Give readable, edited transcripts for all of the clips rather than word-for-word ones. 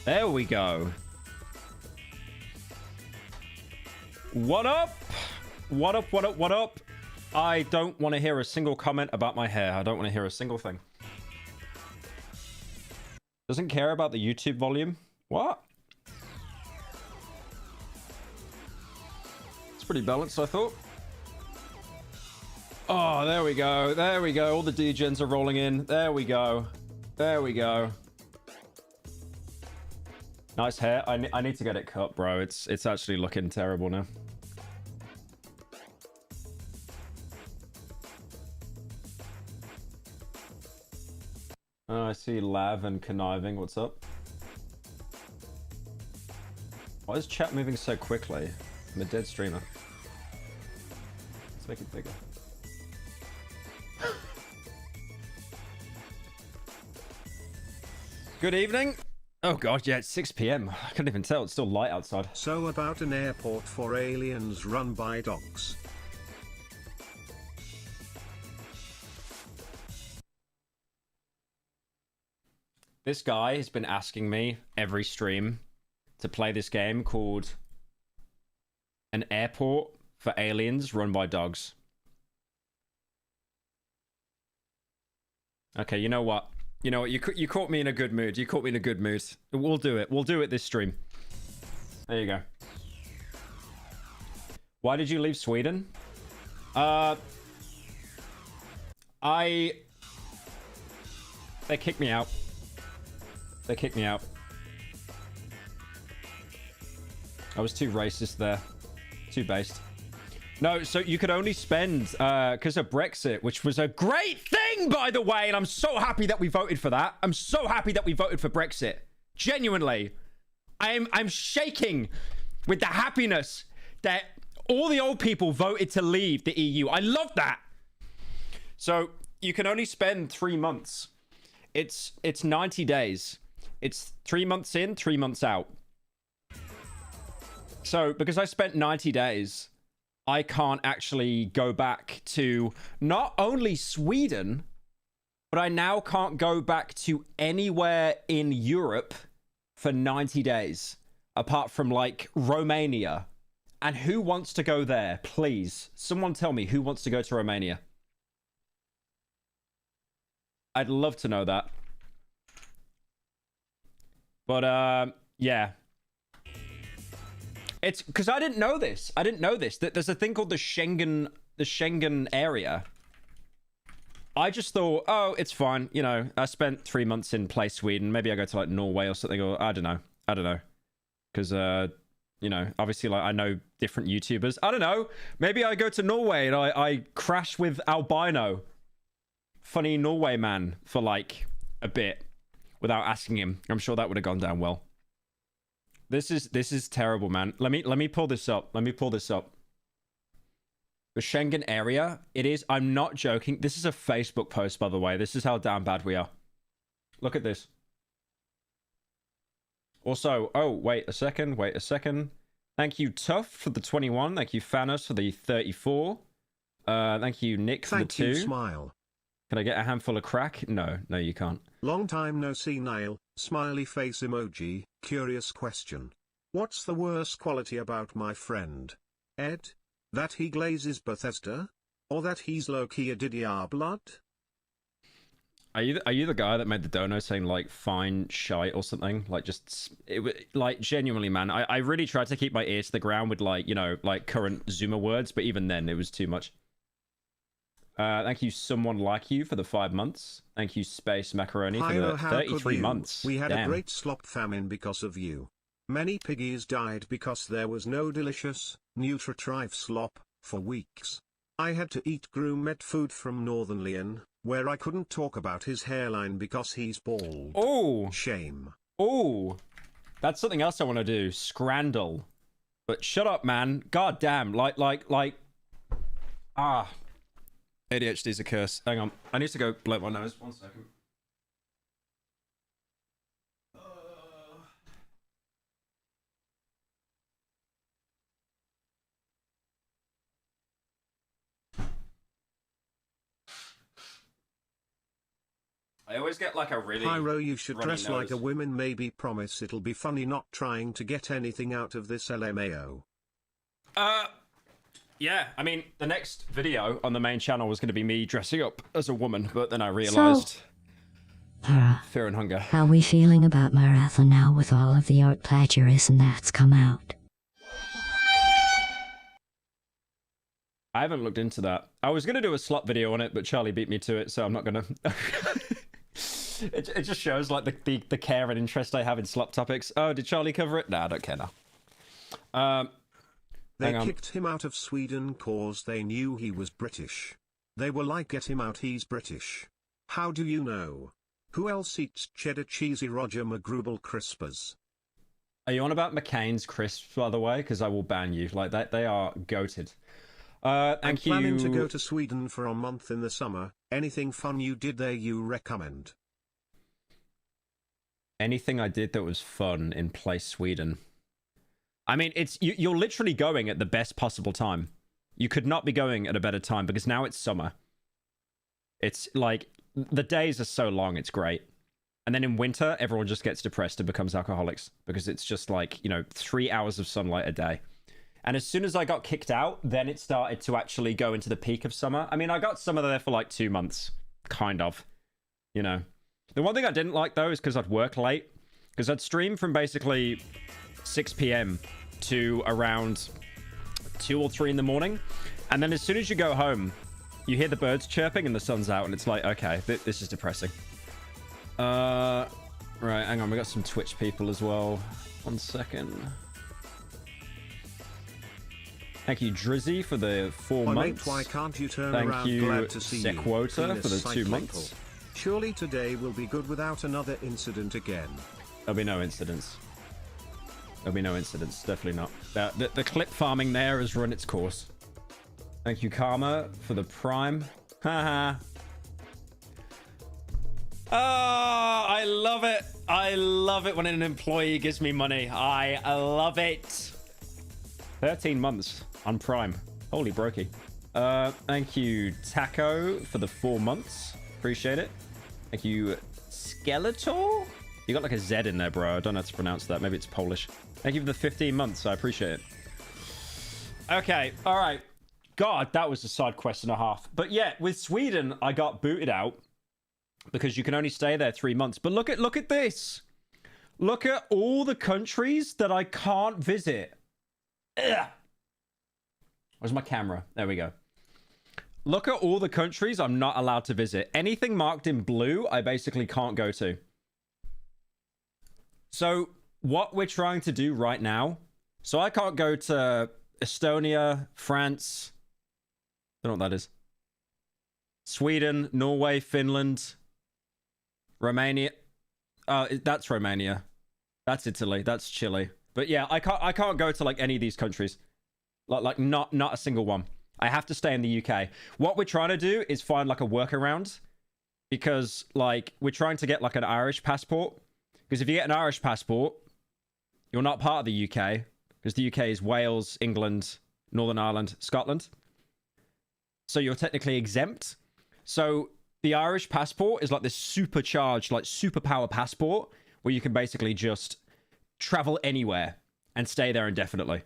There we go. What up? What up, what up, what up? I don't want to hear a single comment about my hair. I don't want to hear a single thing. Doesn't care about the YouTube volume. What? It's pretty balanced, I thought. Oh, there we go. There we go. All the degens are rolling in. There we go. There we go. Nice hair. I need to get it cut, bro. It's actually looking terrible now. Oh, I see Lav and Conniving. What's up? Why is chat moving so quickly? I'm a dead streamer. Let's make it bigger. Good evening. Oh god, yeah, it's 6 PM. I couldn't even tell. It's still light outside. So about an airport for aliens run by dogs. This guy has been asking me every stream to play this game called An Airport for Aliens Run by Dogs. Okay, you know what? You know what? You caught me in a good mood. You caught me in a good mood. We'll do it. We'll do it this stream. There you go. Why did you leave Sweden? They kicked me out. They kicked me out. I was too racist there. Too based. No, so you could only spend, because of Brexit, which was a great thing, by the way, and I'm so happy that we voted for that. I'm so happy that we voted for Brexit. Genuinely. I'm shaking with the happiness that all the old people voted to leave the EU. I love that. So you can only spend 3 months. It's 90 days. It's 3 months in, 3 months out. So because I spent 90 days, I can't actually go back to not only Sweden, but I now can't go back to anywhere in Europe for 90 days, apart from like Romania. And who wants to go there? Please, someone tell me who wants to go to Romania. I'd love to know that. But yeah. It's because I didn't know this. I didn't know this. That there's a thing called the Schengen area. I just thought, oh, it's fine. You know, I spent 3 months in place Sweden. Maybe I go to like Norway or something, or I don't know. I don't know. Because you know, obviously like I know different YouTubers. I don't know. Maybe I go to Norway and I crash with Albino. Funny Norway man for like a bit without asking him. I'm sure that would have gone down well. This is terrible, man. Let me pull this up. Let me pull this up. The Schengen area, it is, I'm not joking. This is a Facebook post, by the way. This is how damn bad we are. Look at this. Also, oh, wait a second. Thank you, Tough, for the 21. Thank you, Thanos, for the 34. Thank you, Nick, for the 2. Thank you, Smile. Can I get a handful of crack? No, you can't. Long time no see, Nile. Smiley face emoji. Curious question. What's the worst quality about my friend? Ed? That he glazes Bethesda? Or that he's low-key a Didier blood? Are you the guy that made the dono saying like fine shite or something? Like just like genuinely, man. I really tried to keep my ear to the ground with like, you know, like current Zoomer words, but even then it was too much. Thank you, Someone Like You, for the 5 months. Thank you, Space Macaroni, for Pyro, the 33 months. We had Damn. a great slop famine because of you. Many piggies died because there was no delicious, nutritive slop, for weeks. I had to eat groomed food from Northern Leon, where I couldn't talk about his hairline because he's bald. Oh! Shame. Oh! That's something else I want to do. Scrandle. But shut up, man. God damn. Ah. ADHD's a curse. Hang on. I need to go blow my nose. 1 second. I always get like a really Pyro, you should runny dress like a nose. woman, maybe promise it'll be funny not trying to get anything out of this LMAO. Yeah, I mean, the next video on the main channel was going to be me dressing up as a woman, but then I realized fear and hunger. How we feeling about marathon now with all of the art plagiarism that's come out? I haven't looked into that. I was going to do a slot video on it, but Charlie beat me to it, so I'm not going to... It just shows like the care and interest I have in slop topics. Oh, did Charlie cover it? Nah, I don't care now. They kicked him out of Sweden cause they knew he was British. They were like, get him out, he's British. How do you know? Who else eats cheddar cheesy Roger McGruble crispers? Are you on about McCain's crisps, by the way? Because I will ban you. Like, they are goated. Thank you. I'm planning to go to Sweden for a month in the summer. Anything fun you did there you recommend? Anything I did that was fun in place Sweden. I mean, you're literally going at the best possible time. You could not be going at a better time because now it's summer. It's like, the days are so long, it's great. And then in winter, everyone just gets depressed and becomes alcoholics because it's just like, 3 hours of sunlight a day. And as soon as I got kicked out, then it started to actually go into the peak of summer. I mean, I got summer there for like 2 months, kind of, The one thing I didn't like, though, is because I'd work late. Because I'd stream from basically 6 p.m. to around 2 or 3 in the morning. And then as soon as you go home, you hear the birds chirping and the sun's out. And it's like, okay, this is depressing. Right, hang on. We got some Twitch people as well. 1 second. Thank you, Drizzy, for the 4 months. Mate, why can't you turn Thank around? you, Glad to see Sequota, you. for the 2 Cyclical. months. Surely today will be good without another incident again. There'll be no incidents. There'll be no incidents. Definitely not. The clip farming there has run its course. Thank you, Karma, for the prime. Haha. Oh, I love it. I love it when an employee gives me money. I love it. 13 months on prime. Holy brokey. Thank you, Taco, for the 4 months. Appreciate it. Thank you, Skeletor. You got like a Z in there, bro. I don't know how to pronounce that. Maybe it's Polish. Thank you for the 15 months. I appreciate it. Okay. All right. God, that was a side quest and a half. But yeah, with Sweden, I got booted out because you can only stay there 3 months. But look at this. Look at all the countries that I can't visit. Ugh. Where's my camera? There we go. Look at all the countries I'm not allowed to visit. Anything marked in blue, I basically can't go to. So what we're trying to do right now, so I can't go to Estonia, France, I don't know what that is. Sweden, Norway, Finland, Romania. That's Romania. That's Italy. That's Chile. But yeah, I can't go to like any of these countries. Like not a single one. I have to stay in the UK. What we're trying to do is find like a workaround because like we're trying to get like an Irish passport. Because if you get an Irish passport, you're not part of the UK because the UK is Wales, England, Northern Ireland, Scotland. So you're technically exempt. So the Irish passport is like this supercharged, like superpower passport where you can basically just travel anywhere and stay there indefinitely.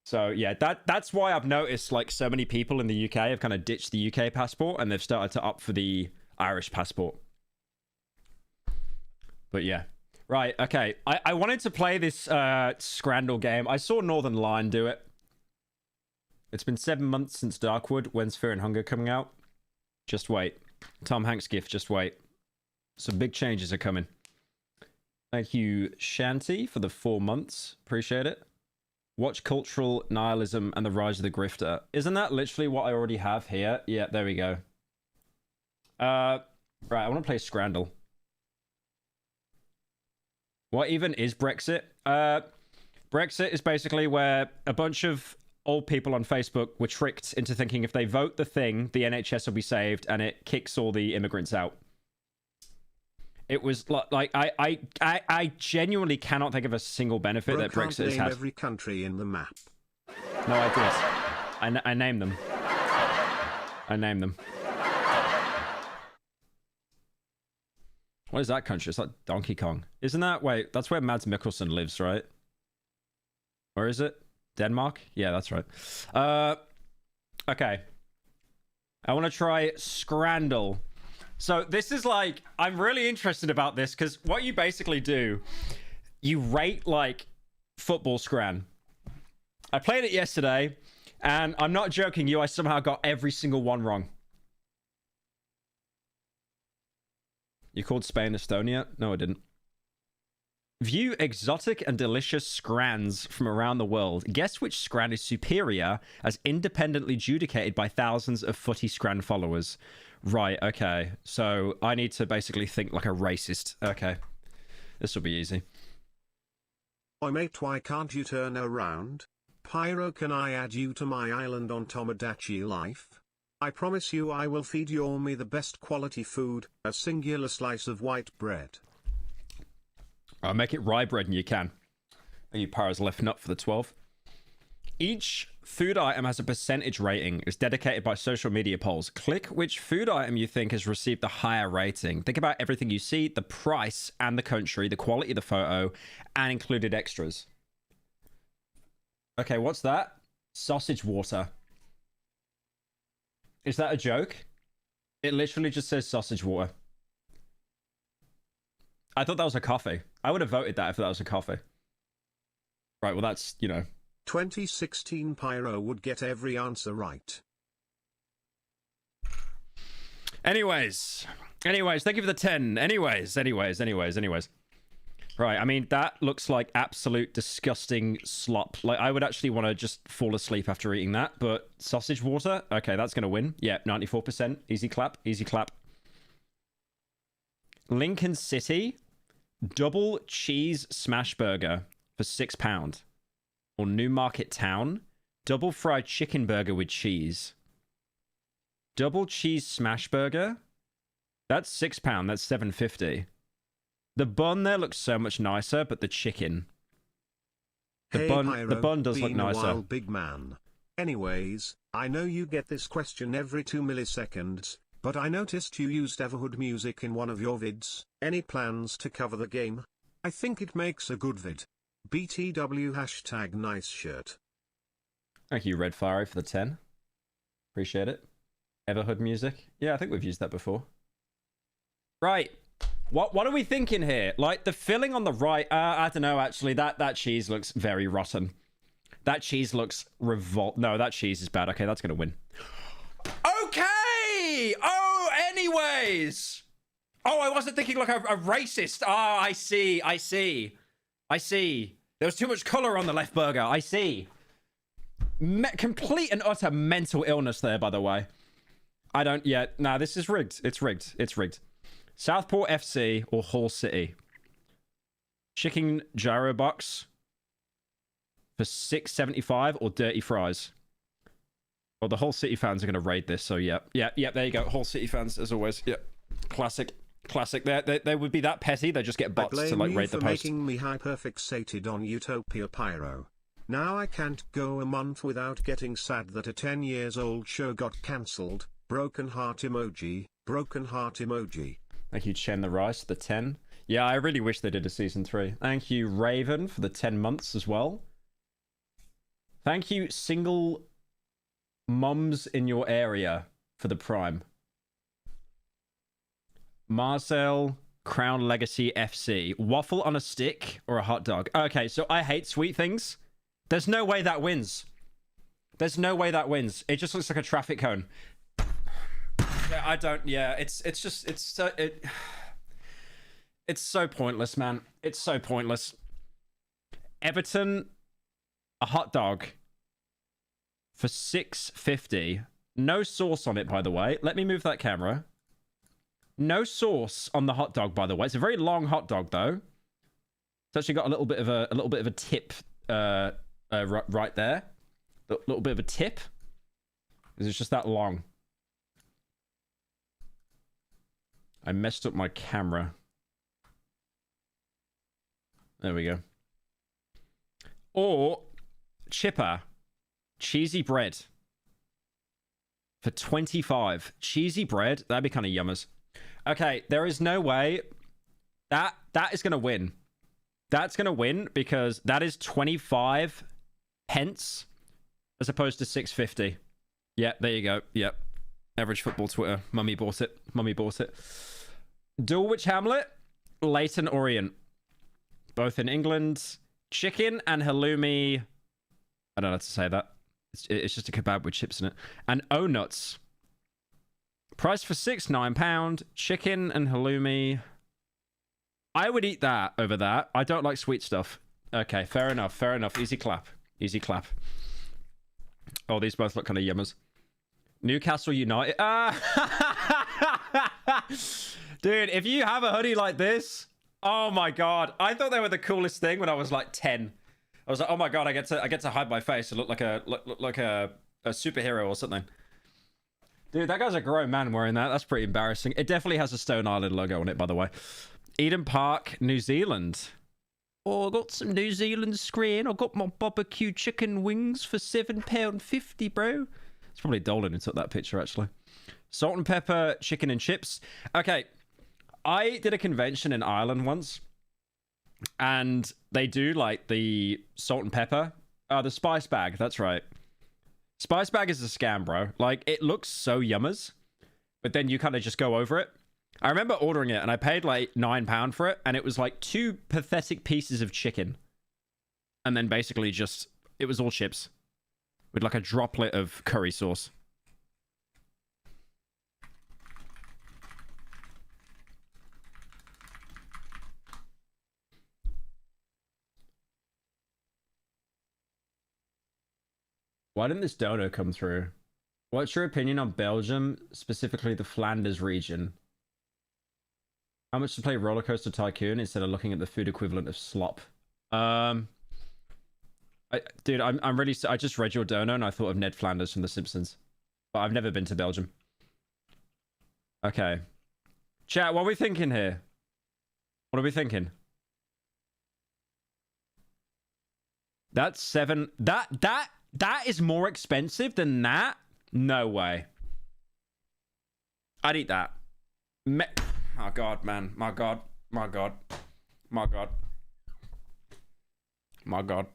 So yeah, that's why I've noticed like so many people in the UK have kind of ditched the UK passport and they've started to opt for the Irish passport. But yeah. Right, okay. I wanted to play this Scrandal game. I saw Northern Lion do it. It's been 7 months since Darkwood. When's Fear and Hunger coming out? Just wait. Tom Hanks gift, just wait. Some big changes are coming. Thank you, Shanty, for the 4 months. Appreciate it. Watch Cultural Nihilism and the Rise of the Grifter. Isn't that literally what I already have here? Yeah, there we go. Right, I want to play Scrandal. What even is Brexit? Brexit is basically where a bunch of old people on Facebook were tricked into thinking if they vote the thing, the NHS will be saved, and it kicks all the immigrants out. It was like I genuinely cannot think of a single benefit that Brexit has had. Every country in the map. No, I did. I named them. I named them. What is that country? It's like Donkey Kong. Isn't that... Wait, that's where Mads Mikkelsen lives, right? Or is it? Denmark? Yeah, that's right. Okay. I want to try Scrandle. So this is like... I'm really interested about this because what you basically do, you rate like football Scran. I played it yesterday and I'm not joking you, I somehow got every single one wrong. You called Spain Estonia? No, I didn't. View exotic and delicious scrans from around the world. Guess which scran is superior as independently adjudicated by thousands of footy scran followers. Right, okay. So I need to basically think like a racist. Okay. This will be easy. Oi mate, why can't you turn around? Pyro, can I add you to my island on Tomodachi Life? I promise you I will feed you me the best quality food, a singular slice of white bread. I'll make it rye bread and you can. And you Pyro's left nut for the 12. Each food item has a percentage rating. It's dedicated by social media polls. Click which food item you think has received the higher rating. Think about everything you see, the price and the country, the quality of the photo, and included extras. Okay, what's that? Sausage water. Is that a joke? It literally just says sausage water. I thought that was a coffee. I would have voted that if that was a coffee. Right, well that's, you know. 2016 Pyro would get every answer right. Anyways, thank you for the 10. Anyways. Right, I mean, that looks like absolute disgusting slop. Like, I would actually want to just fall asleep after eating that, but sausage water? Okay, that's going to win. Yeah, 94%. Easy clap, easy clap. Lincoln City, double cheese smash burger for £6. Or Newmarket Town, double fried chicken burger with cheese. Double cheese smash burger? That's £6, that's $7.50. The bun there looks so much nicer, but the chicken. The bun does look nicer. Wild big man. Anyways, I know you get this question every 2 milliseconds, but I noticed you used Everhood music in one of your vids. Any plans to cover the game? I think it makes a good vid. BTW hashtag nice shirt. Thank you, Red Fiery, for the 10. Appreciate it. Everhood music. Yeah, I think we've used that before. Right. What are we thinking here? Like, the filling on the right... I don't know, actually. That cheese looks very rotten. That cheese looks No, that cheese is bad. Okay, that's going to win. Okay! Oh, anyways! Oh, I wasn't thinking like a racist. Oh, I see. There was too much color on the left burger. I see. Complete and utter mental illness there, by the way. I don't yet. Nah, this is rigged. It's rigged. Southport FC or Hull City. Chicken gyro box for $6.75 or dirty fries. Well, the Hull City fans are going to raid this, so yeah. There you go. Hull City fans, as always. Yep. Classic. They would be that petty. They just get bots to like raid the post. Making me hyperfixated on Utopia Pyro. Now I can't go a month without getting sad that a 10 years old show got cancelled. Broken heart emoji. Thank you, Chen the Rice, the 10. Yeah, I really wish they did a season 3. Thank you, Raven, for the 10 months as well. Thank you, single mums in your area, for the Prime. Marcel, Crown Legacy FC. Waffle on a stick or a hot dog? Okay, so I hate sweet things. There's no way that wins. It just looks like a traffic cone. Yeah, I don't... Yeah, it's so pointless, man. It's so pointless. Everton, a hot dog for $6.50. No sauce on it, by the way. Let me move that camera. No sauce on the hot dog, by the way. It's a very long hot dog, though. It's actually got a little bit of a tip right there. A little bit of a tip. It's just that long. I messed up my camera. There we go. Or chipper, cheesy bread for $25. Cheesy bread, that'd be kind of yummers. Okay, there is no way That is going to win. That's going to win because that is 25 pence as opposed to 6.50. Yeah, there you go. Yep. Average football Twitter. Mummy bought it. Mummy bought it. Dulwich Hamlet, Leighton Orient. Both in England. Chicken and halloumi. I don't know how to say that. It's just a kebab with chips in it. And O-nuts. Price for £9. Chicken and halloumi. I would eat that over that. I don't like sweet stuff. Okay, fair enough. Fair enough. Easy clap. Easy clap. Oh, these both look kind of yummers. Newcastle United. Dude, if you have a hoodie like this, oh my god. I thought they were the coolest thing when I was like 10. I was like, oh my god, I get to hide my face and look like a superhero or something. Dude, that guy's a grown man wearing that. That's pretty embarrassing. It definitely has a Stone Island logo on it, by the way. Eden Park, New Zealand. Oh, I got some New Zealand screen. I got my barbecue chicken wings for £7.50, bro. It's probably Dolan who took that picture, actually. Salt and pepper, chicken and chips. Okay, I did a convention in Ireland once, and they do like the salt and pepper. The spice bag, that's right. Spice bag is a scam, bro. Like, it looks so yummers, but then you kind of just go over it. I remember ordering it, and I paid like £9 for it, and it was like 2 pathetic pieces of chicken. And then basically just, it was all chips. With like a droplet of curry sauce. Why didn't this dono come through? What's your opinion on Belgium, specifically the Flanders region? How much to play Roller Coaster Tycoon instead of looking at the food equivalent of slop? Dude, I'm really... I just read your dono and I thought of Ned Flanders from The Simpsons. But I've never been to Belgium. Okay. Chat, what are we thinking here? What are we thinking? That's 7... That is more expensive than that? No way. I'd eat that. My god, man. My god. My god. My god. My god.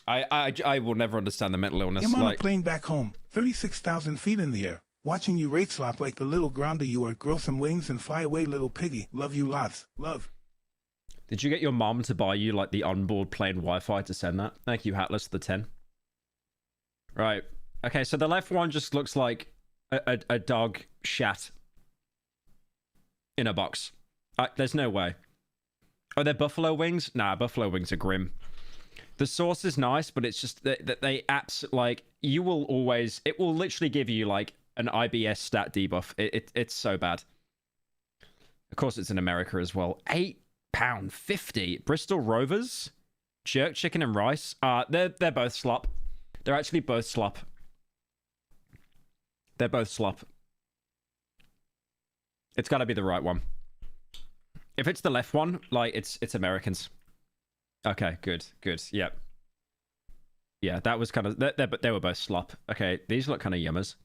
I will never understand the mental illness. I'm on a plane back home, 36,000 feet in the air, watching you rate slop like the little grounder you are. Grow some wings and fly away, little piggy. Love you lots. Love. Did you get your mom to buy you like the onboard plane Wi-Fi to send that? Thank you, Hatless, the 10. Right. Okay, so the left one just looks like a dog shat in a box. There's no way. Are there buffalo wings? Nah, buffalo wings are grim. The sauce is nice, but it's just that they apps like you will always. It will literally give you like an IBS stat debuff. It's so bad. Of course, it's in America as well. £8.50. Bristol Rovers, jerk chicken and rice. They're both slop. They're actually both slop. They're both slop. It's got to be the right one. If it's the left one, like it's Americans. Okay, good. Yep. Yeah, that was kind of... They were both slop. Okay, these look kind of yummers.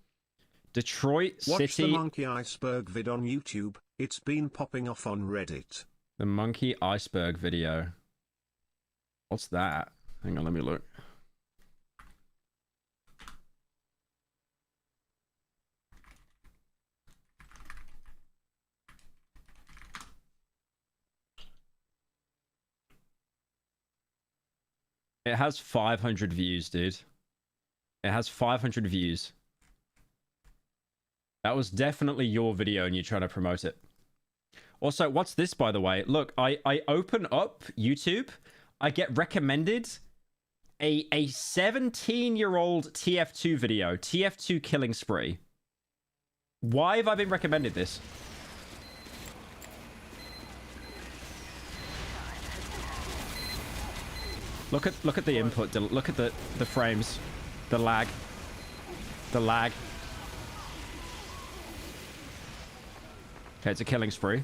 Detroit City... Watch the monkey iceberg vid on YouTube. It's been popping off on Reddit. The monkey iceberg video. What's that? Hang on, let me look. It has 500 views, dude. It has 500 views. That was definitely your video and you're trying to promote it. Also, what's this, by the way? Look, I open up YouTube. I get recommended a 17-year-old TF2 video. TF2 killing spree. Why have I been recommended this? Look at the input. Look at the frames, the lag. Okay, it's a killing spree.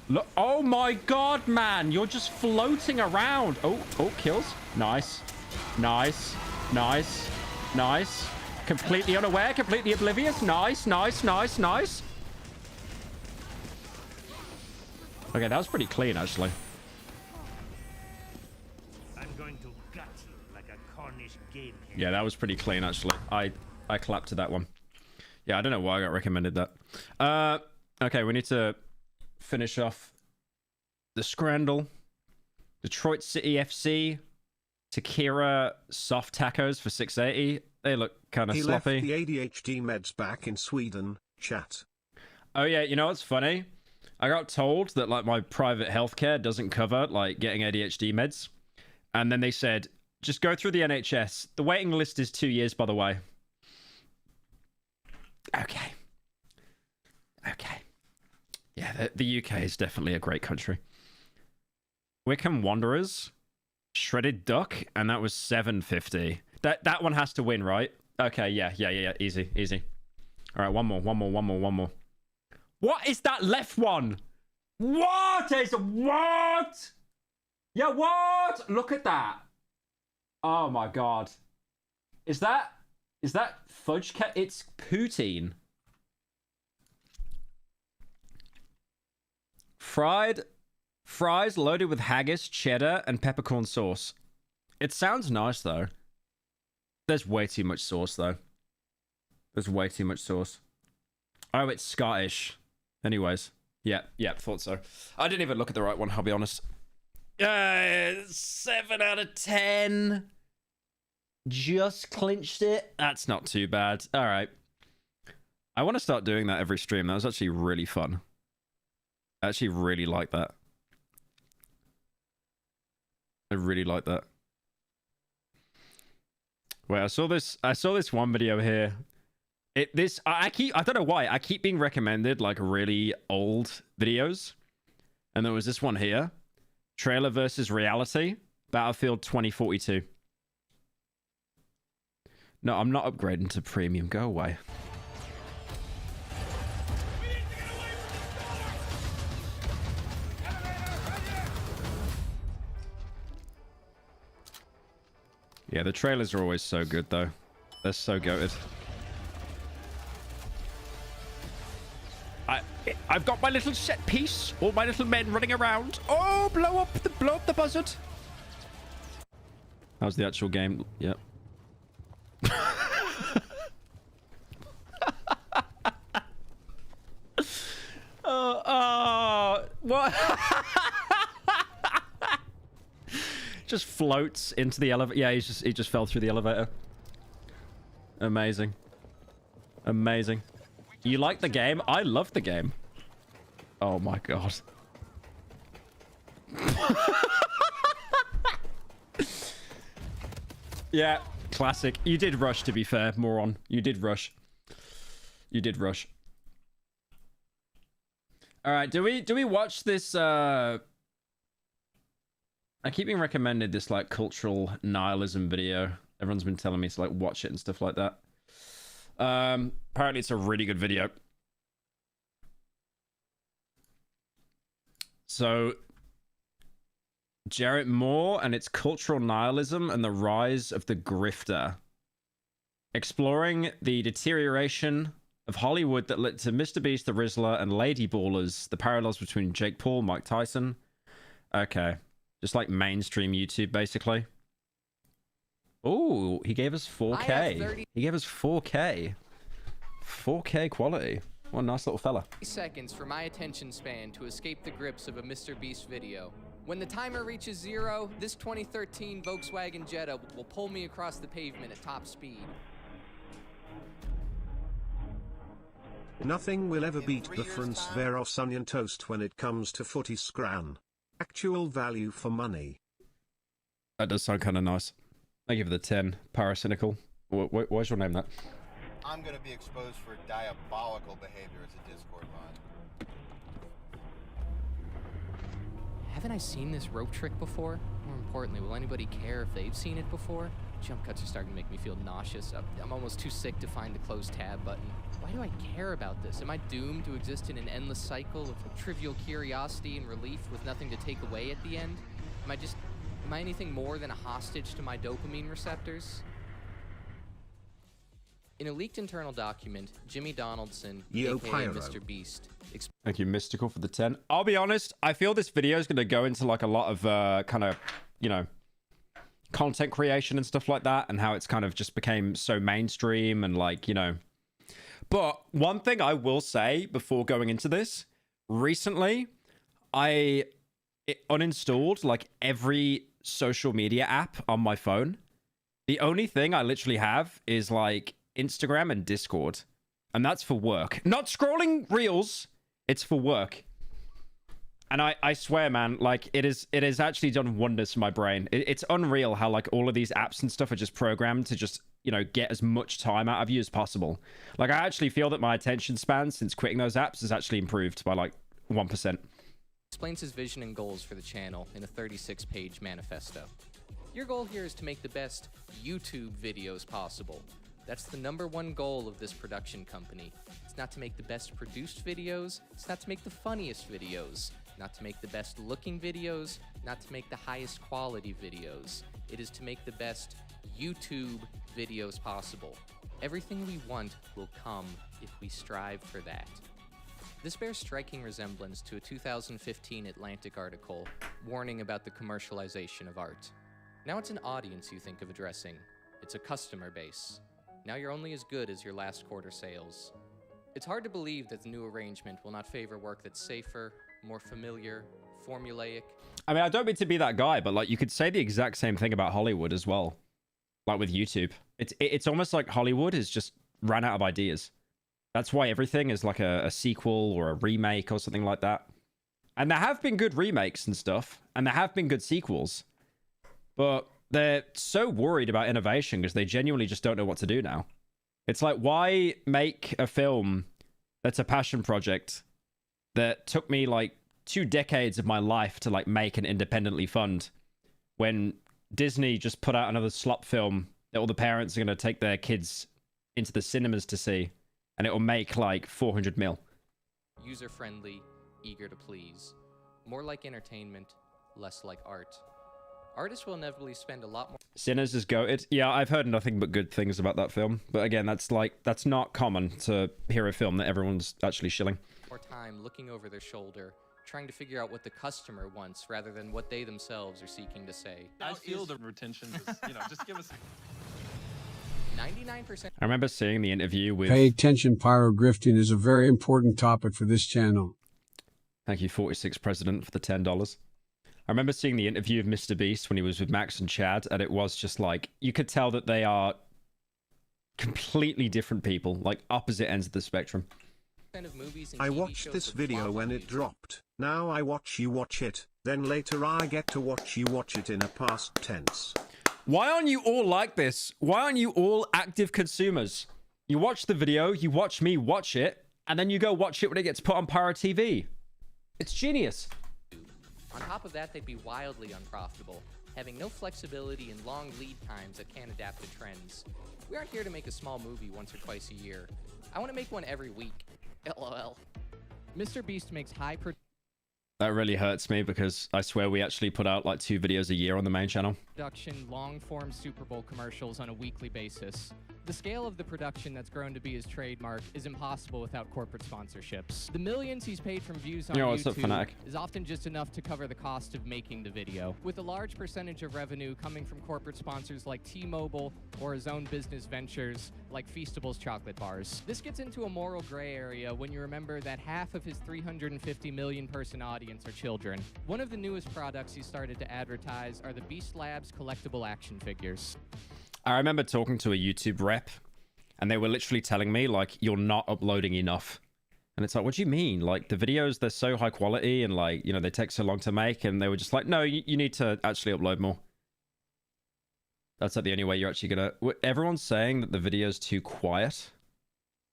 Look! Oh my god, man! You're just floating around. Oh, kills. Nice. Completely unaware, completely oblivious. Nice. Okay, that was pretty clean, actually. I'm going to gut you like a Cornish game hen. Yeah, that was pretty clean, actually. I clapped to that one. Yeah, I don't know why I got recommended that. Okay, we need to finish off the Scrandle. Detroit City FC. Takira soft tacos for 680. They look kind of sloppy. He left the ADHD meds back in Sweden, chat. Oh yeah, you know what's funny? I got told that like my private healthcare doesn't cover like getting ADHD meds. And then they said, just go through the NHS. The waiting list is 2 years, by the way. Okay. Okay. Yeah, the UK is definitely a great country. Wickham Wanderers. Shredded Duck, and that was 750. That one has to win, right? Okay, yeah. Easy. All right, one more. What is that left one? What? Yeah, what? Look at that. Oh my god. Is that fudge cat? It's poutine. Fries loaded with haggis, cheddar, and peppercorn sauce. It sounds nice, though. There's way too much sauce, though. There's way too much sauce. Oh, it's Scottish. Anyways. Yeah, thought so. I didn't even look at the right one, I'll be honest. 7 out of 10. Just clinched it. That's not too bad. All right. I want to start doing that every stream. That was actually really fun. I actually really like that. I really like that. Wait, I saw this one video here. I don't know why. I keep being recommended like really old videos. And there was this one here. Trailer versus reality. Battlefield 2042. No, I'm not upgrading to premium. Go away. Yeah, the trailers are always so good, though. They're so goated. I've got my little set piece. All my little men running around. Oh, blow up the buzzard. How's the actual game? Yep. What? Just floats into the elevator. Yeah, he just fell through the elevator. Amazing. Amazing. You like the game? I love the game. Oh my god. Yeah, classic. You did rush, to be fair, moron. You did rush. You did rush. All right, do we watch this I keep being recommended this like cultural nihilism video. Everyone's been telling me to like watch it and stuff like that. Apparently it's a really good video. So Jarrett Moore and its cultural nihilism and the rise of the grifter. Exploring the deterioration of Hollywood that led to Mr. Beast, the Rizzler, and Lady Ballers. The parallels between Jake Paul, Mike Tyson. Okay. Just like mainstream YouTube, basically. Oh, he gave us 4K. He gave us 4K. 4K quality. What a nice little fella. Seconds for my attention span to escape the grips of a Mr. Beast video. When the timer reaches 0, this 2013 Volkswagen Jetta will pull me across the pavement at top speed. Nothing will ever beat the France Veros onion toast when it comes to footy scran. Actual value for money. That does sound kind of nice. I give it a 10. Paracynical. Why's your name that? I'm gonna be exposed for diabolical behavior as a Discord mod. Haven't I seen this rope trick before? More importantly, will anybody care if they've seen it before? Jump cuts are starting to make me feel nauseous. I'm almost too sick to find the close tab button. Why do I care about this? Am I doomed to exist in an endless cycle of trivial curiosity and relief with nothing to take away at the end? Am I anything more than a hostage to my dopamine receptors? In a leaked internal document, Jimmy Donaldson, Yo, aka Pyro. Mr. Beast, Thank you, Mystical, for the 10. I'll be honest, I feel this video is going to go into like a lot of kind of, you know, content creation and stuff like that, and how it's kind of just became so mainstream and like, you know. But one thing I will say before going into this, recently I uninstalled like every social media app on my phone. The only thing I literally have is like Instagram and Discord, and that's for work. Not scrolling reels, it's for work. And I swear, man, like it is actually done wonders for my brain. It's unreal how like all of these apps and stuff are just programmed to just, you know, get as much time out of you as possible. Like I actually feel that my attention span since quitting those apps has actually improved by like 1%. explains his vision and goals for the channel in a 36-page manifesto. Your goal here is to make the best YouTube videos possible. That's the #1 goal of this production company. It's not to make the best produced videos, it's not to make the funniest videos, not to make the best looking videos, not to make the highest quality videos. It is to make the best YouTube videos possible. Everything we want will come if we strive for that. This bears striking resemblance to a 2015 Atlantic article warning about the commercialization of art. Now it's an audience you think of addressing. It's a customer base. Now you're only as good as your last quarter sales. It's hard to believe that the new arrangement will not favor work that's safer, more familiar, formulaic. I mean, I don't mean to be that guy, but like you could say the exact same thing about Hollywood as well. Like with YouTube. It's almost like Hollywood has just ran out of ideas. That's why everything is like a sequel or a remake or something like that. And there have been good remakes and stuff, and there have been good sequels. But they're so worried about innovation because they genuinely just don't know what to do now. It's like, why make a film that's a passion project that took me like 2 decades of my life to like make and independently fund, when Disney just put out another slop film that all the parents are going to take their kids into the cinemas to see, and it will make like 400 mil. User-friendly, eager to please. More like entertainment, less like art. Artists will inevitably spend a lot more Sinners is goated. Yeah, I've heard nothing but good things about that film. But again, that's not common to hear a film that everyone's actually shilling. time looking over their shoulder, trying to figure out what the customer wants rather than what they themselves are seeking to say. I feel the retention. Just give us 99%. I remember seeing the interview with... Pay attention, pyro grifting is a very important topic for this channel. Thank you, 46 President, for the $10. I remember seeing the interview of Mr. Beast when he was with Max and Chad, and it was just like, you could tell that they are completely different people, like opposite ends of the spectrum. Of movies and I TV watched shows this that video flop when on it YouTube. dropped. Now I watch you watch it, then later I get to watch you watch it in a past tense. Why aren't you all like this? Why aren't you all active consumers? You watch the video, you watch me watch it, and then you go watch it when it gets put on Pyro TV. It's genius. On top of that, they'd be wildly unprofitable, having no flexibility and long lead times that can't adapt to trends. We aren't here to make a small movie once or twice a year. I want to make one every week. LOL. Mr. Beast makes high That really hurts me because I swear we actually put out like 2 videos a year on the main channel. production, long-form Super Bowl commercials on a weekly basis. The scale of the production that's grown to be his trademark is impossible without corporate sponsorships. The millions he's paid from views on Yo, what's up, YouTube Fanatic? is often just enough to cover the cost of making the video, with a large percentage of revenue coming from corporate sponsors like T-Mobile or his own business ventures like Feastables chocolate bars. This gets into a moral gray area when you remember that half of his 350 million person audience are children. One of the newest products he started to advertise are the Beast Labs collectible action figures. I remember talking to a YouTube rep, and they were literally telling me, like, you're not uploading enough. And it's like, what do you mean? Like, the videos, they're so high quality, and, like, you know, they take so long to make, and they were just like, no, you need to actually upload more. That's like the only way you're actually gonna... Everyone's saying that the video's too quiet.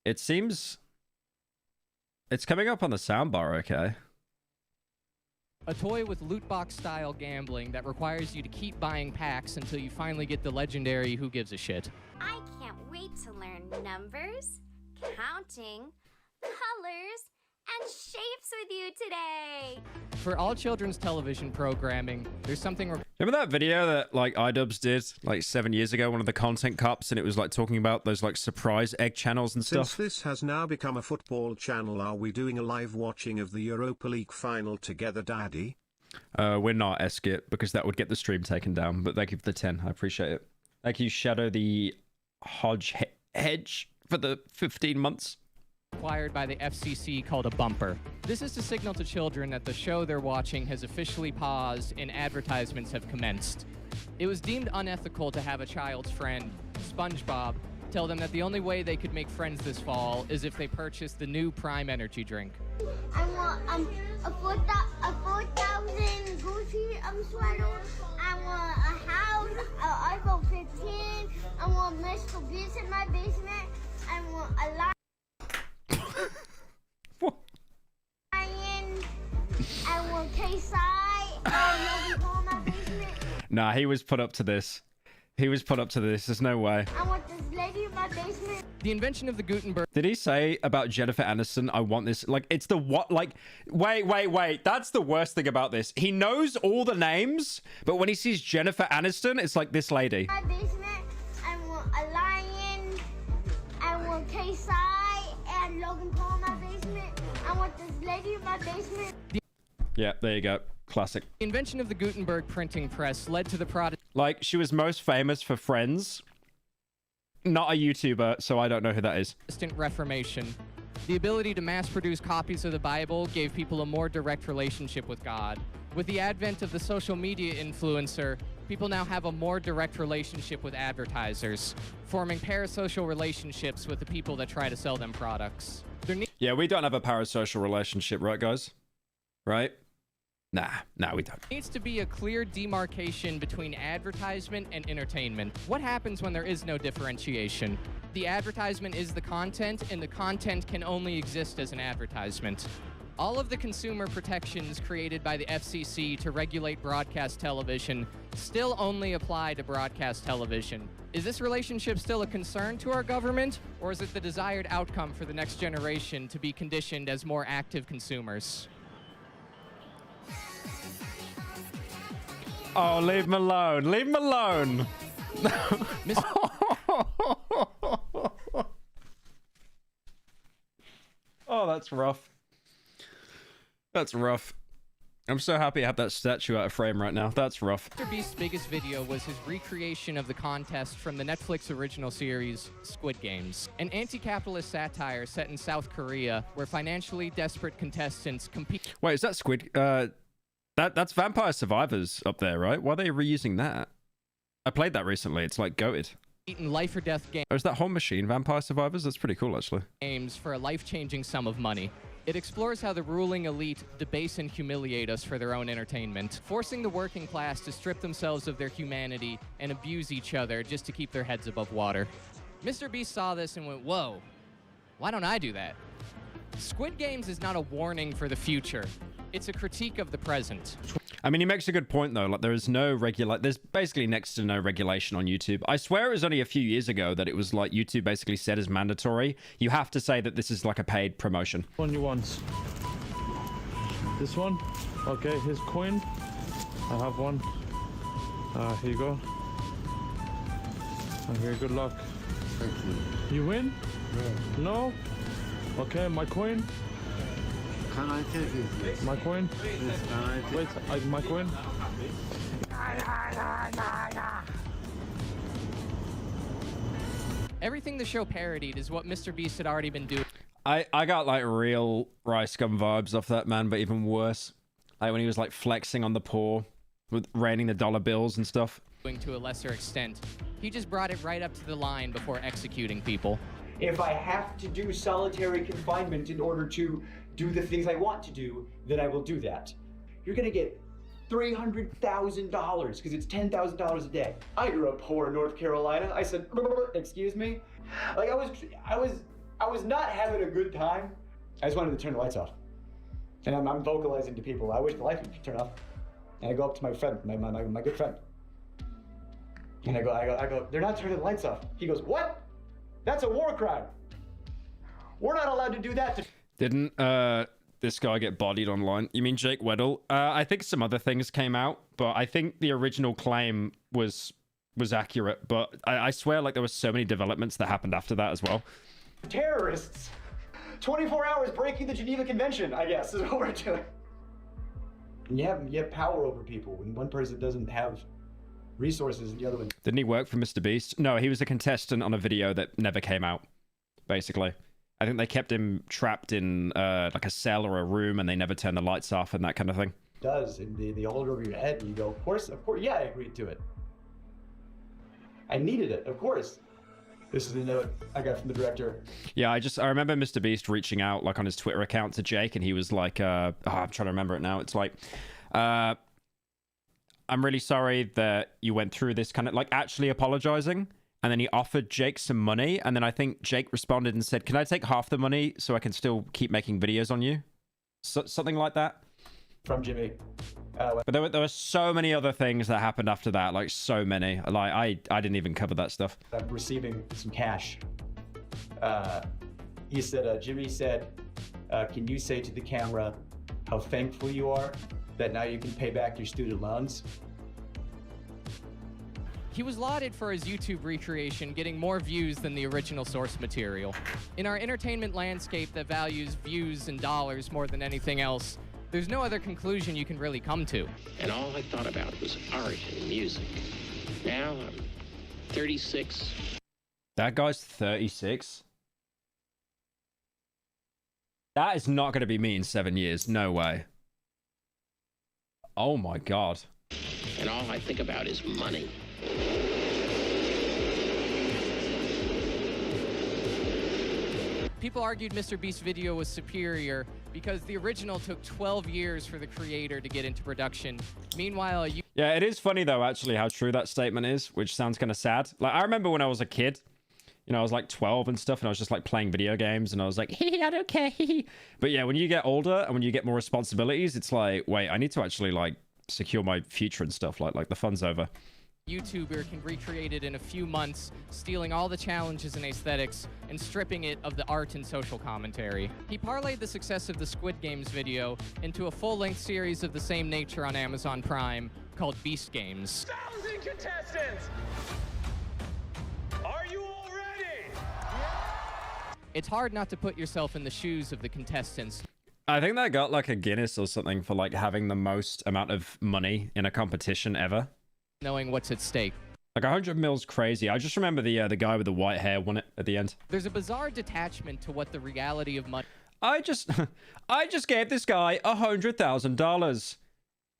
It seems... It's coming up on the soundbar, okay? A toy with loot box style gambling that requires you to keep buying packs until you finally get the legendary Who Gives a Shit. I can't wait to learn numbers, counting, colors, and shapes with you today. For all children's television programming, there's something... Remember that video that like iDubbbz did like 7 years ago, one of the content cups, and it was like talking about those like surprise egg channels and stuff? Since this has now become a football channel, are we doing a live watching of the Europa League final together, Daddy? We're not, Eskit, because that would get the stream taken down, but thank you for the 10. I appreciate it. Thank you, Shadow the Hedge, for the 15 months. Acquired by the FCC called a bumper. This is to signal to children that the show they're watching has officially paused and advertisements have commenced. It was deemed unethical to have a child's friend, SpongeBob, tell them that the only way they could make friends this fall is if they purchased the new Prime energy drink. I want a 4,000 Gucci sweater. I want a house, an iPhone 15. I want Mr. Beast in my basement. I want a lion. I want KSI. My basement. Nah, he was put up to this. He was put up to this. There's no way. I want this lady in my basement. The invention of the Gutenberg... Did he say about Jennifer Aniston, I want this? Like, it's the what? Like, wait. That's the worst thing about this. He knows all the names, but when he sees Jennifer Aniston, it's like this lady. My basement. I want a lion. I want KSI and Logan Paul in my basement. I want this lady in my basement. Yeah, there you go. Classic. The invention of the Gutenberg printing press led to the product... Like, she was most famous for Friends. Not a YouTuber, so I don't know who that is. Protestant Reformation. The ability to mass-produce copies of the Bible gave people a more direct relationship with God. With the advent of the social media influencer, people now have a more direct relationship with advertisers, forming parasocial relationships with the people that try to sell them products. Yeah, we don't have a parasocial relationship, right, guys? Right? Nah, we don't. Needs to be a clear demarcation between advertisement and entertainment. What happens when there is no differentiation? The advertisement is the content, and the content can only exist as an advertisement. All of the consumer protections created by the FCC to regulate broadcast television still only apply to broadcast television. Is this relationship still a concern to our government, or is it the desired outcome for the next generation to be conditioned as more active consumers? Oh, leave him alone. Leave him alone. Oh, that's rough. That's rough. I'm so happy I have that statue out of frame right now. That's rough. Mr. Beast's biggest video was his recreation of the contest from the Netflix original series, Squid Games. An anti-capitalist satire set in South Korea where financially desperate contestants compete... Wait, is that Squid... That's Vampire Survivors up there, right? Why are they reusing that? I played that recently. It's like goated. In life or death games. Oh, is that Home Machine Vampire Survivors? That's pretty cool, actually. Games for a life-changing sum of money. It explores how the ruling elite debase and humiliate us for their own entertainment, forcing the working class to strip themselves of their humanity and abuse each other just to keep their heads above water. Mr. Beast saw this and went, whoa, why don't I do that? Squid Games is not a warning for the future. It's a critique of the present. I mean, he makes a good point, though. Like, there's basically next to no regulation on YouTube. I swear it was only a few years ago that it was like YouTube basically said as mandatory. You have to say that this is like a paid promotion. One you want? This one? Okay, his coin. I have one. Here you go. And here, good luck. Thank you. You win? No? Okay, my coin. Can I take it, please? My coin? Please, can I take Wait, my coin? Everything the show parodied is what Mr. Beast had already been doing. I got like real Rice Gum vibes off that, man, but even worse. Like when he was like flexing on the poor with raining the dollar bills and stuff. To a lesser extent. He just brought it right up to the line before executing people. If I have to do solitary confinement in order to do the things I want to do, then I will do that. You're gonna get $300,000 because it's $10,000 a day. I grew up poor in North Carolina. I said, excuse me? Like I was not having a good time. I just wanted to turn the lights off. And I'm vocalizing to people, I wish the lights would turn off. And I go up to my friend, my good friend. And I go, they're not turning the lights off. He goes, what? That's a war crime. We're not allowed to do that. this guy get bodied online. You mean Jake Weddle? I think some other things came out, but I think the original claim was accurate. But I swear, like, there were so many developments that happened after that as well. Terrorists. 24 hours breaking the Geneva Convention, I guess, is what we're doing. And you have power over people when one person doesn't have resources and the other one. Didn't he work for Mr. Beast? No, he was a contestant on a video that never came out, basically. I think they kept him trapped in like a cell or a room, and they never turned the lights off and that kind of thing. It does, and they hold it over your head and you go, of course, yeah, I agreed to it. I needed it, of course. This is the note I got from the director. Yeah, I remember Mr. Beast reaching out like on his Twitter account to Jake, and he was like, I'm trying to remember it now. It's like, I'm really sorry that you went through this, kind of like actually apologizing. And then he offered Jake some money, and then I think Jake responded and said, can I take half the money so I can still keep making videos on you? Something like that. From Jimmy. But there were so many other things that happened after that, like so many. Like I didn't even cover that stuff. I'm receiving some cash. He said, Jimmy said, can you say to the camera how thankful you are that now you can pay back your student loans? He was lauded for his YouTube recreation, getting more views than the original source material. In our entertainment landscape that values views and dollars more than anything else, there's no other conclusion you can really come to. And all I thought about was art and music. Now I'm 36. That guy's 36? That is not going to be me in 7 years. No way. Oh my God. And all I think about is money. People argued Mr. Beast's video was superior because the original took 12 years for the creator to get into production. Meanwhile, yeah, it is funny though, actually, how true that statement is, which sounds kind of sad. Like, I remember when I was a kid, you know, I was like 12 and stuff, and I was just like playing video games, and I was like, hee, I don't care, hee. But yeah, when you get older and when you get more responsibilities, it's like, wait, I need to actually like secure my future and stuff. Like the fun's over. YouTuber can recreate it in a few months, stealing all the challenges and aesthetics and stripping it of the art and social commentary. He parlayed the success of the Squid Games video into a full-length series of the same nature on Amazon Prime called Beast Games. 1,000 contestants! Are you all ready? It's hard not to put yourself in the shoes of the contestants. I think they got like a Guinness or something for like having the most amount of money in a competition ever. Knowing what's at stake. Like 100 mil's crazy. I just remember the guy with the white hair won it at the end. There's a bizarre detachment to what the reality of money. I just gave this guy $100,000.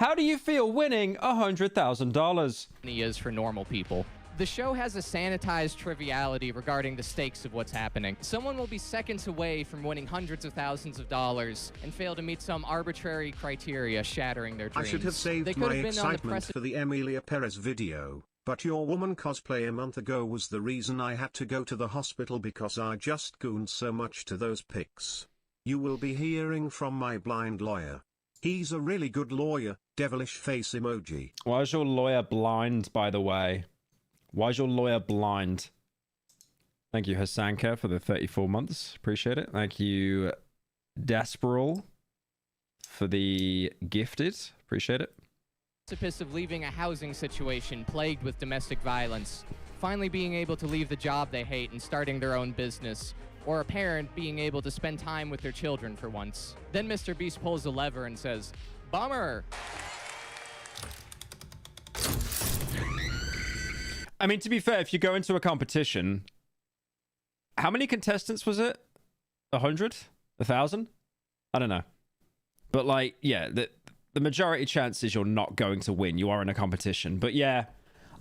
How do you feel winning $100,000? Is for normal people. The show has a sanitized triviality regarding the stakes of what's happening. Someone will be seconds away from winning hundreds of thousands of dollars and fail to meet some arbitrary criteria, shattering their dreams. I should have saved my excitement for the Emilia Perez video, but your woman cosplay a month ago was the reason I had to go to the hospital because I just gooned so much to those pics. You will be hearing from my blind lawyer. He's a really good lawyer, devilish face emoji. Why is your lawyer blind, by the way? Why is your lawyer blind? Thank you, Hasanka, for the 34 months. Appreciate it. Thank you, Dasperal, for the gifted. Appreciate it. Precipice of leaving a housing situation plagued with domestic violence, finally being able to leave the job they hate and starting their own business, or a parent being able to spend time with their children for once. Then Mr. Beast pulls a lever and says, "Bummer." I mean, to be fair, if you go into a competition, how many contestants was it? 100? 1,000? I don't know. But like, yeah, the majority chance is you're not going to win. You are in a competition. But yeah,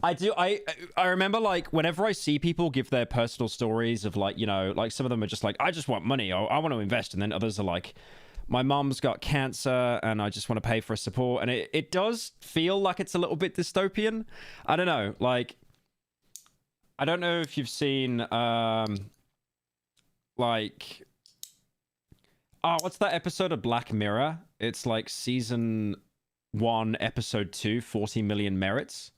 I remember like whenever I see people give their personal stories of like, you know, like some of them are just like, I just want money, or I want to invest. And then others are like, my mom's got cancer and I just want to pay for support. And it does feel like it's a little bit dystopian. I don't know. Like, I don't know if you've seen, like, oh, what's that episode of Black Mirror? It's like season 1, episode 2, 40 million merits.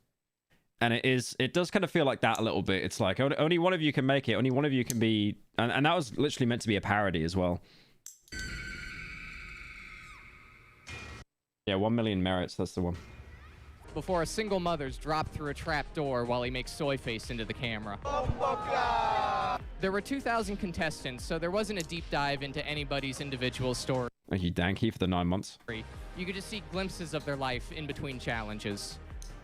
And it does kind of feel like that a little bit. It's like, only one of you can make it. Only one of you can be, and that was literally meant to be a parody as well. Yeah, 1 million merits. That's the one. Before a single mother's dropped through a trap door while he makes soy face into the camera. There were 2,000 contestants, so there wasn't a deep dive into anybody's individual story. Thank you, Danky, for the 9 months. You could just see glimpses of their life in between challenges.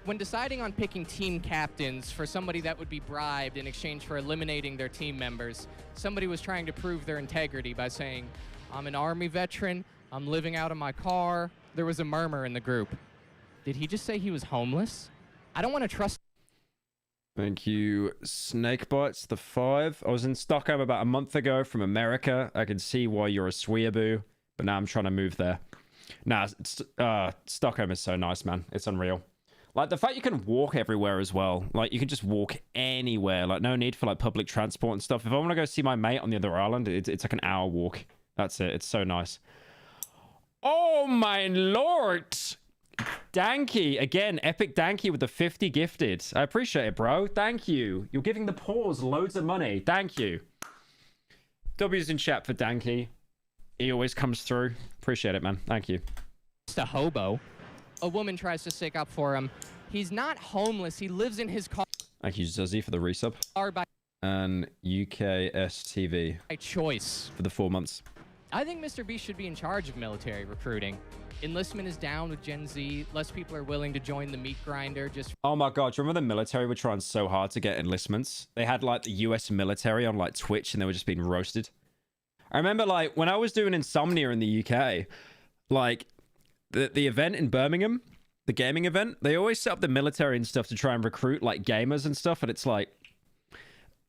When deciding on picking team captains for somebody that would be bribed in exchange for eliminating their team members, somebody was trying to prove their integrity by saying, I'm an Army veteran, I'm living out of my car. There was a murmur in the group. Did he just say he was homeless? I don't want to trust. Thank you, Snakebites, the 5. I was in Stockholm about a month ago from America. I can see why you're a sweeaboo, but now I'm trying to move there. Nah, Stockholm is so nice, man. It's unreal. Like, the fact you can walk everywhere as well. Like, you can just walk anywhere. Like, no need for, like, public transport and stuff. If I want to go see my mate on the other island, it's like an hour walk. That's it. It's so nice. Oh, my lord! Danky. Again, Epic Danky with the 50 gifted. I appreciate it, bro. Thank you. You're giving the pause loads of money. Thank you. W's in chat for Danky. He always comes through. Appreciate it, man. Thank you. Just a hobo. A woman tries to stick up for him. He's not homeless. He lives in his car. Thank you, Zuzzy, for the resub. By And UKSTV. By choice. For the 4 months. I think Mr. Beast should be in charge of military recruiting. Enlistment is down with Gen Z. Less people are willing to join the meat grinder. Just oh my god, do you remember the military were trying so hard to get enlistments? They had like the US military on like Twitch and they were just being roasted. I remember like when I was doing Insomnia in the UK, like the event in Birmingham, the gaming event, they always set up the military and stuff to try and recruit like gamers and stuff, and it's like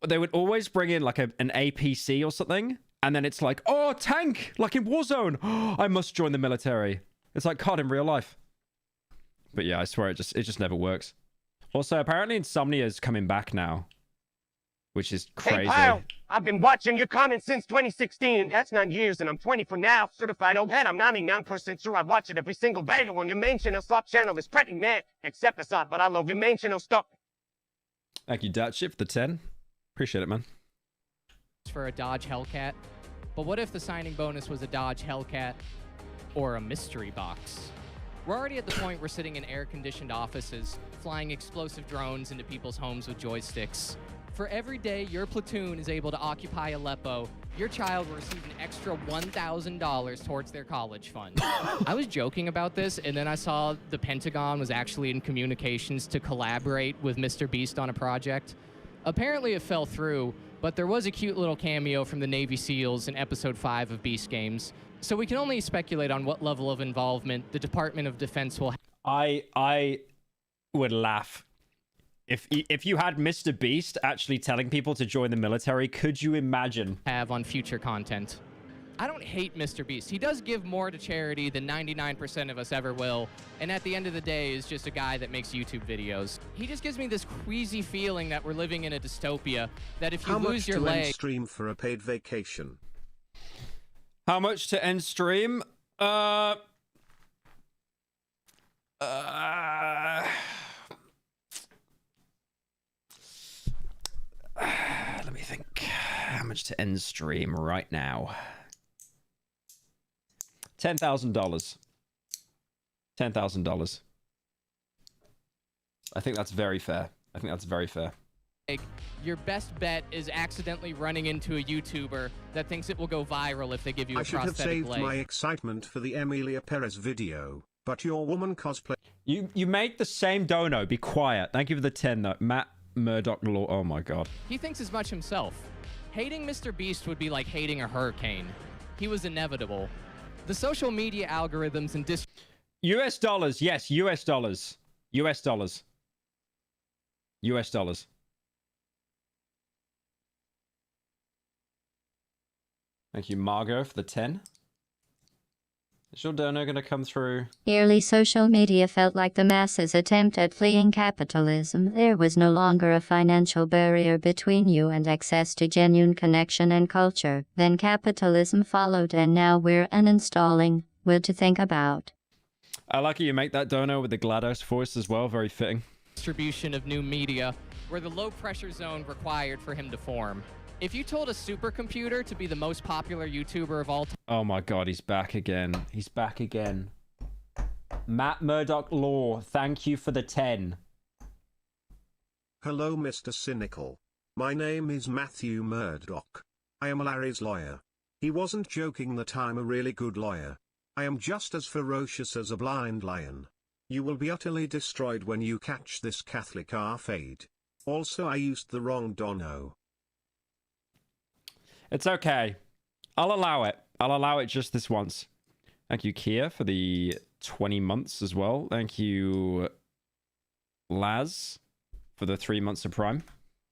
they would always bring in like an APC or something, and then it's like, oh, tank, like in Warzone. I must join the military. It's like COD in real life. But yeah, I swear it just never works. Also, apparently Insomnia is coming back now, which is crazy. Hey, pal, I've been watching your comments since 2016. That's 9 years, and I'm 24 now. Certified old head, I'm 99% sure I watch it every single day. On your main channel, Slop channel is pretty mad. Except the Slop, but I love your main channel stuff. Thank you, Datship, for the 10. Appreciate it, man. for a Dodge Hellcat. But what if the signing bonus was a Dodge Hellcat or a mystery box? We're already at the point we're sitting in air-conditioned offices, flying explosive drones into people's homes with joysticks. For every day your platoon is able to occupy Aleppo, your child will receive an extra $1,000 towards their college fund. I was joking about this, and then I saw the Pentagon was actually in communications to collaborate with Mr. Beast on a project. Apparently it fell through, but there was a cute little cameo from the Navy SEALs in Episode 5 of Beast Games. So we can only speculate on what level of involvement the Department of Defense will have. I would laugh. If you had Mr. Beast actually telling people to join the military, could you imagine? Have on future content. I don't hate Mr. Beast. He does give more to charity than 99% of us ever will, and at the end of the day is just a guy that makes YouTube videos. He just gives me this queasy feeling that we're living in a dystopia, that if you lose your leg... How much to end stream for a paid vacation? How much to end stream? Let me think. How much to end stream right now? $10,000. $10,000. I think that's very fair. I think that's very fair. Your best bet is accidentally running into a YouTuber that thinks it will go viral if they give you a prosthetic leg. I should have saved my excitement for the Emilia Perez video, but your woman cosplay... You made the same dono. Be quiet. Thank you for the 10, though. Matt Murdoch Law. Oh, my God. He thinks as much himself. Hating Mr. Beast would be like hating a hurricane. He was inevitable. The social media algorithms and US dollars. Yes, US dollars. US dollars. US dollars. Thank you, Margot, for the 10. Is your dono going to come through? Early social media felt like the masses' attempt at fleeing capitalism. There was no longer a financial barrier between you and access to genuine connection and culture. Then capitalism followed, and now we're uninstalling. What to think about. I like it you make that dono with the GLaDOS voice as well. Very fitting. Distribution of new media were the low-pressure zone required for him to form. If you told a supercomputer to be the most popular YouTuber of all time... Oh my God, he's back again. He's back again. Matt Murdoch Law, thank you for the 10. Hello, Mr. Cynical. My name is Matthew Murdoch. I am Larry's lawyer. He wasn't joking that I'm a really good lawyer. I am just as ferocious as a blind lion. You will be utterly destroyed when you catch this Catholic fade. Also, I used the wrong dono. It's okay. I'll allow it. I'll allow it just this once. Thank you, Kia, for the 20 months as well. Thank you, Laz, for the 3 months of Prime.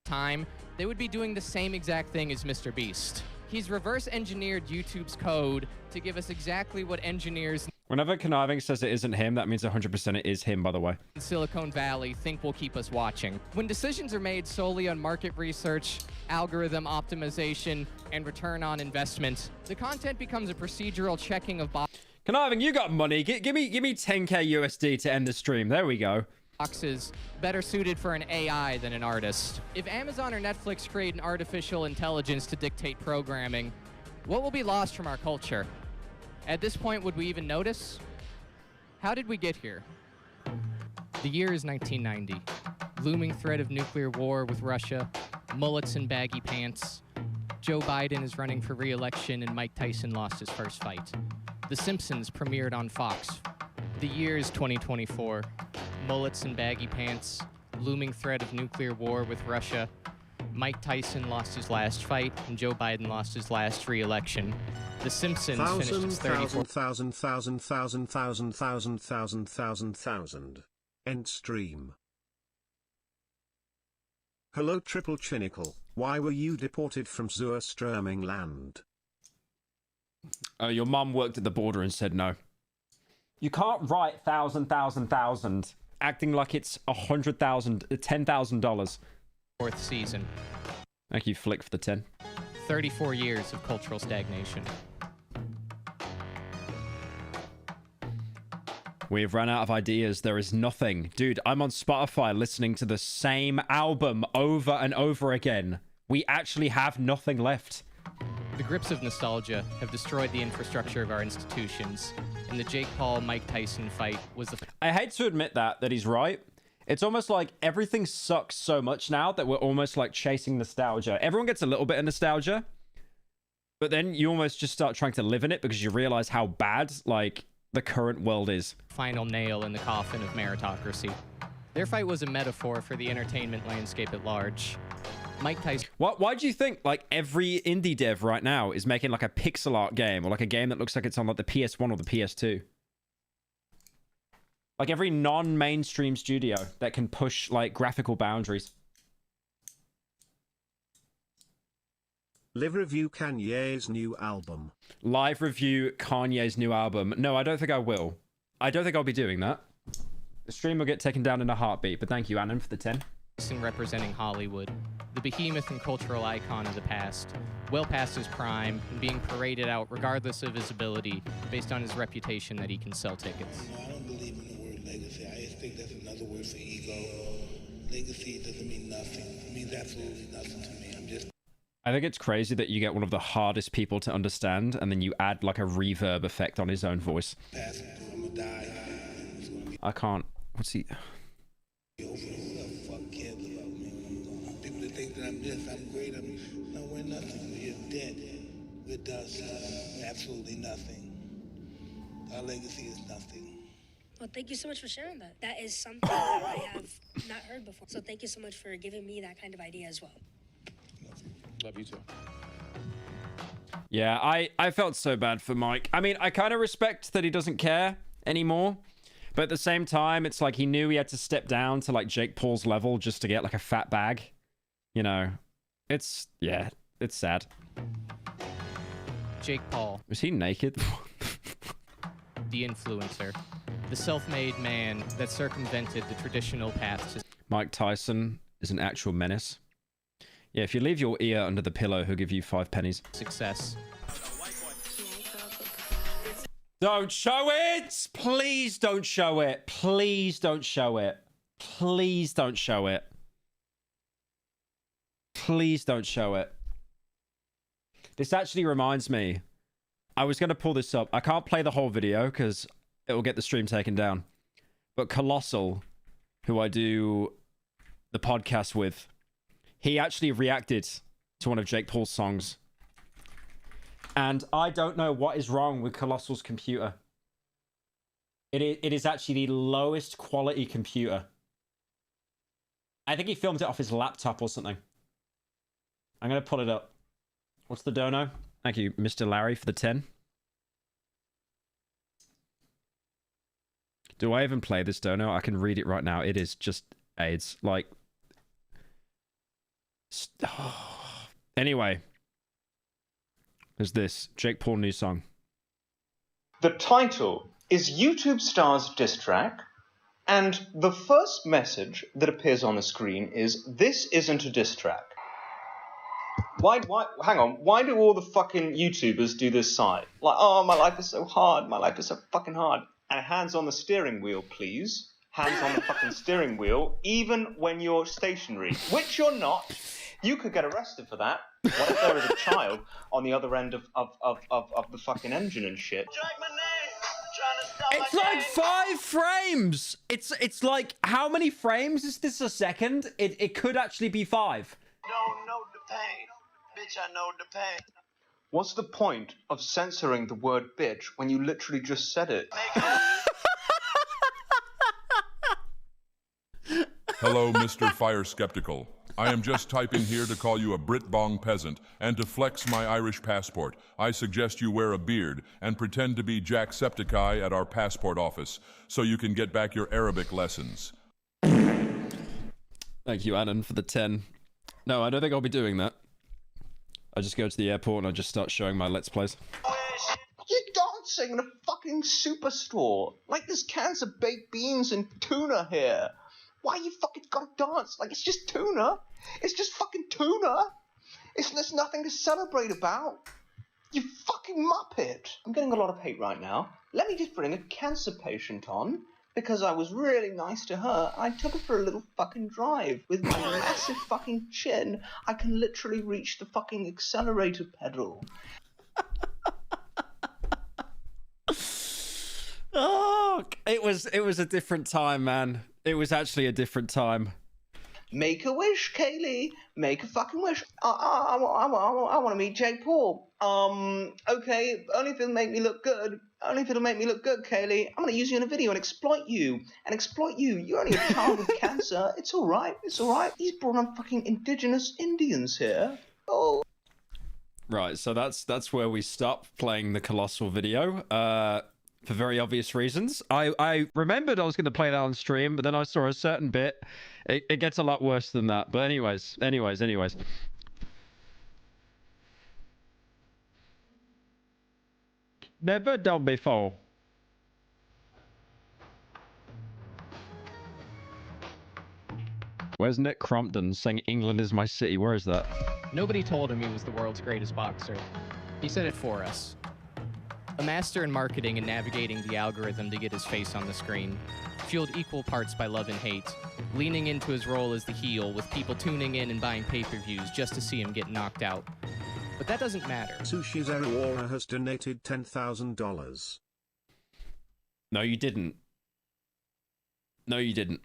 Time, they would be doing the same exact thing as Mr. Beast. He's reverse engineered YouTube's code to give us exactly what engineers Whenever Conniving says it isn't him, that means 100% it is him, by the way. in Silicon Valley think will keep us watching. When decisions are made solely on market research, algorithm optimization, and return on investment, the content becomes a procedural checking of Conniving, you got money. Give me 10k USD to end the stream. There we go. boxes better suited for an AI than an artist. If Amazon or Netflix create an artificial intelligence to dictate programming, what will be lost from our culture? At this point, would we even notice? How did we get here? The year is 1990. Looming threat of nuclear war with Russia, mullets and baggy pants. Joe Biden is running for re-election and Mike Tyson lost his first fight. The Simpsons premiered on Fox. The year is 2024. Mullets and baggy pants. Looming threat of nuclear war with Russia. Mike Tyson lost his last fight, and Joe Biden lost his last re-election. The Simpsons finished its 34,000. End stream. Hello, Triple Chinical. Why were you deported from Surströmming land? Your mum worked at the border and said no. You can't write thousand, acting like it's $100,000, $10,000. Fourth season. Thank you, Flick, for the 10. 34 years of cultural stagnation. We've run out of ideas. There is nothing. Dude, I'm on Spotify listening to the same album over and over again. We actually have nothing left. The grips of nostalgia have destroyed the infrastructure of our institutions, and the Jake Paul-Mike Tyson fight was the... I hate to admit that he's right. It's almost like everything sucks so much now that we're almost like chasing nostalgia. Everyone gets a little bit of nostalgia, but then you almost just start trying to live in it because you realize how bad, like, the current world is. Final nail in the coffin of meritocracy. Their fight was a metaphor for the entertainment landscape at large. Mike Tyson... Why do you think, like, every indie dev right now is making, like, a pixel art game or, like, a game that looks like it's on, like, the PS1 or the PS2? Like, every non-mainstream studio that can push, like, graphical boundaries. Live review Kanye's new album. Live review Kanye's new album. No, I don't think I will. I don't think I'll be doing that. The stream will get taken down in a heartbeat, but thank you, Annan, for the 10. Representing Hollywood, the behemoth and cultural icon of the past, well past his prime, and being paraded out regardless of his ability, based on his reputation that he can sell tickets. I don't believe in the word legacy. I just think that's another word for ego. Legacy doesn't mean nothing. It means absolutely nothing to me. I think it's crazy that you get one of the hardest people to understand, and then you add like a reverb effect on his own voice. I can't. What's he? People that think that I'm this, I'm great. No, we're nothing. We're dead. We're dust. We're absolutely nothing. Our legacy is nothing. Well, thank you so much for sharing that. That is something that I have not heard before. So thank you so much for giving me that kind of idea as well. Love you too. Yeah, I felt so bad for Mike. I mean, I kind of respect that he doesn't care anymore. But at the same time, it's like he knew he had to step down to like Jake Paul's level just to get like a fat bag. You know, it's sad. Jake Paul. Was he naked? The influencer. The self-made man that circumvented the traditional path to... Mike Tyson is an actual menace. Yeah, if you leave your ear under the pillow, he'll give you 5 pennies. Success. Don't show it! Please don't show it. Please don't show it. Please don't show it. Please don't show it. This actually reminds me. I was going to pull this up. I can't play the whole video because it will get the stream taken down. But Colossal, who I do the podcast with, he actually reacted to one of Jake Paul's songs. And I don't know what is wrong with Colossal's computer. It is actually the lowest quality computer. I think he filmed it off his laptop or something. I'm going to pull it up. What's the dono? Thank you, Mr. Larry, for the 10. Do I even play this dono? I can read it right now. It is just AIDS. Like... Anyway. There's this. Jake Paul new song. The title is YouTube Stars Diss Track, and the first message that appears on the screen is, "This isn't a diss track." Hang on, why do all the fucking YouTubers do this side? Like, oh, my life is so hard, my life is so fucking hard. And hands on the steering wheel, please. Hands on the fucking steering wheel, even when you're stationary, which you're not. You could get arrested for that. What if there is a child on the other end of the fucking engine and shit? It's like 5 frames. It's like, how many frames is this a second? It could actually be 5. Don't know the pain. Bitch, I know the pain. What's the point of censoring the word bitch when you literally just said it? Hello, Mr. Fire Skeptical. I am just typing here to call you a Brit Bong peasant and to flex my Irish passport. I suggest you wear a beard and pretend to be Jacksepticeye at our passport office so you can get back your Arabic lessons. Thank you, Annan, for the 10. No, I don't think I'll be doing that. I just go to the airport and I just start showing my Let's Plays. You're dancing in a fucking superstore. Like there's cans of baked beans and tuna here. Why you fucking gotta dance? Like it's just tuna. It's just fucking tuna. There's nothing to celebrate about. You fucking muppet. I'm getting a lot of hate right now. Let me just bring a cancer patient on. Because I was really nice to her, I took her for a little fucking drive. With my massive fucking chin, I can literally reach the fucking accelerator pedal. Oh, it was a different time, man. It was actually a different time. Make a wish, Kaylee. Make a fucking wish. I want to meet Jake Paul. Okay, only if it'll make me look good. Only if it'll make me look good, Kaylee. I'm going to use you in a video and exploit you. You're only a child with cancer. It's all right. It's all right. He's brought on fucking indigenous Indians here. Oh. Right, so that's where we stopped playing the Colossal video. For very obvious reasons. I remembered I was going to play that on stream, but then I saw a certain bit. It gets a lot worse than that. But anyways. Never done before. Where's Nick Crompton saying England is my city? Where is that? Nobody told him he was the world's greatest boxer. He said it for us. A master in marketing and navigating the algorithm to get his face on the screen, fueled equal parts by love and hate, leaning into his role as the heel with people tuning in and buying pay-per-views just to see him get knocked out. But that doesn't matter. Sushi Zeruora has donated $10,000. No, you didn't. No, you didn't.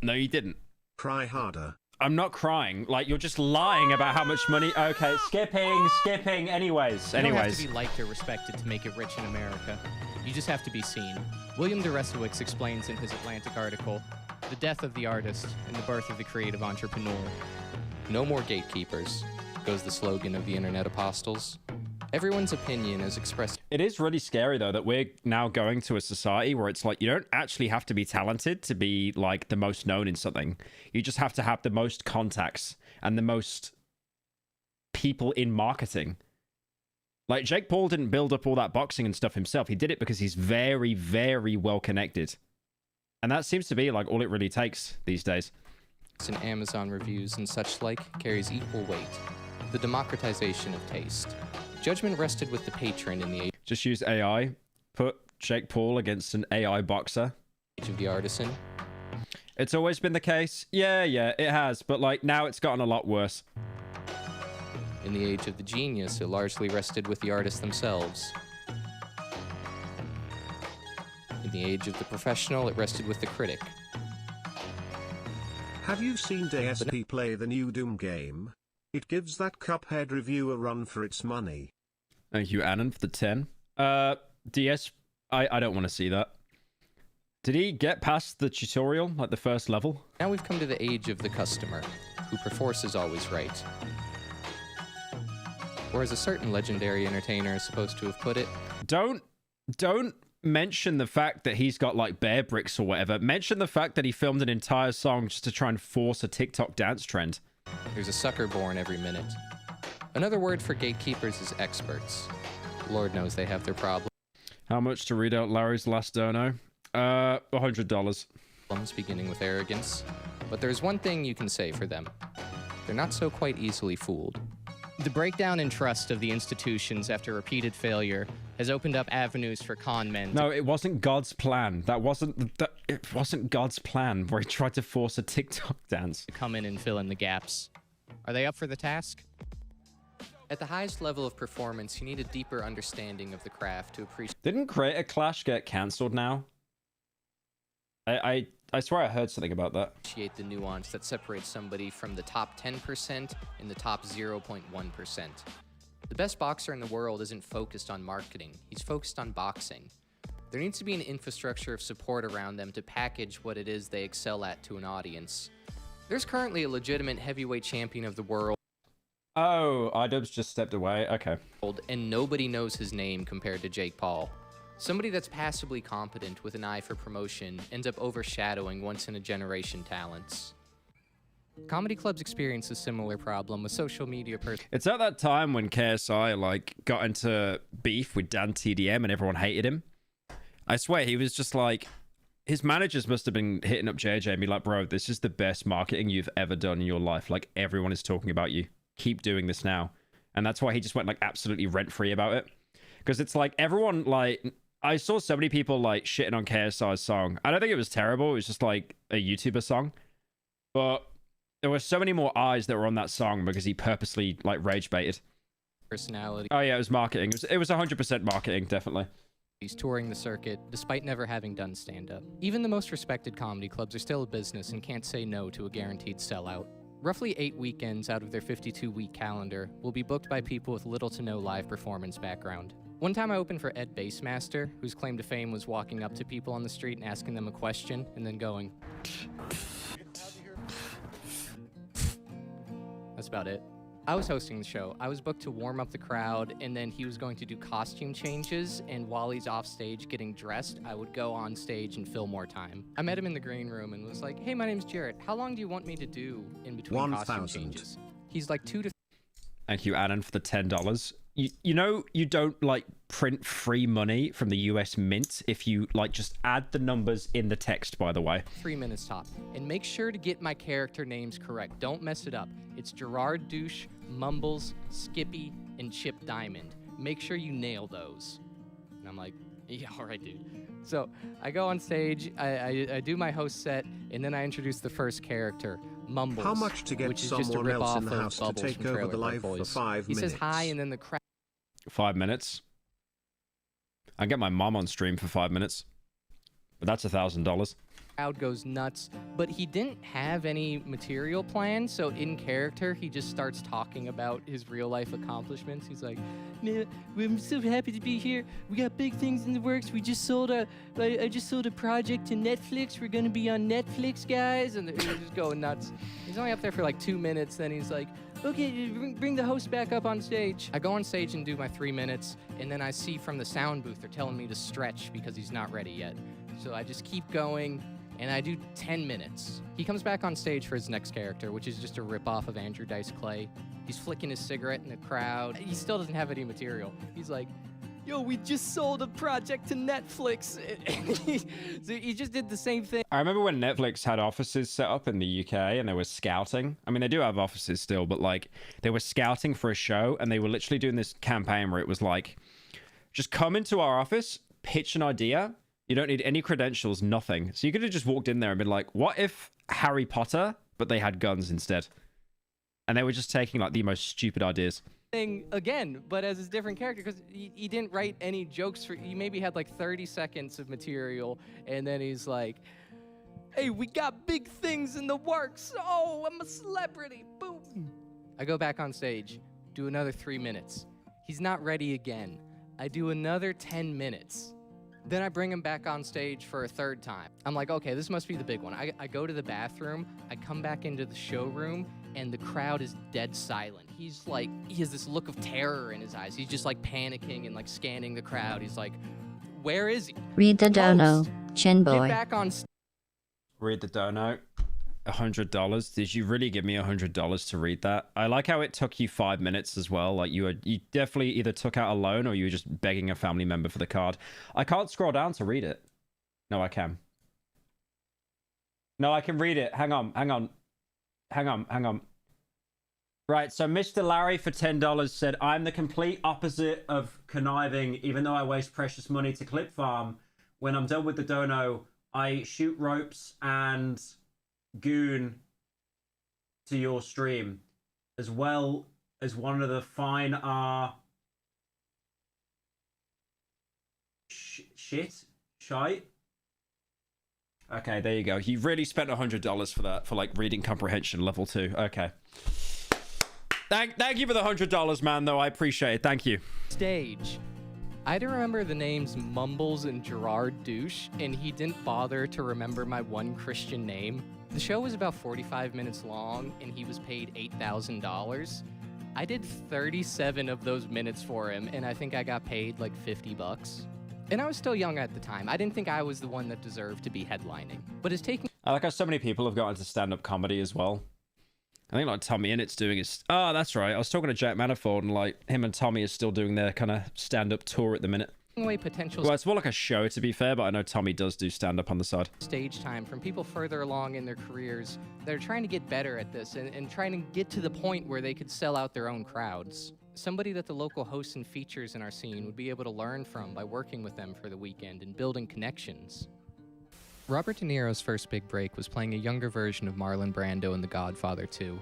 No, you didn't. Cry harder. I'm not crying. Like, you're just lying about how much money... Okay, skipping. Anyways. You don't have to be liked or respected to make it rich in America. You just have to be seen. William DeResowicz explains in his Atlantic article, the death of the artist and the birth of the creative entrepreneur. No more gatekeepers, goes the slogan of the Internet Apostles. Everyone's opinion is expressed. It is really scary, though, that we're now going to a society where it's like you don't actually have to be talented to be, like, the most known in something. You just have to have the most contacts and the most people in marketing. Like, Jake Paul didn't build up all that boxing and stuff himself. He did it because he's very, very well connected. And that seems to be, like, all it really takes these days. And Amazon reviews and such like carries equal weight. The democratization of taste. Judgment rested with the patron in the age. Just use AI. Put Jake Paul against an AI boxer. Age of the artisan. It's always been the case. Yeah, it has. But, like, now it's gotten a lot worse. In the age of the genius, it largely rested with the artists themselves. In the age of the professional, it rested with the critic. Have you seen DSP play the new Doom game? It gives that Cuphead review a run for its money. Thank you, Annan, for the 10. DS, I don't want to see that. Did he get past the tutorial, like the first level? Now we've come to the age of the customer, who perforce is always right. Or as a certain legendary entertainer is supposed to have put it, Don't mention the fact that he's got like bear bricks or whatever. Mention the fact that he filmed an entire song just to try and force a TikTok dance trend. there's a sucker born every minute. Another word for gatekeepers is experts. Lord knows they have their problems. How much to read out Larry's last dono? $100. Beginning with arrogance. But there's one thing you can say for them. They're not so quite easily fooled. The breakdown in trust of the institutions after repeated failure has opened up avenues for con men. No, it wasn't God's plan. It wasn't God's plan where he tried to force a TikTok dance. To come in and fill in the gaps. Are they up for the task? At the highest level of performance, you need a deeper understanding of the craft to appreciate. Didn't Creator Clash get cancelled now? I swear I heard something about that. Appreciate the nuance that separates somebody from the top 10% and the top 0.1%. The best boxer in the world isn't focused on marketing, he's focused on boxing. There needs to be an infrastructure of support around them to package what it is they excel at to an audience. There's currently a legitimate heavyweight champion of the world. Oh, iDubbbz just stepped away. Okay. And nobody knows his name compared to Jake Paul. Somebody that's passably competent with an eye for promotion ends up overshadowing once-in-a-generation talents. Comedy clubs experience a similar problem with social media. It's at that time when KSI like got into beef with Dan TDM and everyone hated him. I swear he was just like, his managers must have been hitting up JJ and be like, bro, this is the best marketing you've ever done in your life. Like everyone is talking about you. Keep doing this now. And that's why he just went like absolutely rent-free about it. Because it's like everyone like, I saw so many people like shitting on KSI's song. I don't think it was terrible. It was just like a YouTuber song. But there were so many more eyes that were on that song because he purposely like rage baited. Personality. Oh yeah, it was marketing. It was 100% marketing, definitely. He's touring the circuit despite never having done stand-up. Even the most respected comedy clubs are still a business and can't say no to a guaranteed sellout. Roughly 8 weekends out of their 52-week calendar will be booked by people with little to no live performance background. One time I opened for Ed Bassmaster, whose claim to fame was walking up to people on the street and asking them a question, and then going... That's about it. I was hosting the show. I was booked to warm up the crowd, and then he was going to do costume changes, and while he's off stage getting dressed, I would go on stage and fill more time. I met him in the green room and was like, hey, my name's Jarrett. How long do you want me to do in between costume changes? He's like 2 to... Thank you, Adam, for the $10. You know you don't like print free money from the US Mint if you like just add the numbers in the text, by the way. 3 minutes top. And make sure to get my character names correct. Don't mess it up. It's Gerard Douche, Mumbles, Skippy, and Chip Diamond. Make sure you nail those. And I'm like, yeah, all right, dude. So I go on stage, I do my host set, and then I introduce the first character, Mumbles. How much to get which is just a someone else in the rip-off house of to Bubbles take from over Trailer the Park live for Boys. 5 He minutes? says hi, and then the crowd... 5 minutes. I get my mom on stream for 5 minutes. But that's $1,000. Crowd goes nuts, but he didn't have any material planned, so in character, he just starts talking about his real-life accomplishments. He's like, man, I'm so happy to be here. We got big things in the works. We just sold I just sold a project to Netflix. We're gonna be on Netflix, guys. And they're just going nuts. He's only up there for like 2 minutes, then he's like, okay, bring the host back up on stage. I go on stage and do my 3 minutes, and then I see from the sound booth, they're telling me to stretch because he's not ready yet. So I just keep going, and I do 10 minutes. He comes back on stage for his next character, which is just a ripoff of Andrew Dice Clay. He's flicking his cigarette in the crowd. He still doesn't have any material. He's like, yo, we just sold a project to Netflix. So he just did the same thing. I remember when Netflix had offices set up in the UK and they were scouting. I mean, they do have offices still, but like they were scouting for a show and they were literally doing this campaign where it was like, just come into our office, pitch an idea. You don't need any credentials, nothing. So you could have just walked in there and been like, what if Harry Potter, but they had guns instead? And they were just taking like the most stupid ideas. thing again, but as his different character, because he didn't write any jokes for. He maybe had like 30 seconds of material, and then he's like, "Hey, we got big things in the works. Oh, I'm a celebrity." Boom. I go back on stage, do another 3 minutes. He's not ready again. I do another 10 minutes. Then I bring him back on stage for a third time. I'm like, okay, this must be the big one. I go to the bathroom, I come back into the showroom, and the crowd is dead silent. He's like, he has this look of terror in his eyes. He's just like panicking and like scanning the crowd. He's like, where is he? Read the dono, chin Get boy. back on Read the dono. $100. Did you really give me $100 to read that? I like how it took you 5 minutes as well. Like you definitely either took out a loan or you were just begging a family member for the card. I can't scroll down to read it. No, I can. No, I can read it. Hang on. Right, so Mr. Larry for $10 said, I'm the complete opposite of conniving, even though I waste precious money to clip farm. When I'm done with the dono, I shoot ropes and goon to your stream, as well as one of the fine shite. Okay, there you go. You really spent $100 for that, for like reading comprehension level 2. Okay. Thank you for the $100, man, though. I appreciate it. Thank you. stage. I didn't remember the names Mumbles and Gerard Douche, and he didn't bother to remember my one Christian name. The show was about 45 minutes long, and he was paid $8,000. I did 37 of those minutes for him, and I think I got paid like $50. And I was still young at the time. I didn't think I was the one that deserved to be headlining. But it's taking... I like how so many people have got into stand-up comedy as well. I think like Tommy Innett's doing his... Oh, that's right. I was talking to Jack Manifold, and like him and Tommy are still doing their kind of stand-up tour at the minute. Away potential... Well, it's more like a show, to be fair, but I know Tommy does do stand-up on the side. Stage time from people further along in their careers that are trying to get better at this and trying to get to the point where they could sell out their own crowds. Somebody that the local hosts and features in our scene would be able to learn from by working with them for the weekend and building connections. Robert De Niro's first big break was playing a younger version of Marlon Brando in The Godfather 2.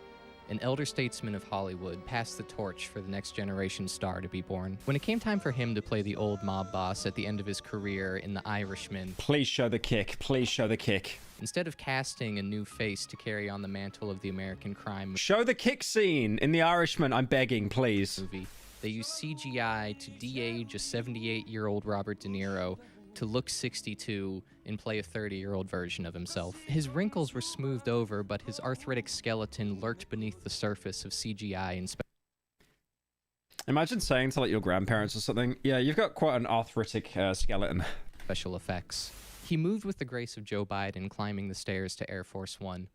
An elder statesman of Hollywood passed the torch for the next generation star to be born. When it came time for him to play the old mob boss at the end of his career in The Irishman... Please show the kick. Please show the kick. Instead of casting a new face to carry on the mantle of the American crime... Show the kick scene in The Irishman, I'm begging, please. ...movie, they used CGI to de-age a 78-year-old Robert De Niro to look 62 and play a 30-year-old version of himself. His wrinkles were smoothed over, but his arthritic skeleton lurked beneath the surface of CGI and... Imagine saying to like your grandparents or something, yeah, you've got quite an arthritic skeleton. Special effects. He moved with the grace of Joe Biden climbing the stairs to Air Force One.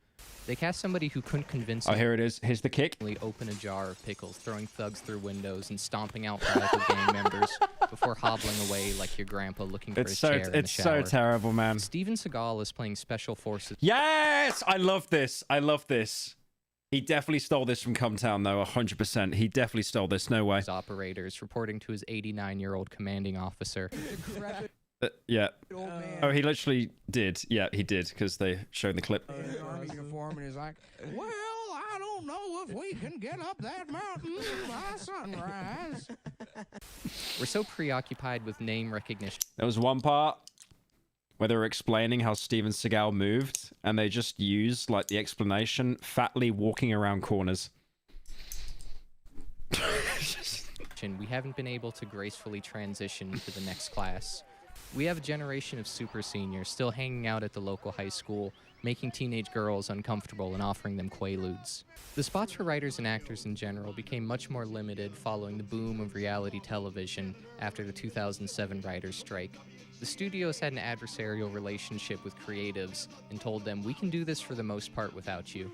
They cast somebody who couldn't convince him. Oh, here it is. Here's the kick. Open a jar of pickles, throwing thugs through windows and stomping out rival gang members before hobbling away like your grandpa looking for his chair in the shower. It's so terrible, man. Steven Seagal is playing Special Forces. Yes! I love this. I love this. He definitely stole this from Cumtown, though, 100%. He definitely stole this. No way. Operators reporting to his 89-year-old commanding officer. Yeah. Oh, he literally did. Yeah, he did, because they showed the clip. Army uniform, and he's like, well, I don't know if we can get up that mountain by sunrise. We're so preoccupied with name recognition. There was one part where they were explaining how Steven Seagal moved, and they just used, like, the explanation, fatly walking around corners. We haven't been able to gracefully transition to the next class. We have a generation of super seniors still hanging out at the local high school, making teenage girls uncomfortable and offering them quaaludes. The spots for writers and actors in general became much more limited following the boom of reality television after the 2007 writers' strike. The studios had an adversarial relationship with creatives and told them, we can do this for the most part without you.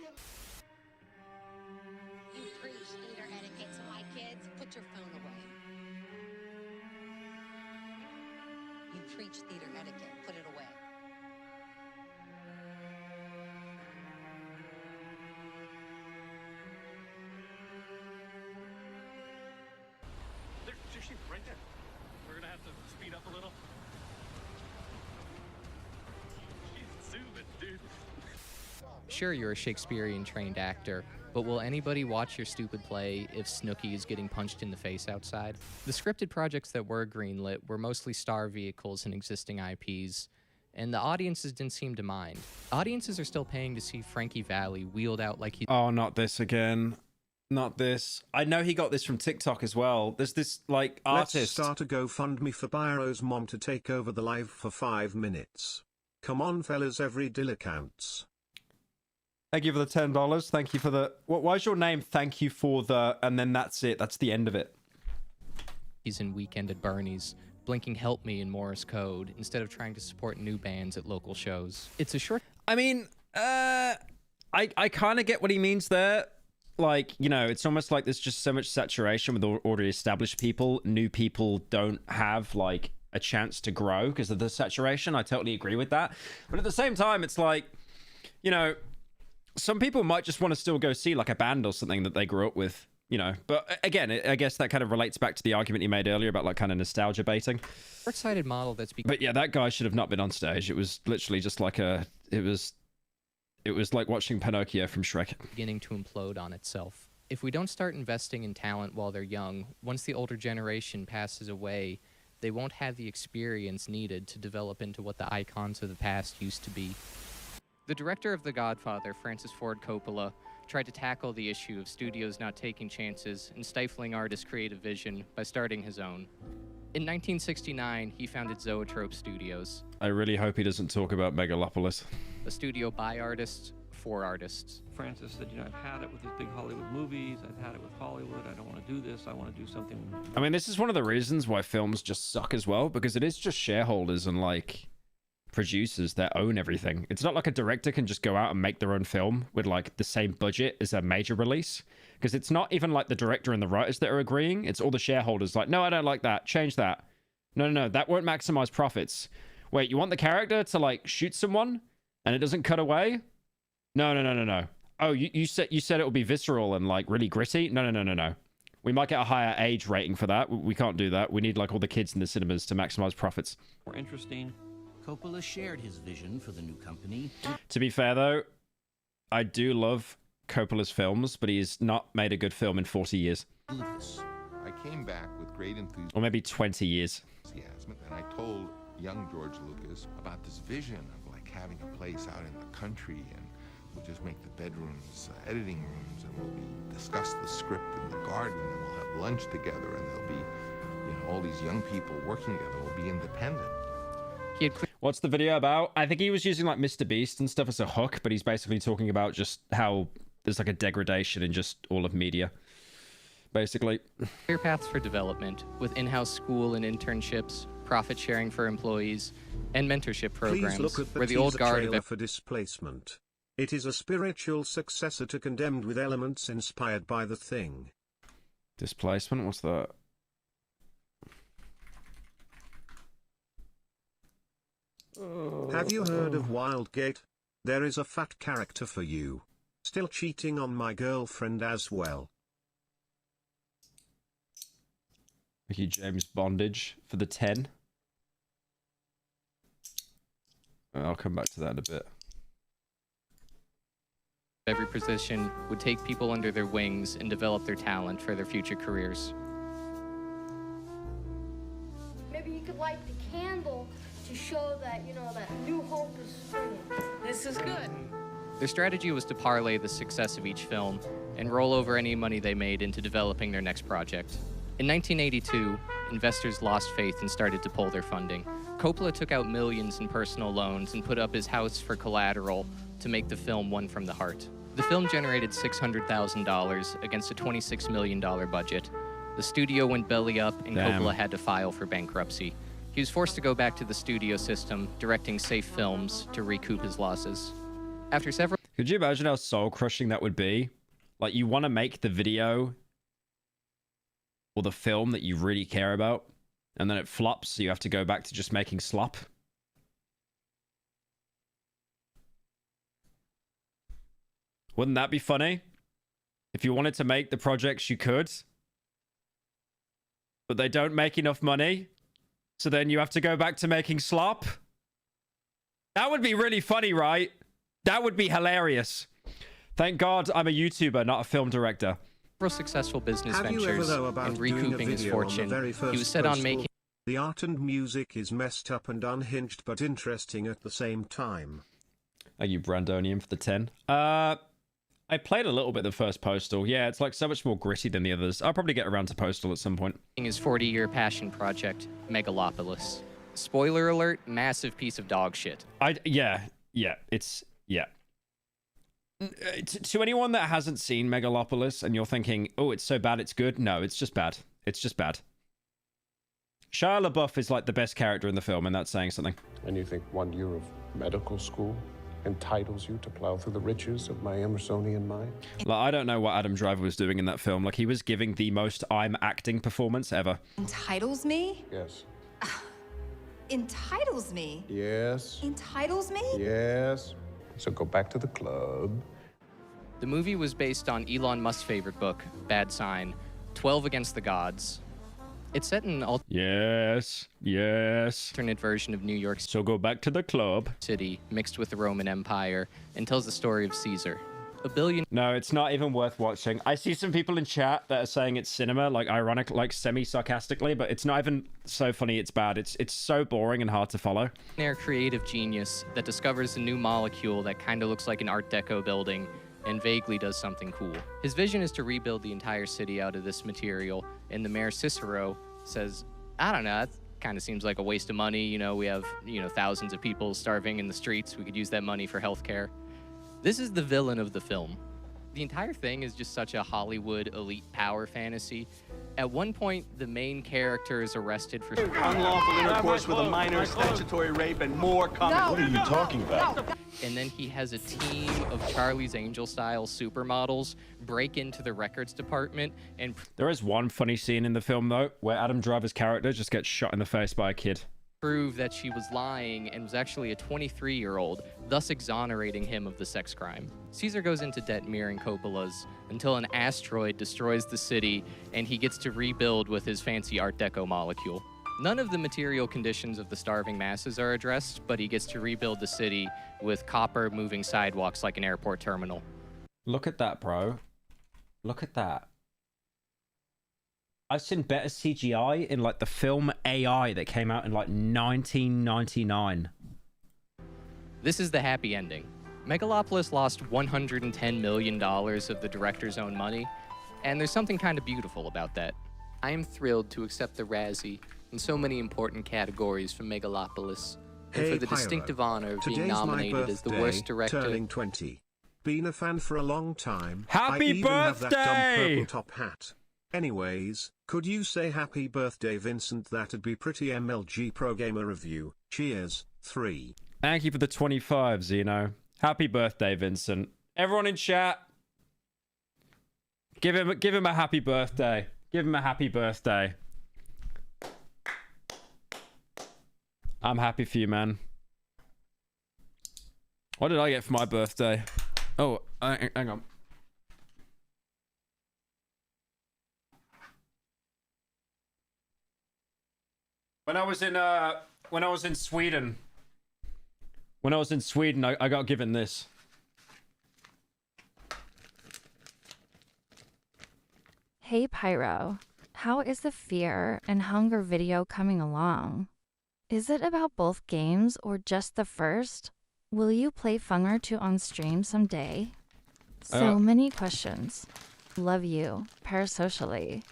You preach theater etiquette to my kids, put your phone away. You preach theater etiquette, put it away. She's right there. We're gonna have to speed up a little. She's zooming, dude. Sure, you're a Shakespearean-trained actor, but will anybody watch your stupid play if Snooki is getting punched in the face outside? The scripted projects that were greenlit were mostly star vehicles and existing IPs, and the audiences didn't seem to mind. Audiences are still paying to see Frankie Valli wheeled out like he... Oh, not this again. Not this. I know he got this from TikTok as well. There's this, like, artist... Let's start a GoFundMe for Pyro's mom to take over the live for 5 minutes. Come on, fellas, every deal counts. Thank you for the $10. Thank you for the... Why's your name? Thank you for the... And then that's it. That's the end of it. He's in Weekend at Bernie's, blinking help me in Morse code, instead of trying to support new bands at local shows. It's a short... I mean, I kind of get what he means there. Like, you know, it's almost like there's just so much saturation with already established people. New people don't have, like, a chance to grow because of the saturation. I totally agree with that. But at the same time, it's like, you know... Some people might just want to still go see like a band or something that they grew up with, you know. But again, I guess that kind of relates back to the argument you made earlier about like kind of nostalgia baiting. Short-sighted model that's... But yeah, that guy should have not been on stage. It was literally just like a... It was like watching Pinocchio from Shrek. Beginning to implode on itself. If we don't start investing in talent while they're young, once the older generation passes away, they won't have the experience needed to develop into what the icons of the past used to be. The director of The Godfather, Francis Ford Coppola, tried to tackle the issue of studios not taking chances and stifling artists' creative vision by starting his own. In 1969, he founded Zoetrope Studios. I really hope he doesn't talk about Megalopolis. A studio by artists, for artists. Francis said, you know, I've had it with these big Hollywood movies. I've had it with Hollywood. I don't want to do this. I want to do something. I mean, this is one of the reasons why films just suck as well, because it is just shareholders and, like... producers that own everything. It's not like a director can just go out and make their own film with like the same budget as a major release, because it's not even like the director and the writers that are agreeing. It's all the shareholders like, no, I don't like that, change that. No, that won't maximize profits. Wait, you want the character to like shoot someone and it doesn't cut away? No. Oh, you said it will be visceral and like really gritty? No. We might get a higher age rating for that. We can't do that. We need like all the kids in the cinemas to maximize profits. More interesting. Coppola shared his vision for the new company. To be fair, though, I do love Coppola's films, but he's not made a good film in 40 years. Lucas. I came back with great enthusiasm. Or maybe 20 years. And I told young George Lucas about this vision of like having a place out in the country, and we'll just make the bedrooms editing rooms, and we'll discuss the script in the garden, and we'll have lunch together, and there'll be, you know, all these young people working together. We'll be independent. What's the video about? I think he was using like Mr. Beast and stuff as a hook, but he's basically talking about just how there's like a degradation in just all of media, basically. Clear paths for development with in-house school and internships, profit sharing for employees, and mentorship programs. Please look at the where the old guard trailer for Displacement. It is a spiritual successor to Condemned with elements inspired by The Thing. Displacement? What's that? Have you heard of Wildgate? There is a fat character for you. Still cheating on my girlfriend as well. Thank you, James Bondage, for the 10. I'll come back to that in a bit. Every position would take people under their wings and develop their talent for their future careers. Maybe you could light the candle to show that, you know, that new hope is springing. This is good. Their strategy was to parlay the success of each film and roll over any money they made into developing their next project. In 1982, investors lost faith and started to pull their funding. Coppola took out millions in personal loans and put up his house for collateral to make the film One from the Heart. The film generated $600,000 against a $26 million budget. The studio went belly up and Damn. Coppola had to file for bankruptcy. He was forced to go back to the studio system, directing safe films to recoup his losses. After several... Could you imagine how soul-crushing that would be? Like, you want to make the video or the film that you really care about, and then it flops, so you have to go back to just making slop. Wouldn't that be funny? If you wanted to make the projects, you could. But they don't make enough money, so then you have to go back to making slop. That would be really funny, right? That would be hilarious. Thank God I'm a YouTuber, not a film director. Several successful business Have you ever, ventures though, about and doing a recouping his video on the fortune. very first He was set on postal? making. The art and music is messed up and unhinged but interesting at the same time. Thank you, Brandonium, for the 10. I played a little bit of the first Postal. Yeah, it's like so much more gritty than the others. I'll probably get around to Postal at some point. His 40-year passion project, Megalopolis. Spoiler alert, massive piece of dog shit. Yeah. To anyone that hasn't seen Megalopolis and you're thinking, oh, it's so bad it's good. No, it's just bad. It's just bad. Shia LaBeouf is like the best character in the film, and that's saying something. And you think 1 year of medical school entitles you to plow through the riches of my Emersonian mind? Like, I don't know what Adam Driver was doing in that film. Like, he was giving the most I'm acting performance ever. Entitles me? Yes. Entitles me? Yes. Entitles me? Yes. So go back to the club. The movie was based on Elon Musk's favorite book, Bad Sign, 12 Against the Gods. It's set in an Yes. alternate version of New York So go back to the club. City, mixed with the Roman Empire, and tells the story of Caesar. A billion... No, it's not even worth watching. I see some people in chat that are saying it's cinema, like ironic, like semi-sarcastically, but it's not even so funny it's bad. It's so boring and hard to follow. Creative genius that discovers a new molecule that kind of looks like an Art Deco building and vaguely does something cool. His vision is to rebuild the entire city out of this material, and the mayor Cicero says, I don't know, that kind of seems like a waste of money. You know, we have, thousands of people starving in the streets. We could use that money for healthcare. This is the villain of the film. The entire thing is just such a Hollywood elite power fantasy. At one point, the main character is arrested for unlawful intercourse with a minor, statutory rape, and more coming. What are you talking about? And then he has a team of Charlie's Angel-style supermodels break into the records department and... There is one funny scene in the film, though, where Adam Driver's character just gets shot in the face by a kid. prove that she was lying and was actually a 23-year-old, thus exonerating him of the sex crime. Caesar goes into debt mirroring Coppola's until an asteroid destroys the city and he gets to rebuild with his fancy Art Deco molecule. None of the material conditions of the starving masses are addressed, but he gets to rebuild the city with copper moving sidewalks like an airport terminal. Look at that, bro. Look at that. I've seen better CGI in like the film AI that came out in like 1999. This is the happy ending. Megalopolis lost $110 million of the director's own money, and there's something kind of beautiful about that. I am thrilled to accept the Razzie in so many important categories for Megalopolis, and Hey, for the Pyro. distinctive honor of being Today's nominated as the my worst birthday, director. Turning 20. Been a fan for a long time. Happy I even have that dumb birthday! purple top hat. Anyways, could you say happy birthday, Vincent? That'd be pretty. MLG Pro Gamer Review. Cheers. 3. Thank you for the 25, Zeno. Happy birthday, Vincent. Everyone in chat, give him a happy birthday. Give him a happy birthday. I'm happy for you, man. What did I get for my birthday? Oh, hang on. When I was in Sweden, I got given this. Hey Pyro, how is the Fear and Hunger video coming along? Is it about both games or just the first? Will you play Funger 2 on stream someday? So many questions. Love you, parasocially.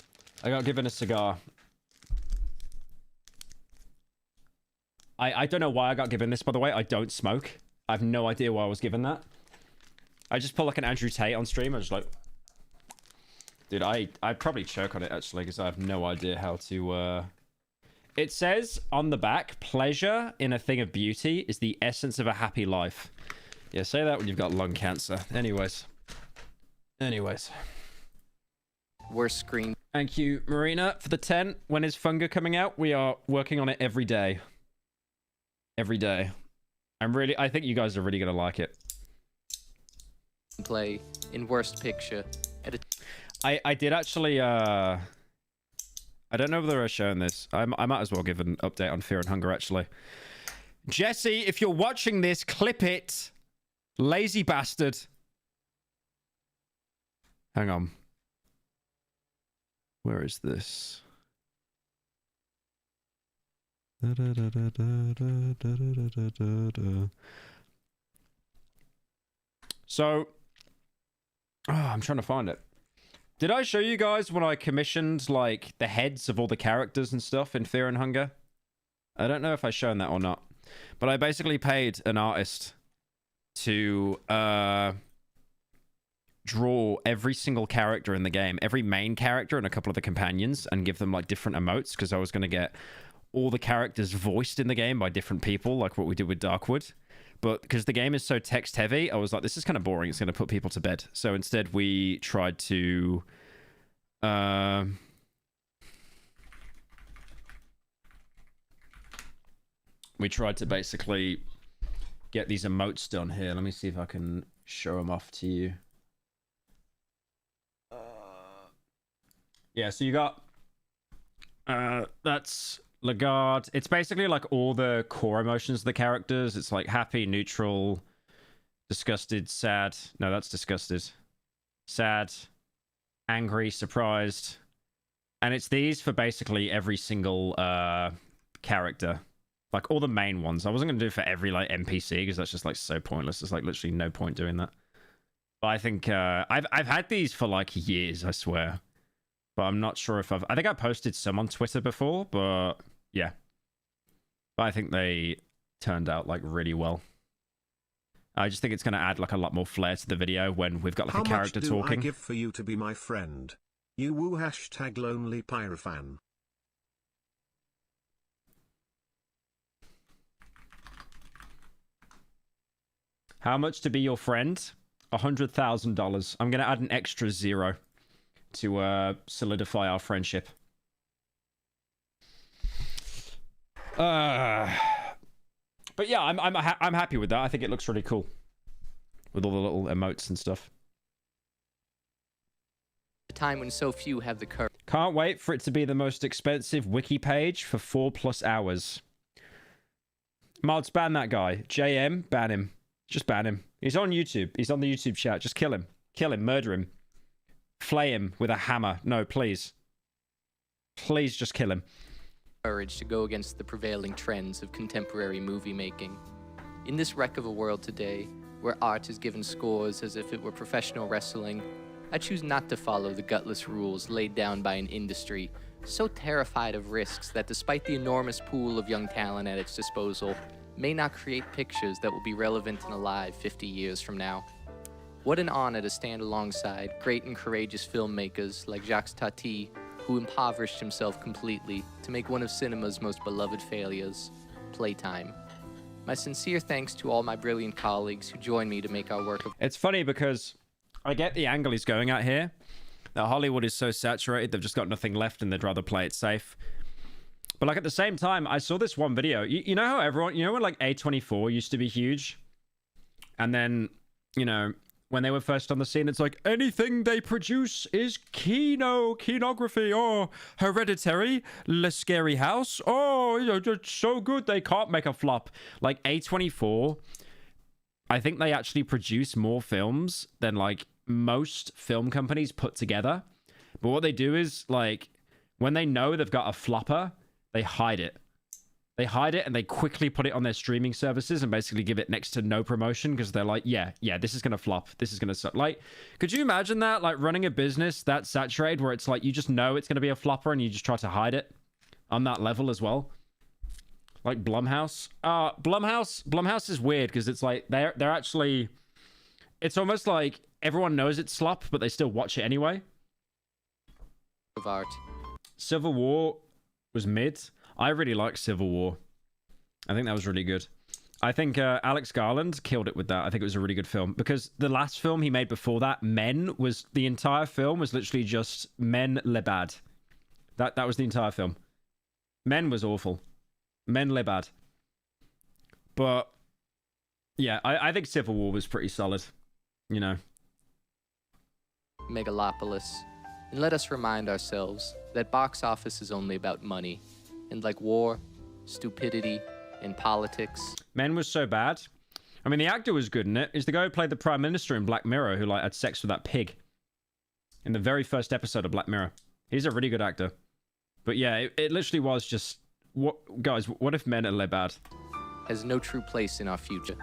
I got given a cigar. I don't know why I got given this, by the way. I don't smoke. I have no idea why I was given that. I just pull like an Andrew Tate on stream. I was like... Dude, I'd probably choke on it, actually, because I have no idea how to... It says on the back, pleasure in a thing of beauty is the essence of a happy life. Yeah, say that when you've got lung cancer. Anyways. Worst screen. Thank you, Marina, for the 10. When is Funga coming out? We are working on it every day. Every day. I think you guys are really gonna like it. Play in worst picture. I did actually I don't know whether I've shown this. I might as well give an update on Fear and Hunger, actually. Jesse, if you're watching this, clip it. Lazy bastard. Hang on. Where is this? So, I'm trying to find it. Did I show you guys when I commissioned, like, the heads of all the characters and stuff in Fear and Hunger? I don't know if I've shown that or not. But I basically paid an artist to draw every single character in the game, every main character and a couple of the companions, and give them, like, different emotes, because I was going to get all the characters voiced in the game by different people, like what we did with Darkwood. But because the game is so text heavy, I was like, this is kind of boring. It's going to put people to bed. So instead, we tried to... we tried to basically get these emotes done here. Let me see if I can show them off to you. Yeah, so you got... that's... Lagarde. It's basically like all the core emotions of the characters. It's like happy, neutral, disgusted, sad. No, that's disgusted. Sad, angry, surprised. And it's these for basically every single character. Like all the main ones. I wasn't going to do it for every like NPC because that's just like so pointless. There's like literally no point doing that. But I think I've had these for like years, I swear. But I'm not sure if I think I posted some on Twitter before, but yeah. But I think they turned out like really well. I just think it's going to add like a lot more flair to the video when we've got like a character talking. How much do I give for you to be my friend? You woo hashtag lonely pyrofan. How much to be your friend? $100,000. I'm going to add an extra 0 to solidify our friendship. But yeah, I'm happy with that. I think it looks really cool with all the little emotes and stuff. A time when so few have the courage. Can't wait for it to be the most expensive wiki page for 4+ hours. Mods, ban that guy. JM, ban him. Just ban him. He's on YouTube. He's on the YouTube chat. Just kill him. Kill him. Murder him. Flay him with a hammer. No, please. Please just kill him. Courage to go against the prevailing trends of contemporary movie making. In this wreck of a world today, where art is given scores as if it were professional wrestling, I choose not to follow the gutless rules laid down by an industry so terrified of risks that despite the enormous pool of young talent at its disposal, may not create pictures that will be relevant and alive 50 years from now. What an honor to stand alongside great and courageous filmmakers like Jacques Tati, who impoverished himself completely to make one of cinema's most beloved failures, Playtime. My sincere thanks to all my brilliant colleagues who joined me to make our work. It's funny because I get the angle he's going at here, that Hollywood is so saturated, they've just got nothing left and they'd rather play it safe. But like at the same time, I saw this one video. You know how everyone, you know when like A24 used to be huge? And then, you know, when they were first on the scene, it's like anything they produce is kinography, or Hereditary, Le Scary House. Oh, you know, just so good they can't make a flop. Like A24, I think they actually produce more films than like most film companies put together. But what they do is like when they know they've got a flopper, they hide it. They hide it and they quickly put it on their streaming services and basically give it next to no promotion because they're like, yeah, this is going to flop. This is going to suck. Like, could you imagine that? Like running a business that saturated where it's like you just know it's going to be a flopper and you just try to hide it on that level as well. Like Blumhouse. Blumhouse is weird because it's like they're actually... It's almost like everyone knows it's slop, but they still watch it anyway. Of art. Civil War was mid. I really like Civil War. I think that was really good. I think Alex Garland killed it with that. I think it was a really good film because the last film he made before that, Men, was the entire film was literally just Men le bad. That was the entire film. Men was awful. Men le bad. But yeah, I think Civil War was pretty solid. You know. Megalopolis. And let us remind ourselves that box office is only about money. And like war, stupidity, and politics. Men was so bad. I mean, the actor was good in it. He's the guy who played the Prime Minister in Black Mirror who, like, had sex with that pig. In the very first episode of Black Mirror. He's a really good actor. But yeah, it literally was just... Guys, what if men are bad? Has no true place in our future.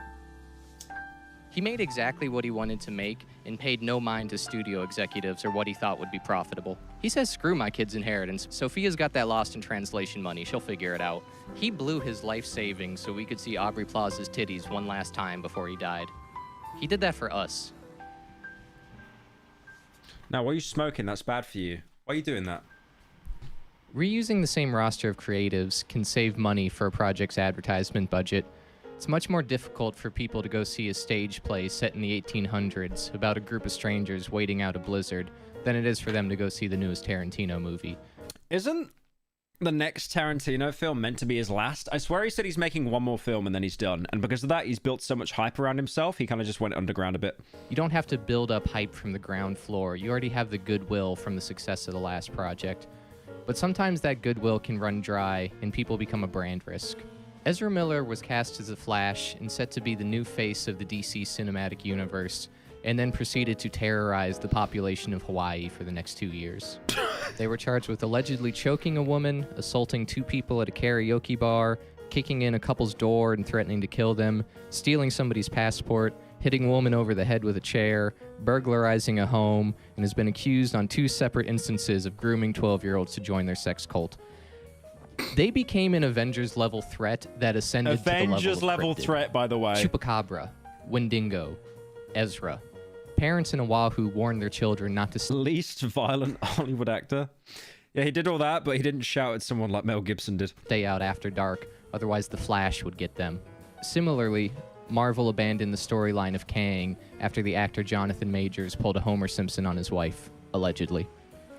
He made exactly what he wanted to make and paid no mind to studio executives or what he thought would be profitable. He says, screw my kid's inheritance. Sophia's got that lost in translation money. She'll figure it out. He blew his life savings so we could see Aubrey Plaza's titties one last time before he died. He did that for us. Now, why are you smoking? That's bad for you. Why are you doing that? Reusing the same roster of creatives can save money for a project's advertisement budget. It's much more difficult for people to go see a stage play set in the 1800s about a group of strangers waiting out a blizzard than it is for them to go see the newest Tarantino movie. Isn't the next Tarantino film meant to be his last? I swear he said he's making one more film and then he's done. And because of that, he's built so much hype around himself, he kind of just went underground a bit. You don't have to build up hype from the ground floor. You already have the goodwill from the success of the last project. But sometimes that goodwill can run dry and people become a brand risk. Ezra Miller was cast as the Flash and set to be the new face of the DC cinematic universe, and then proceeded to terrorize the population of Hawaii for the next 2 years. They were charged with allegedly choking a woman, assaulting 2 people at a karaoke bar, kicking in a couple's door and threatening to kill them, stealing somebody's passport, hitting a woman over the head with a chair, burglarizing a home, and has been accused on 2 separate instances of grooming 12-year-olds to join their sex cult. They became an Avengers-level threat that ascended to the level of Avengers-level cryptid. threat, by the way. Chupacabra, Wendigo, Ezra. Parents in Oahu warned their children not to... Least violent Hollywood actor. Yeah, he did all that, but he didn't shout at someone like Mel Gibson did. Stay out after dark, otherwise the Flash would get them. Similarly, Marvel abandoned the storyline of Kang after the actor Jonathan Majors pulled a Homer Simpson on his wife, allegedly.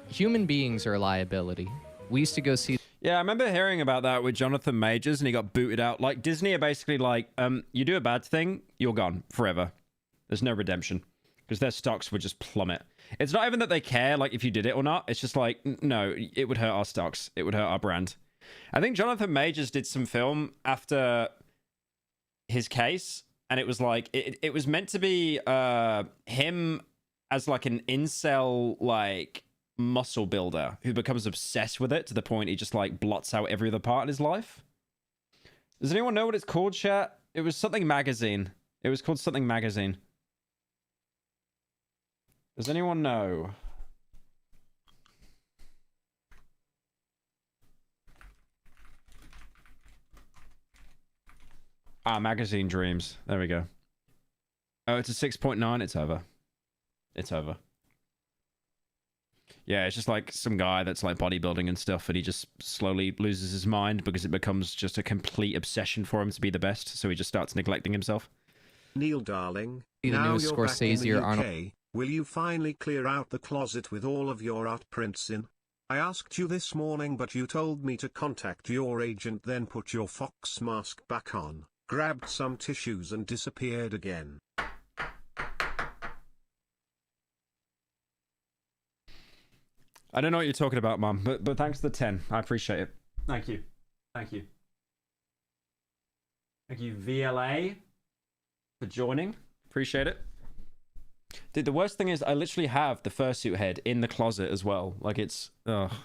Human beings are a liability. We used to go see... Yeah, I remember hearing about that with Jonathan Majors, and he got booted out. Like, Disney are basically like, you do a bad thing, you're gone forever. There's no redemption. Because their stocks would just plummet. It's not even that they care, like, if you did it or not. It's just like, no, it would hurt our stocks. It would hurt our brand. I think Jonathan Majors did some film after his case, and it was like, it was meant to be him as, like, an incel, like... muscle builder who becomes obsessed with it to the point he just like blots out every other part in his life. Does anyone know what it's called, chat? It was something magazine. It was called something magazine. Does anyone know? Magazine Dreams. There we go. Oh, it's a 6.9. It's over. It's over. Yeah, it's just like some guy that's like bodybuilding and stuff, and he just slowly loses his mind because it becomes just a complete obsession for him to be the best, so he just starts neglecting himself. Neil Darling, Either now new you're Scorsese back in the or UK, Arnold. will you finally clear out the closet with all of your art prints in? I asked you this morning, but you told me to contact your agent, then put your fox mask back on, grabbed some tissues and disappeared again. I don't know what you're talking about, Mum, but thanks for the 10. I appreciate it. Thank you. Thank you. Thank you, VLA, for joining. Appreciate it. Dude, the worst thing is I literally have the fursuit head in the closet as well. Like it's...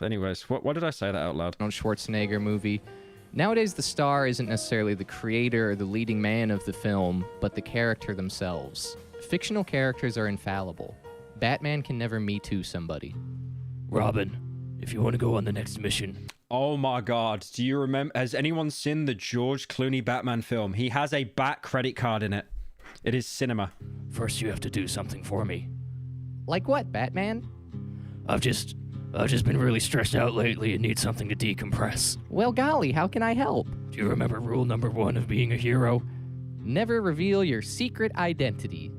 anyways, why did I say that out loud? Arnold Schwarzenegger movie. Nowadays, the star isn't necessarily the creator or the leading man of the film, but the character themselves. Fictional characters are infallible. Batman can never Me Too somebody. Robin, if you want to go on the next mission. Oh my god, do you remember... Has anyone seen the George Clooney Batman film? He has a Bat credit card in it. It is cinema. First, you have to do something for me. Like what, Batman? I've just been really stressed out lately and need something to decompress. Well, golly, how can I help? Do you remember rule number 1 of being a hero? Never reveal your secret identity.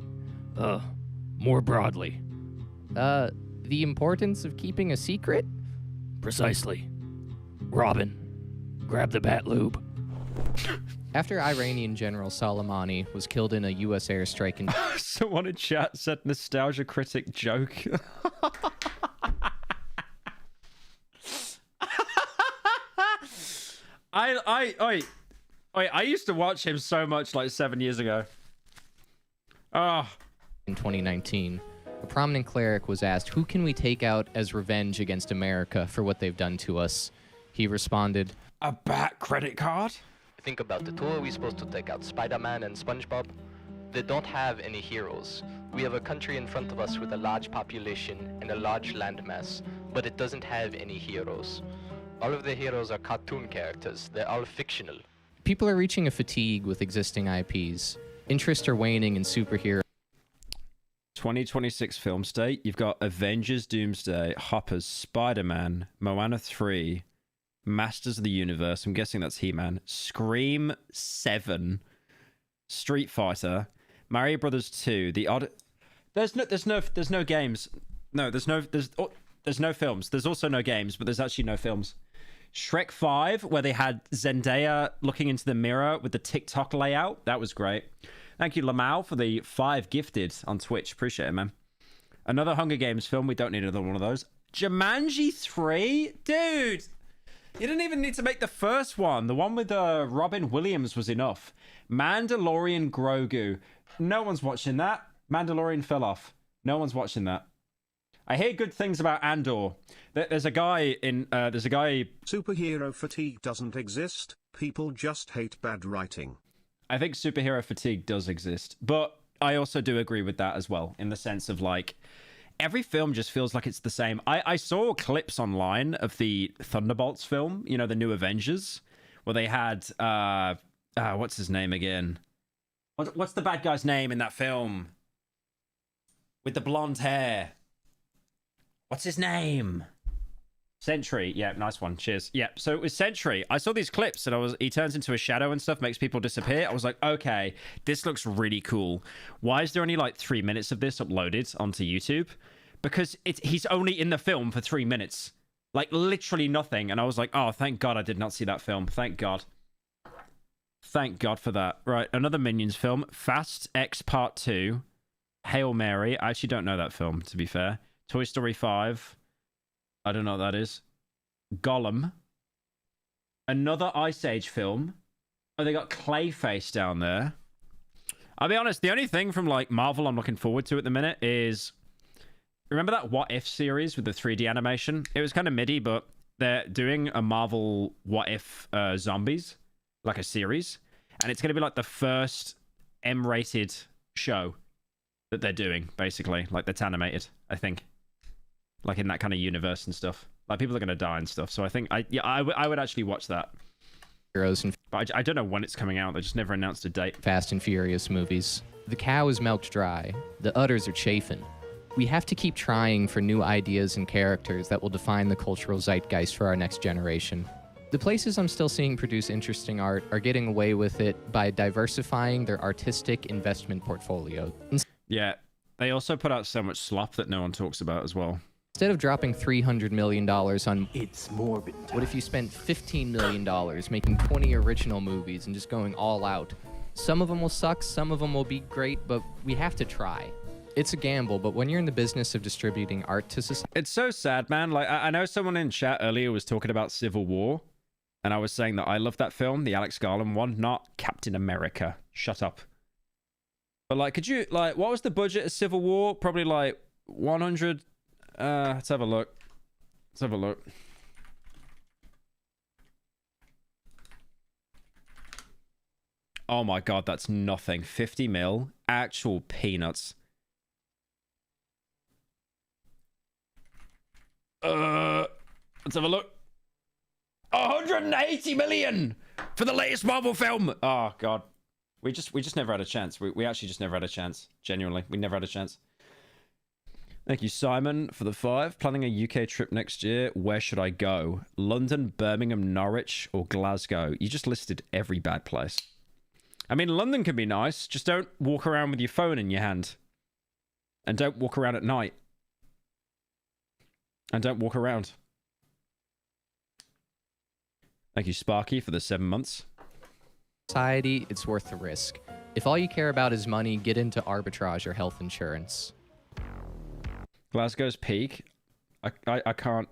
More broadly. The importance of keeping a secret? Precisely. Robin, grab the bat lube. After Iranian General Soleimani was killed in a U.S. airstrike in... Someone in chat said nostalgia critic joke. I used to watch him so much like 7 years ago. Ah. In 2019, a prominent cleric was asked, who can we take out as revenge against America for what they've done to us? He responded, a bat credit card? Think about it. Who are we supposed to take out? Spider-Man and SpongeBob? They don't have any heroes. We have a country in front of us with a large population and a large landmass, but it doesn't have any heroes. All of the heroes are cartoon characters. They're all fictional. People are reaching a fatigue with existing IPs. Interests are waning in superhero. 2026 film state. You've got Avengers, Doomsday, Hoppers, Spider-Man, Moana 3, Masters of the Universe. I'm guessing that's He-Man. Scream 7, Street Fighter, Mario Brothers 2, The Odd. There's no games. No, there's no films. There's also no games, but there's actually no films. Shrek 5, where they had Zendaya looking into the mirror with the TikTok layout. That was great. Thank you, Lamau, for the 5 gifted on Twitch. Appreciate it, man. Another Hunger Games film. We don't need another one of those. Jumanji 3? Dude! You didn't even need to make the first one. The one with Robin Williams was enough. Mandalorian Grogu. No one's watching that. Mandalorian fell off. No one's watching that. I hear good things about Andor. There's a guy in... Superhero fatigue doesn't exist. People just hate bad writing. I think superhero fatigue does exist. But I also do agree with that as well. In the sense of, like... Every film just feels like it's the same. I saw clips online of the Thunderbolts film. You know, the new Avengers. Where they had... what's his name again? What's the bad guy's name in that film? With the blonde hair. What's his name? Sentry. Yeah, nice one. Cheers. Yeah, so it was Sentry. I saw these clips and he turns into a shadow and stuff, makes people disappear. I was like, okay, this looks really cool. Why is there only like 3 minutes of this uploaded onto YouTube? Because he's only in the film for 3 minutes. Like literally nothing. And I was like, oh, thank God I did not see that film. Thank God. Thank God for that. Right, another Minions film. Fast X Part 2. Hail Mary. I actually don't know that film, to be fair. Toy Story 5. I don't know what that is. Gollum. Another Ice Age film. Oh, they got Clayface down there. I'll be honest, the only thing from like Marvel I'm looking forward to at the minute is... Remember that What If series with the 3D animation? It was kind of MIDI, but they're doing a Marvel What If Zombies. Like a series. And it's going to be like the first M-rated show that they're doing, basically. Like, that's animated, I think. Like, in that kind of universe and stuff. Like, people are going to die and stuff. So I think, I would actually watch that. But I don't know when it's coming out. They just never announced a date. Fast and Furious movies. The cow is milked dry. The udders are chafing. We have to keep trying for new ideas and characters that will define the cultural zeitgeist for our next generation. The places I'm still seeing produce interesting art are getting away with it by diversifying their artistic investment portfolio. Yeah, they also put out so much slop that no one talks about as well. Instead of dropping $300 million on It's Morbid Time. What if you spent $15 million making 20 original movies and just going all out? Some of them will suck, some of them will be great, but we have to try. It's a gamble, but when you're in the business of distributing art to society... It's so sad, man. Like, I know someone in chat earlier was talking about Civil War. And I was saying that I love that film, the Alex Garland one, not Captain America. Shut up. But, like, could you, like, what was the budget of Civil War? Probably, like, 100... let's have a look. Let's have a look. Oh, my God, that's nothing. 50 mil. Actual peanuts. Let's have a look. 180 million for the latest Marvel film. Oh God, we just never had a chance. We actually just never had a chance. Genuinely, we never had a chance. Thank you, Simon, for the 5. Planning a UK trip next year. Where should I go? London, Birmingham, Norwich, or Glasgow? You just listed every bad place. I mean, London can be nice. Just don't walk around with your phone in your hand, and don't walk around at night, and don't walk around. Thank you, Sparky, for the 7 months. Society, it's worth the risk. If all you care about is money, get into arbitrage or health insurance. Glasgow's peak. I can't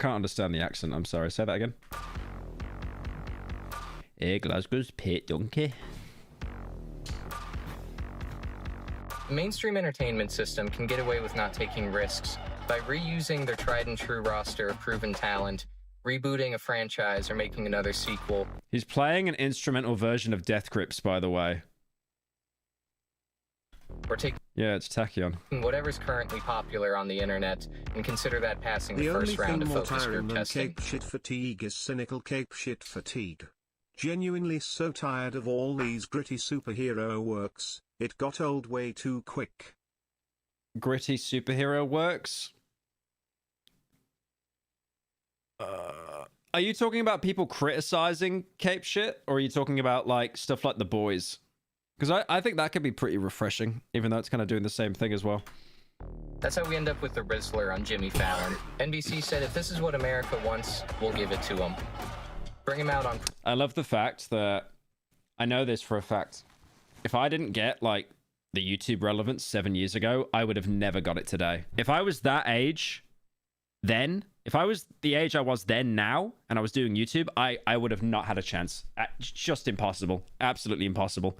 understand the accent. I'm sorry. Say that again. Glasgow's peak, donkey. The mainstream entertainment system can get away with not taking risks by reusing their tried and true roster of proven talent, rebooting a franchise, or making another sequel. He's playing an instrumental version of Death Grips, by the way. Or taking it's Tachyon. whatever's currently popular on the internet and consider that passing the first round of focus group testing. Cape shit fatigue is cynical cape shit fatigue. Genuinely so tired of all these gritty superhero works, it got old way too quick. Gritty superhero works? Are you talking about people criticizing cape shit? Or are you talking about like stuff like The Boys? Because I think that could be pretty refreshing, even though it's kind of doing the same thing as well. That's how we end up with the Rizzler on Jimmy Fallon. NBC said if this is what America wants, we'll give it to them. Bring him out on... I love the fact that... I know this for a fact. If I didn't get, like, the YouTube relevance 7 years ago, I would have never got it today. If I was that age then, if I was the age I was then now, and I was doing YouTube, I would have not had a chance. Just impossible. Absolutely impossible.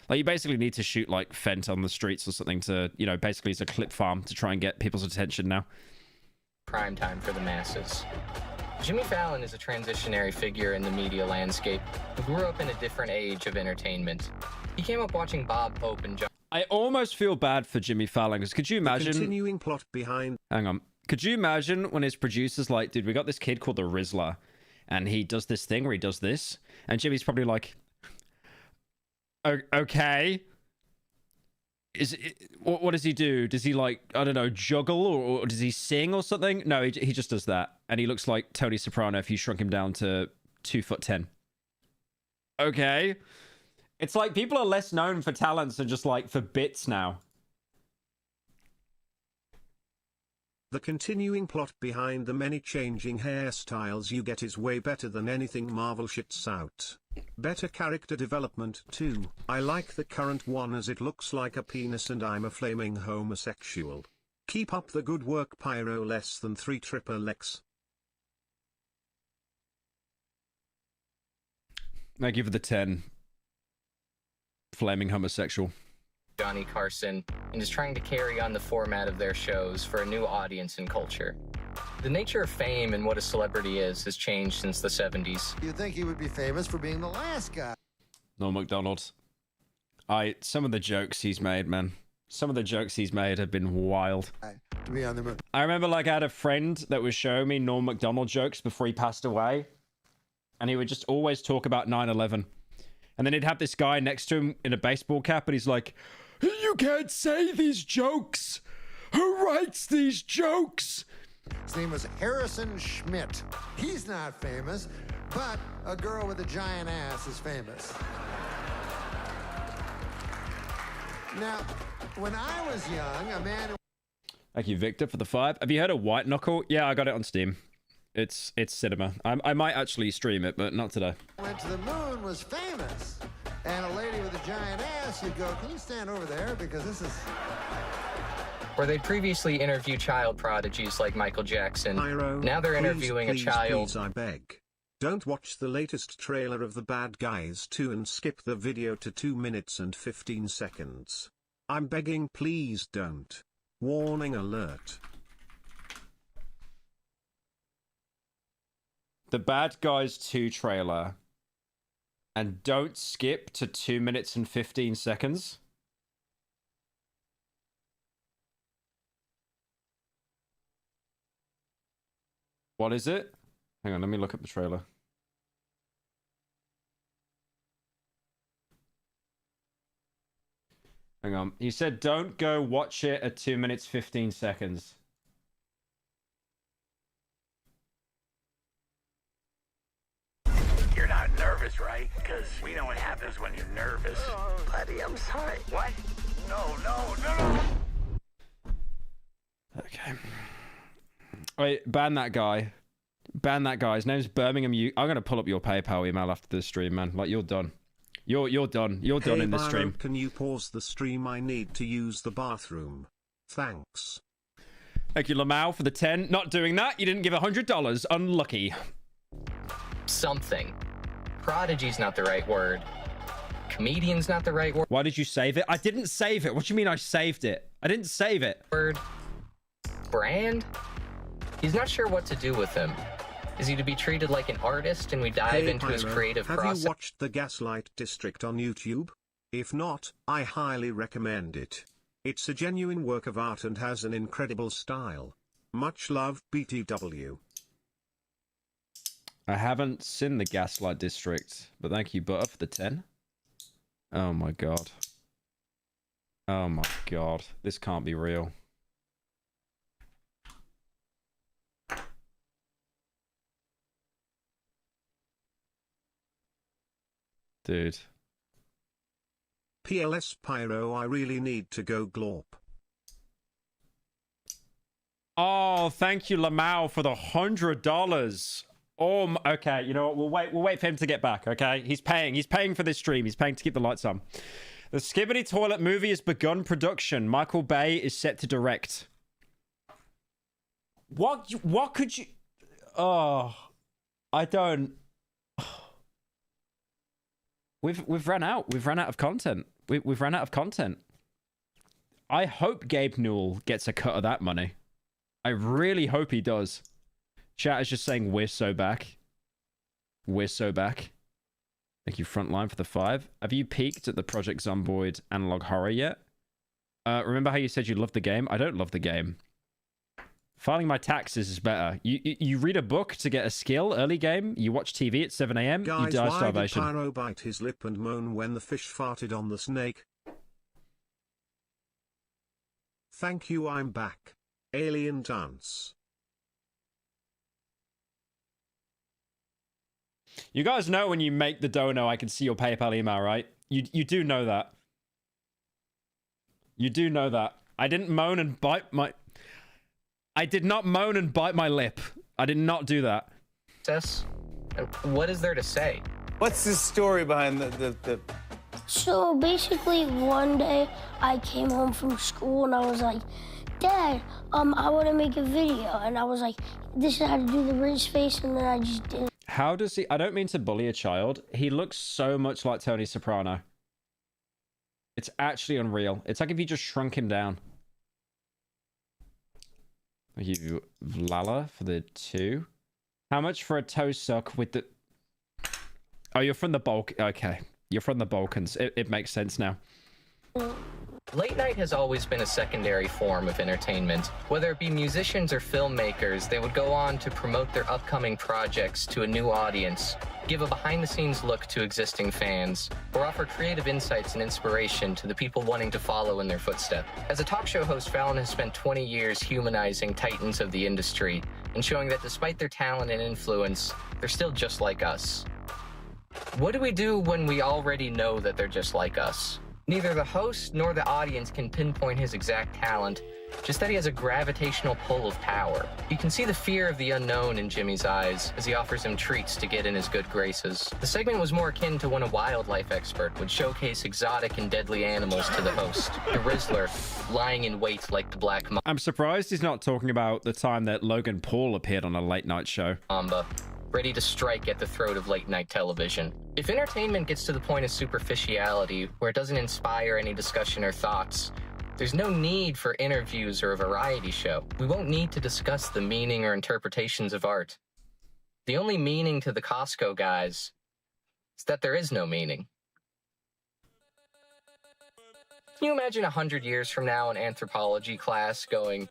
Like, you basically need to shoot, like, Fent on the streets or something to, you know, basically it's a clip farm to try and get people's attention now. Prime time for the masses. Jimmy Fallon is a transitionary figure in the media landscape who grew up in a different age of entertainment. He came up watching Bob Hope and John... I almost feel bad for Jimmy Fallon, because could you imagine... The continuing plot behind... Hang on. Could you imagine when his producer's like, dude, we got this kid called the Rizzler, and he does this thing where he does this, and Jimmy's probably like... Okay. What does he do? Does he, like, I don't know, juggle, or does he sing or something? No, he just does that. And he looks like Tony Soprano if you shrunk him down to 2'10". Okay. It's like people are less known for talents than just, like, for bits now. The continuing plot behind the many changing hairstyles you get is way better than anything Marvel shits out. Better character development too. I like the current one as it looks like a penis and I'm a flaming homosexual. Keep up the good work, Pyro. Less than 3 XXX. I give it the 10. Flaming homosexual. Johnny Carson, and is trying to carry on the format of their shows for a new audience and culture. The nature of fame and what a celebrity is has changed since the 70s. You'd think he would be famous for being the last guy. Norm Macdonald. Some of the jokes he's made, man. Some of the jokes he's made have been wild. To be on the... I remember, like, I had a friend that was showing me Norm Macdonald jokes before he passed away. And he would just always talk about 9/11. And then he'd have this guy next to him in a baseball cap, and he's like, "You can't say these jokes! Who writes these jokes?" His name was Harrison Schmidt. He's not famous, but a girl with a giant ass is famous. Now, when I was young, a man... Thank you, Victor, for the 5. Have you heard of White Knuckle? Yeah, I got it on Steam. It's cinema. I might actually stream it, but not today. Went to the moon was famous. And a lady with a giant ass, you'd go, "Can you stand over there? Because this is..." Where they previously interviewed child prodigies like Michael Jackson. Pyro, now they're interviewing a child. Please, I beg. Don't watch the latest trailer of The Bad Guys 2 and skip the video to 2 minutes and 15 seconds. I'm begging, please don't. Warning alert. The Bad Guys 2 trailer. And don't skip to 2 minutes and 15 seconds. What is it? Hang on, let me look at the trailer. Hang on. He said don't go watch it at 2 minutes 15 seconds. You're not nervous, right? Because we know what happens when you're nervous. Oh, buddy, I'm sorry. What? No. Okay. Wait, ban that guy. Ban that guy. His name's Birmingham. I'm gonna pull up your PayPal email after this stream, man. Like, you're done. You're done. You're done in this stream. Can you pause the stream? I need to use the bathroom. Thanks. Thank you, Lamau, for the 10. Not doing that. You didn't give $100. Unlucky. Something. Prodigy's not the right word. comedian's not the right Why did you save it? I didn't save it. What do you mean I saved it? I didn't save it. word. Brand? He's not sure what to do with him. Is he to be treated like an artist and we dive Hey, into his Pyro, creative have process? you watched The Gaslight District on YouTube? If not, I highly recommend it. It's a genuine work of art and has an incredible style. Much love, BTW. I haven't seen the Gaslight District, but thank you, Butter, for the 10. Oh my god. Oh my god. This can't be real. Dude. PLS Pyro, I really need to go glorp. Oh, thank you, Lamau, for the $100. Oh, okay. You know what? We'll wait for him to get back. Okay, he's paying for this stream. He's paying to keep the lights on. The Skibbity Toilet movie has begun production. Michael Bay is set to direct. What could you? Oh, I don't. We've run out. We've run out of content. We've run out of content. I hope Gabe Newell gets a cut of that money. I really hope he does. Chat is just saying we're so back. We're so back. Thank you, Frontline, for the 5. Have you peeked at the Project Zomboid analog horror yet? Remember how you said you loved the game? I don't love the game. Filing my taxes is better. You read a book to get a skill early game. You watch TV at 7 a.m. You Guys, die of why did starvation. Pyro bite his lip and moan when the fish farted on the snake? Thank you, I'm back. Alien dance. You guys know when you make the dono, I can see your PayPal email, right? You do know that. You do know that. I didn't moan and bite my... I did not moan and bite my lip. I did not do that. What is there to say? What's the story behind the... So basically, one day I came home from school and I was like, Dad, I want to make a video. And I was like, this is how to do the British face, and then I just did it. How does he... I don't mean to bully a child. He looks so much like Tony Soprano. It's actually unreal. It's like if you just shrunk him down. Thank you, Vlala, for the 2. How much for a toe suck with the... Oh, you're from the Okay. You're from the Balkans. It makes sense now. Late night has always been a secondary form of entertainment. Whether it be musicians or filmmakers, they would go on to promote their upcoming projects to a new audience, give a behind-the-scenes look to existing fans, or offer creative insights and inspiration to the people wanting to follow in their footsteps. As a talk show host, Fallon has spent 20 years humanizing titans of the industry and showing that despite their talent and influence, they're still just like us. What do we do when we already know that they're just like us? Neither the host nor the audience can pinpoint his exact talent, just that he has a gravitational pull of power. You can see the fear of the unknown in Jimmy's eyes as he offers him treats to get in his good graces. The segment was more akin to when a wildlife expert would showcase exotic and deadly animals to the host. The Rizzler, lying in wait like the Black I'm surprised he's not talking about the time that Logan Paul appeared on a late night show. Mamba, ready to strike at the throat of late night television. If entertainment gets to the point of superficiality, where it doesn't inspire any discussion or thoughts, there's no need for interviews or a variety show. We won't need to discuss the meaning or interpretations of art. The only meaning to the Costco guys is that there is no meaning. Can you imagine 100 years from now in anthropology class going,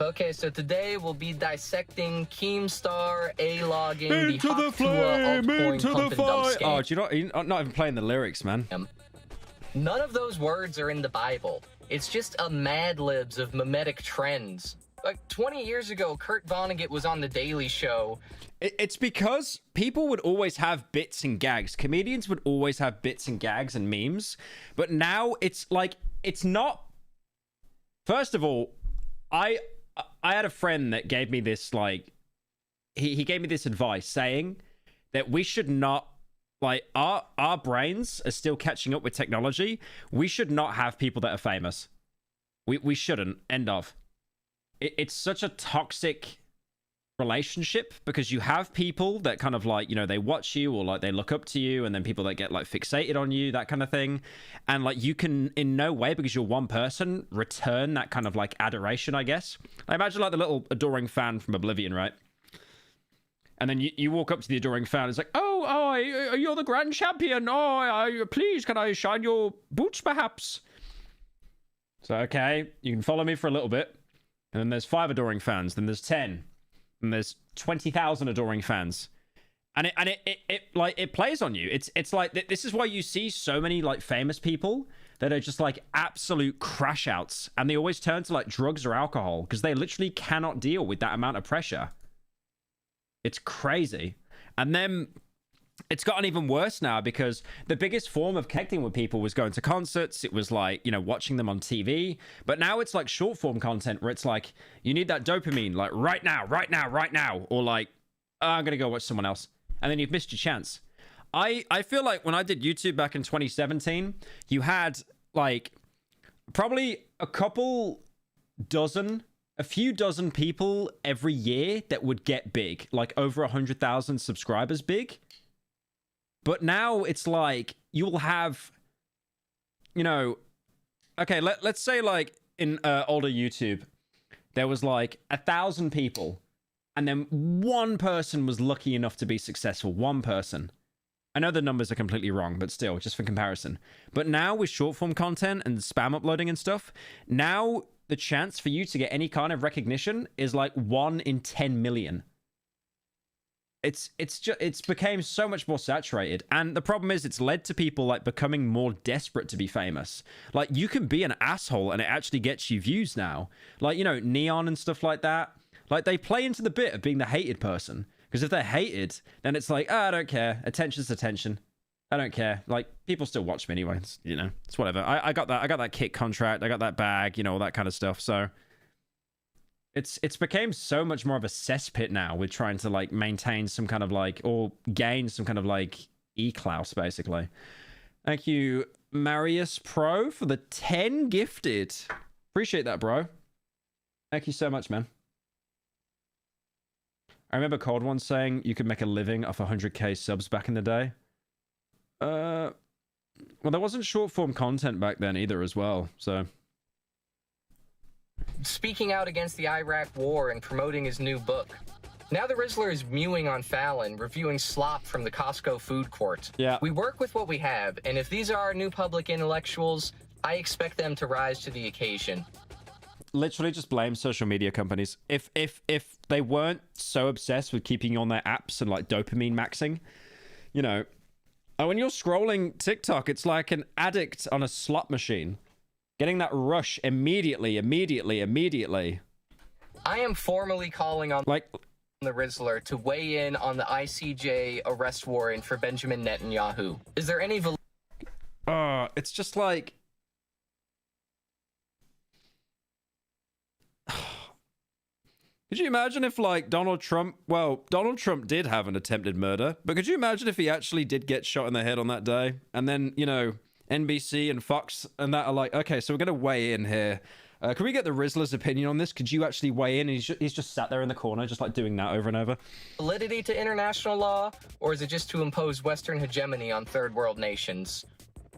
okay, so today we'll be dissecting Keemstar, A-logging, Into the Haktua flame, altcoin into pump the and dump fire. scam. Oh, do you're not even playing the lyrics, man. None of those words are in the Bible. It's just a Mad Libs of mimetic trends. Like 20 years ago, Kurt Vonnegut was on The Daily Show. It's because people would always have bits and gags. Comedians would always have bits and gags and memes. But now it's like, it's not... First of all, I had a friend that gave me this, like... He gave me this advice saying that we should not... Like, our brains are still catching up with technology. We should not have people that are famous. We shouldn't. End of. It's such a toxic relationship, because you have people that kind of like, you know, they watch you or like they look up to you, and then people that get like fixated on you, that kind of thing. And like you can in no way, because you're one person, return that kind of like adoration, I guess. I imagine like the little adoring fan from Oblivion, right? And then you walk up to the adoring fan. It's like, oh, you're the grand champion. Oh, please, can I shine your boots, perhaps? So, okay, you can follow me for a little bit. And then there's 5 adoring fans. Then there's 10. And there's 20,000 adoring fans. And it plays on you. It's like, this is why you see so many like famous people that are just like absolute crash outs. And they always turn to like drugs or alcohol because they literally cannot deal with that amount of pressure. It's crazy. And then it's gotten even worse now, because the biggest form of connecting with people was going to concerts. It was like, you know, watching them on TV. But now it's like short form content where it's like, you need that dopamine, like right now. Or like, oh, I'm going to go watch someone else. And then you've missed your chance. I feel like when I did YouTube back in 2017, you had like probably a few dozen people every year that would get big, like over 100,000 subscribers big. But now it's like you'll have, you know, okay, let's say like in older YouTube, there was like 1,000 people, and then one person was lucky enough to be successful. One person. I know the numbers are completely wrong, but still, just for comparison. But now with short form content and spam uploading and stuff, now the chance for you to get any kind of recognition is like 1 in 10 million. It's became so much more saturated, and the problem is it's led to people like becoming more desperate to be famous. Like, you can be an asshole and it actually gets you views now. Like, you know, Neon and stuff like that. Like, they play into the bit of being the hated person, because if they're hated, then it's like, oh, I don't care. Attention's attention. I don't care. Like, people still watch me anyway. It's, you know, it's whatever. I got that Kit contract. I got that bag. You know, all that kind of stuff. So it's became so much more of a cesspit now with trying to like maintain some kind of like, or gain some kind of like e-clout, basically. Thank you, Marius Pro, for the 10 gifted. Appreciate that, bro. Thank you so much, man. I remember Cold One saying you could make a living off 100k subs back in the day. Well, there wasn't short form content back then either as well, so. Speaking out against the Iraq war and promoting his new book. Now the Rizzler is mewing on Fallon, reviewing slop from the Costco food court. Yeah. We work with what we have, and if these are our new public intellectuals, I expect them to rise to the occasion. Literally just blame social media companies. If they weren't so obsessed with keeping you on their apps and like dopamine maxing, you know, when you're scrolling TikTok, it's like an addict on a slot machine. Getting that rush immediately. I am formally calling on like the Rizzler to weigh in on the ICJ arrest warrant for Benjamin Netanyahu. Is there any it's just like, could you imagine if like Donald Trump did have an attempted murder, but could you imagine if he actually did get shot in the head on that day, and then, you know, NBC and Fox and that are like, okay, so we're going to weigh in here. Can we get the Rizzler's opinion on this? Could you actually weigh in? And he's just sat there in the corner, just like doing that over and over. validity to international law, or is it just to impose Western hegemony on third world nations?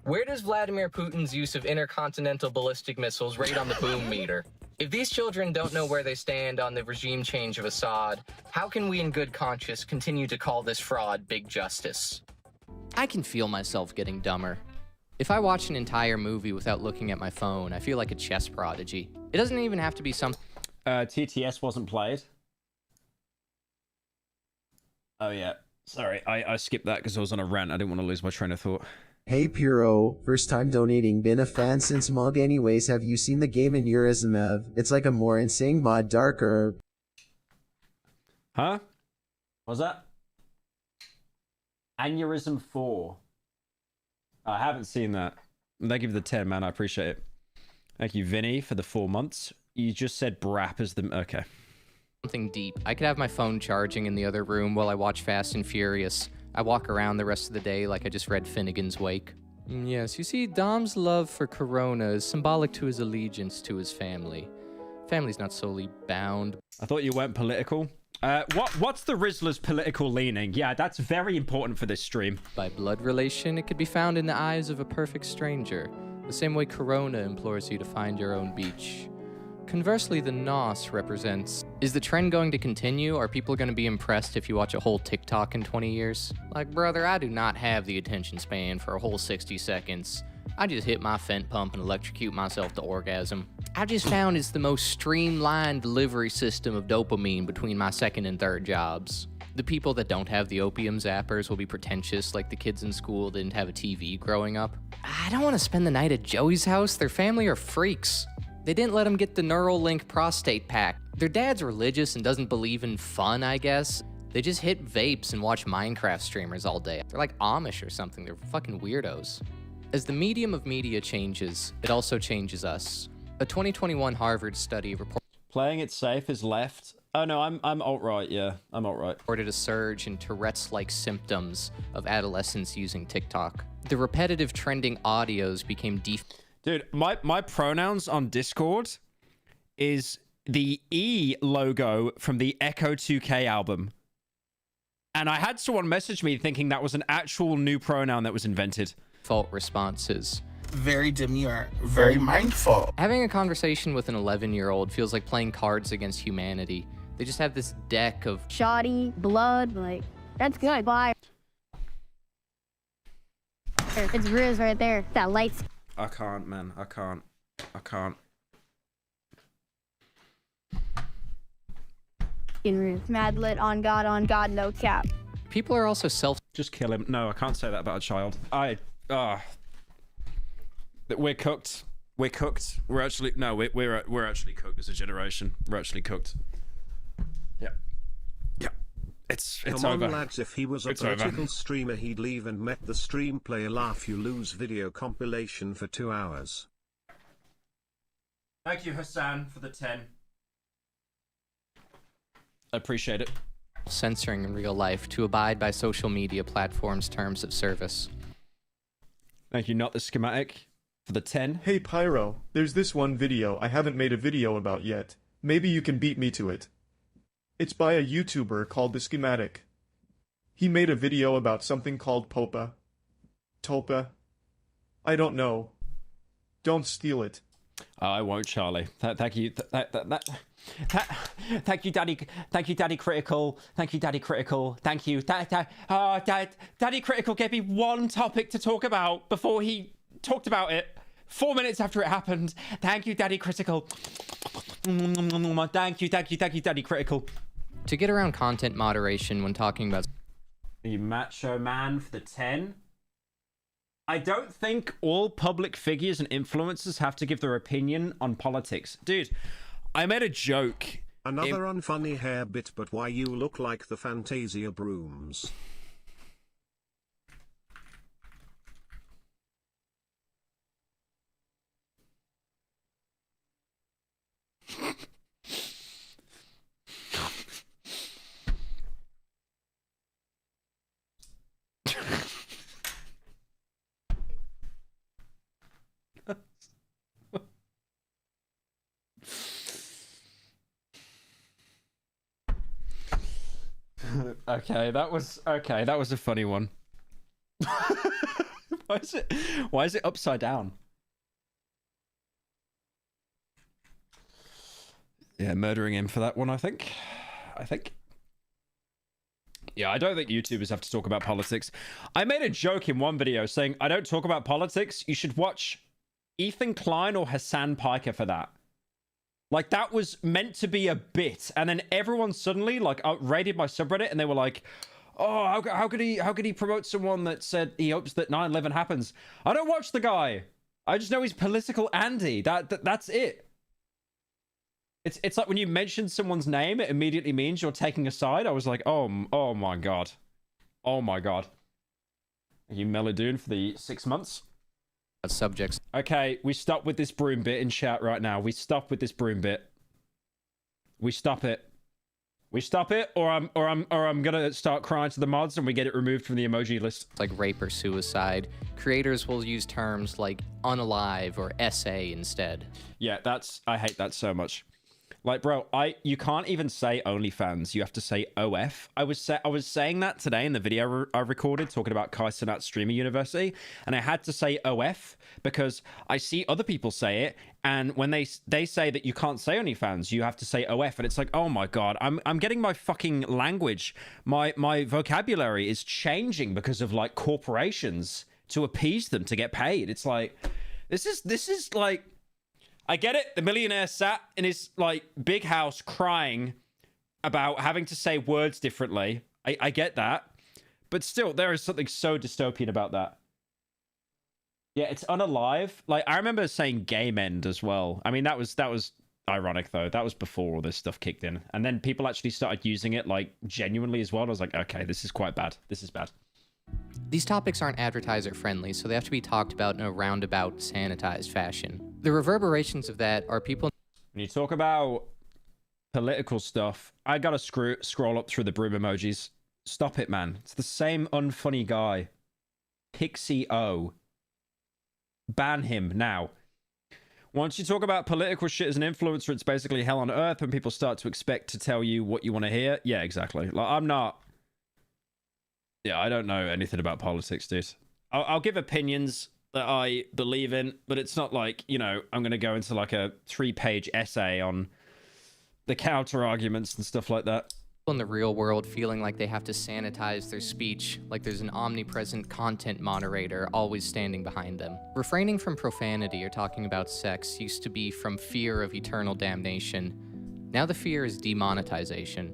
Where does Vladimir Putin's use of intercontinental ballistic missiles rate on the boom meter? If these children don't know where they stand on the regime change of Assad, how can we in good conscience continue to call this fraud big justice? I can feel myself getting dumber. If I watch an entire movie without looking at my phone, I feel like a chess prodigy. It doesn't even have to be some... TTS wasn't played. Oh, yeah. Sorry, I skipped that because I was on a rant. I didn't want to lose my train of thought. Hey Pyro, first time donating, been a fan since Mog anyways, have you seen the game in Urizimev? It's like a more insane mod, darker. Huh? What's that? Aneurysm 4. I haven't seen that. Thank you for the 10, man. I appreciate it. Thank you, Vinny, for the 4 months. You just said Brap is the... Okay. Something deep. I could have my phone charging in the other room while I watch Fast and Furious. I walk around the rest of the day like I just read Finnegan's Wake. Yes, you see, Dom's love for Corona is symbolic to his allegiance to his family. Family's not solely bound. I thought you went political. What's the Rizzler's political leaning? Yeah, that's very important for this stream. By blood relation, it could be found in the eyes of a perfect stranger, the same way Corona implores you to find your own beach. Conversely, the NOS represents, is the trend going to continue? Are people going to be impressed if you watch a whole TikTok in 20 years? Like, brother, I do not have the attention span for a whole 60 seconds. I just hit my fent pump and electrocute myself to orgasm. I just found it's the most streamlined delivery system of dopamine between my second and third jobs. The people that don't have the opium zappers will be pretentious like the kids in school didn't have a TV growing up. I don't want to spend the night at Joey's house. Their family are freaks. They didn't let him get the Neuralink prostate pack. Their dad's religious and doesn't believe in fun, I guess. They just hit vapes and watch Minecraft streamers all day. They're like Amish or something. They're fucking weirdos. As the medium of media changes, it also changes us. A 2021 Harvard study Playing it safe is left. Oh no, I'm alt-right, yeah. I'm alt-right. Reported a surge in Tourette's-like symptoms of adolescents using TikTok. The repetitive trending audios became Dude, my pronouns on Discord is the E logo from the Echo 2K album. And I had someone message me thinking that was an actual new pronoun that was invented. Fault responses. Very demure, very mindful. Having a conversation with an 11-year-old feels like playing Cards Against Humanity. They just have this deck of Shoddy, blood, like, that's good. Bye. It's Riz right there. That light's... I can't, man. I can't. In Riz. Mad lit on God, no cap. People are also Just kill him. No, I can't say that about a child. We're cooked. We're cooked. We're actually we're actually cooked as a generation. We're actually cooked. Yeah. It's Come over. on, lads, if he was a political streamer, he'd leave and met the stream play a laugh you lose video compilation for 2 hours. Thank you, Hassan, for the 10. I appreciate it. Censoring in real life to abide by social media platforms' terms of service. Thank you, not the schematic, for the 10. Hey Pyro, there's this one video I haven't made a video about yet. Maybe you can beat me to it. It's by a YouTuber called The Schematic. He made a video about something called Popa. Topa. I don't know. Don't steal it. I won't, Charlie. Thank you. Thank you, Daddy. Thank you, Daddy Critical. Thank you, Daddy Critical. Thank you. Daddy Critical gave me one topic to talk about before he talked about it 4 minutes after it happened. Thank you, Daddy Critical. Thank you, Daddy Critical. To get around content moderation when talking about... You macho man for the 10. I don't think all public figures and influencers have to give their opinion on politics. Dude, I made a joke. Another unfunny hair bit, but why you look like the Fantasia brooms. Okay, that was a funny one. Why is it upside down? Yeah, murdering him for that one, I think. Yeah, I don't think YouTubers have to talk about politics. I made a joke in one video saying, I don't talk about politics. You should watch Ethan Klein or Hassan Piker for that. Like, that was meant to be a bit. And then everyone suddenly, like, raided my subreddit and they were like, oh, how could he promote someone that said he hopes that 9/11 happens? I don't watch the guy. I just know he's political Andy. That's it. It's like when you mention someone's name, it immediately means you're taking a side. I was like, oh my god. Oh my god. Thank you, Melodoon, for the 6 months. Subjects. Okay, we stop with this broom bit in chat right now. We stop with this broom bit. We stop it. We stop it, or I'm gonna start crying to the mods and we get it removed from the emoji list. Like rape or suicide. Creators will use terms like unalive or SA instead. Yeah, I hate that so much. Like, bro, you can't even say OnlyFans. You have to say OF. I was saying that today in the video I recorded talking about Kai Cenat Streamer University, and I had to say OF because I see other people say it, and when they say that you can't say OnlyFans, you have to say OF, and it's like, oh my god, I'm getting my fucking language, my vocabulary is changing because of like corporations to appease them to get paid. It's like this is like. I get it. The millionaire sat in his like big house crying about having to say words differently. I get that. But still, there is something so dystopian about that. Yeah, it's unalive. Like, I remember saying game end as well. I mean, that was ironic, though. That was before all this stuff kicked in. And then people actually started using it, like, genuinely as well. I was like, okay, this is quite bad. This is bad. These topics aren't advertiser friendly, so they have to be talked about in a roundabout, sanitized fashion. The reverberations of that are people... When you talk about political stuff, I gotta scroll up through the broom emojis. Stop it, man. It's the same unfunny guy. Pixie O. Ban him now. Once you talk about political shit as an influencer, it's basically hell on earth when people start to expect to tell you what you want to hear. Yeah, exactly. Like, I'm not... Yeah, I don't know anything about politics, dude. I'll give opinions that I believe in, but it's not like, you know, I'm going to go into like a 3-page essay on the counter arguments and stuff like that. In the real world feeling like they have to sanitize their speech, like there's an omnipresent content moderator always standing behind them. Refraining from profanity or talking about sex used to be from fear of eternal damnation. Now the fear is demonetization.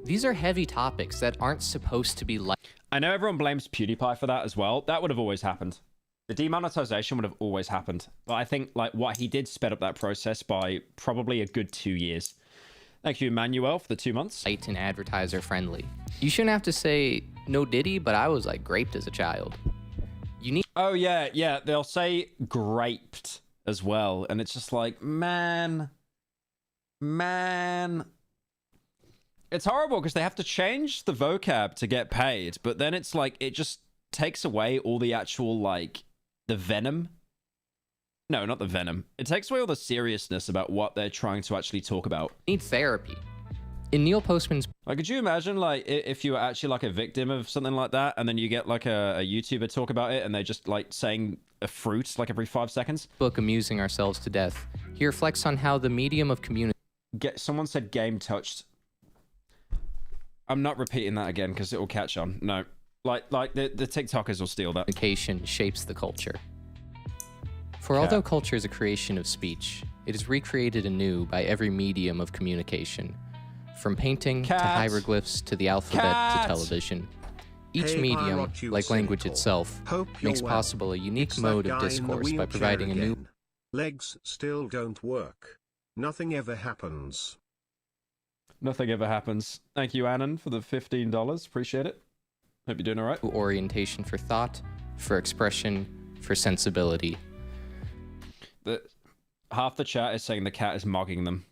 These are heavy topics that aren't supposed to be like... I know everyone blames PewDiePie for that as well. That would have always happened. The demonetization would have always happened. But I think like what he did sped up that process by probably a good 2 years. Thank you, Emmanuel, for the 2 months. Light and advertiser friendly. You shouldn't have to say, no Diddy, but I was like graped as a child. You need... Oh, yeah. They'll say graped as well. And it's just like, man. It's horrible because they have to change the vocab to get paid. But then it's like, it just takes away all the actual, like, the venom. No, not the venom. It takes away all the seriousness about what they're trying to actually talk about. Need therapy. In Neil Postman's... Like, could you imagine, like, if you were actually, like, a victim of something like that, and then you get, like, a YouTuber talk about it, and they're just, like, saying a fruit, like, every 5 seconds? Book Amusing Ourselves to Death. He reflects on how the medium of community... Someone said game touched. I'm not repeating that again, because it will catch on. No. Like the TikTokers will steal that. Communication shapes the culture. For although culture is a creation of speech, it is recreated anew by every medium of communication, from painting to hieroglyphs to the alphabet to television. Each medium, like language itself, makes possible a unique mode of discourse by providing a new... Legs still don't work. Nothing ever happens. Nothing ever happens. Thank you, Annan, for the $15. Appreciate it. Hope you're doing all right. Orientation for thought, for expression, for sensibility. Half the chat is saying the cat is mogging them.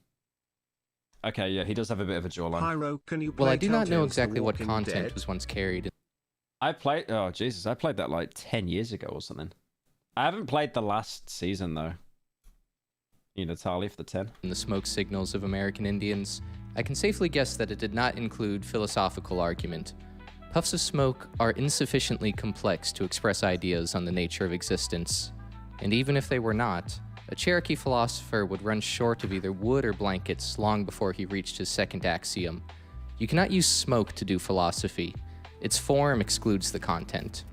Okay, yeah, he does have a bit of a jawline. Pyro, can you play well, I do not know exactly what Walking content Dead? was once carried. I played... Oh, Jesus. I played that like 10 years ago or something. I haven't played the last season, though. You know, Tali for the 10. In the smoke signals of American Indians, I can safely guess that it did not include philosophical argument. Puffs of smoke are insufficiently complex to express ideas on the nature of existence. And even if they were not, a Cherokee philosopher would run short of either wood or blankets long before he reached his second axiom. You cannot use smoke to do philosophy. Its form excludes the content.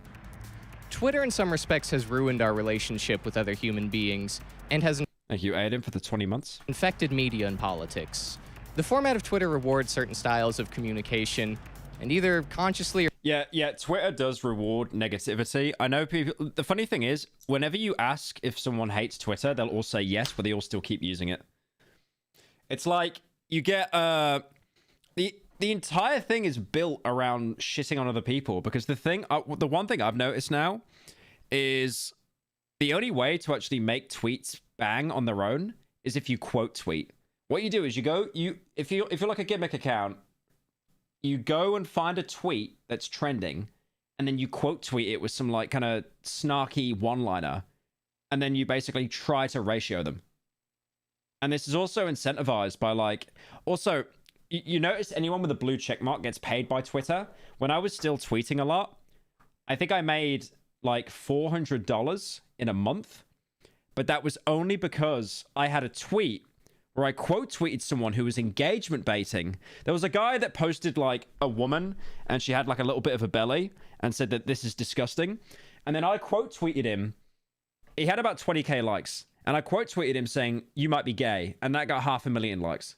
Twitter in some respects has ruined our relationship with other human beings and has... Thank you, Aiden, for the 20 months. ...infected media and politics. The format of Twitter rewards certain styles of communication, and either consciously or... Yeah, Twitter does reward negativity. I know people... The funny thing is, whenever you ask if someone hates Twitter, they'll all say yes, but they all still keep using it. It's like, you get... The entire thing is built around shitting on other people, because the one thing I've noticed now is the only way to actually make tweets bang on their own is if you quote tweet. What you do is if you're like a gimmick account, you go and find a tweet that's trending, and then you quote tweet it with some like kind of snarky one-liner, and then you basically try to ratio them. And this is also incentivized by like, also, you notice anyone with a blue check mark gets paid by Twitter. When I was still tweeting a lot, I think I made like $400 in a month, but that was only because I had a tweet where I quote tweeted someone who was engagement baiting. There was a guy that posted like a woman and she had like a little bit of a belly and said that this is disgusting. And then I quote tweeted him. He had about 20k likes. And I quote tweeted him saying, "You might be gay." And that got 500,000 likes.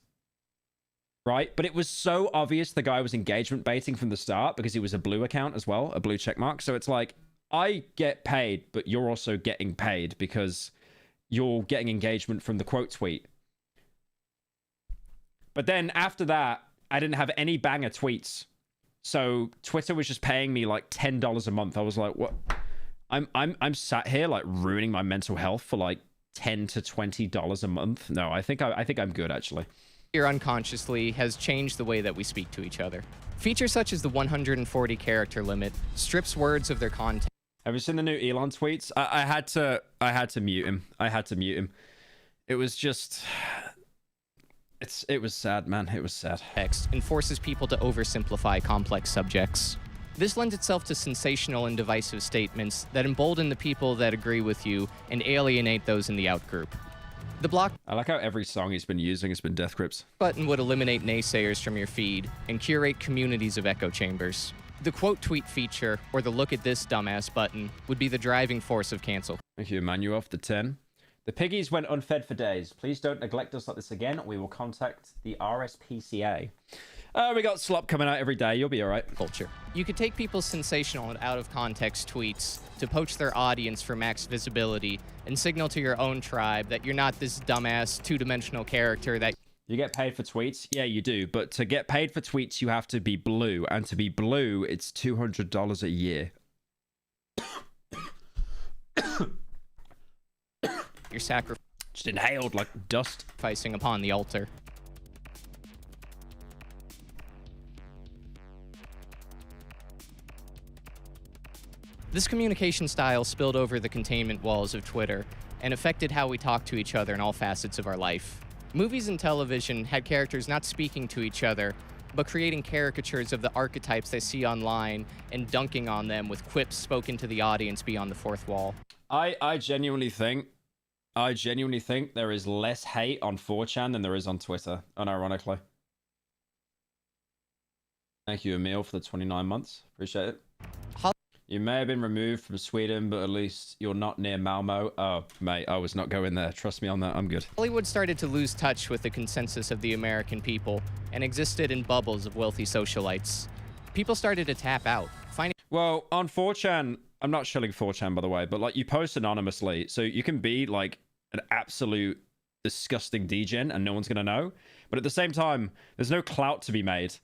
Right? But it was so obvious the guy was engagement baiting from the start because he was a blue account as well, a blue check mark. So it's like, I get paid, but you're also getting paid because you're getting engagement from the quote tweet. But then after that, I didn't have any banger tweets. So Twitter was just paying me like $10 a month. I was like, what? I'm sat here like ruining my mental health for like $10 to $20 a month. No, I think I'm good actually. Here unconsciously has changed the way that we speak to each other. Features such as the 140 character limit strips words of their content. Have you seen the new Elon tweets? I had to mute him. I had to mute him. It was just, it was sad, man. It was sad. Text and forces people to oversimplify complex subjects. This lends itself to sensational and divisive statements that embolden the people that agree with you and alienate those in the outgroup. The block I like how every song he's been using has been death grips. button would eliminate naysayers from your feed and curate communities of echo chambers. The quote tweet feature, or the look at this dumbass button, would be the driving force of cancel. Thank you, Emmanuel, for the 10. The piggies went unfed for days. Please don't neglect us like this again. We will contact the RSPCA. We got slop coming out every day. You'll be all right. Culture. You could take people's sensational and out-of-context tweets to poach their audience for max visibility and signal to your own tribe that you're not this dumbass two-dimensional character that... You get paid for tweets? Yeah, you do. But to get paid for tweets, you have to be blue. And to be blue, it's $200 a year. You're sacrificing... Just inhaled like dust. ...upon the altar. This communication style spilled over the containment walls of Twitter and affected how we talk to each other in all facets of our life. Movies and television had characters not speaking to each other, but creating caricatures of the archetypes they see online and dunking on them with quips spoken to the audience beyond the fourth wall. I genuinely think there is less hate on 4chan than there is on Twitter, unironically. Thank you, Emil, for the 29 months. Appreciate it. You may have been removed from Sweden, but at least you're not near Malmo. Oh, mate, I was not going there. Trust me on that. I'm good. Hollywood started to lose touch with the consensus of the American people and existed in bubbles of wealthy socialites. People started to tap out. Well, on 4chan, I'm not shilling 4chan, by the way, but like you post anonymously, so you can be like an absolute disgusting degen and no one's going to know. But at the same time, there's no clout to be made.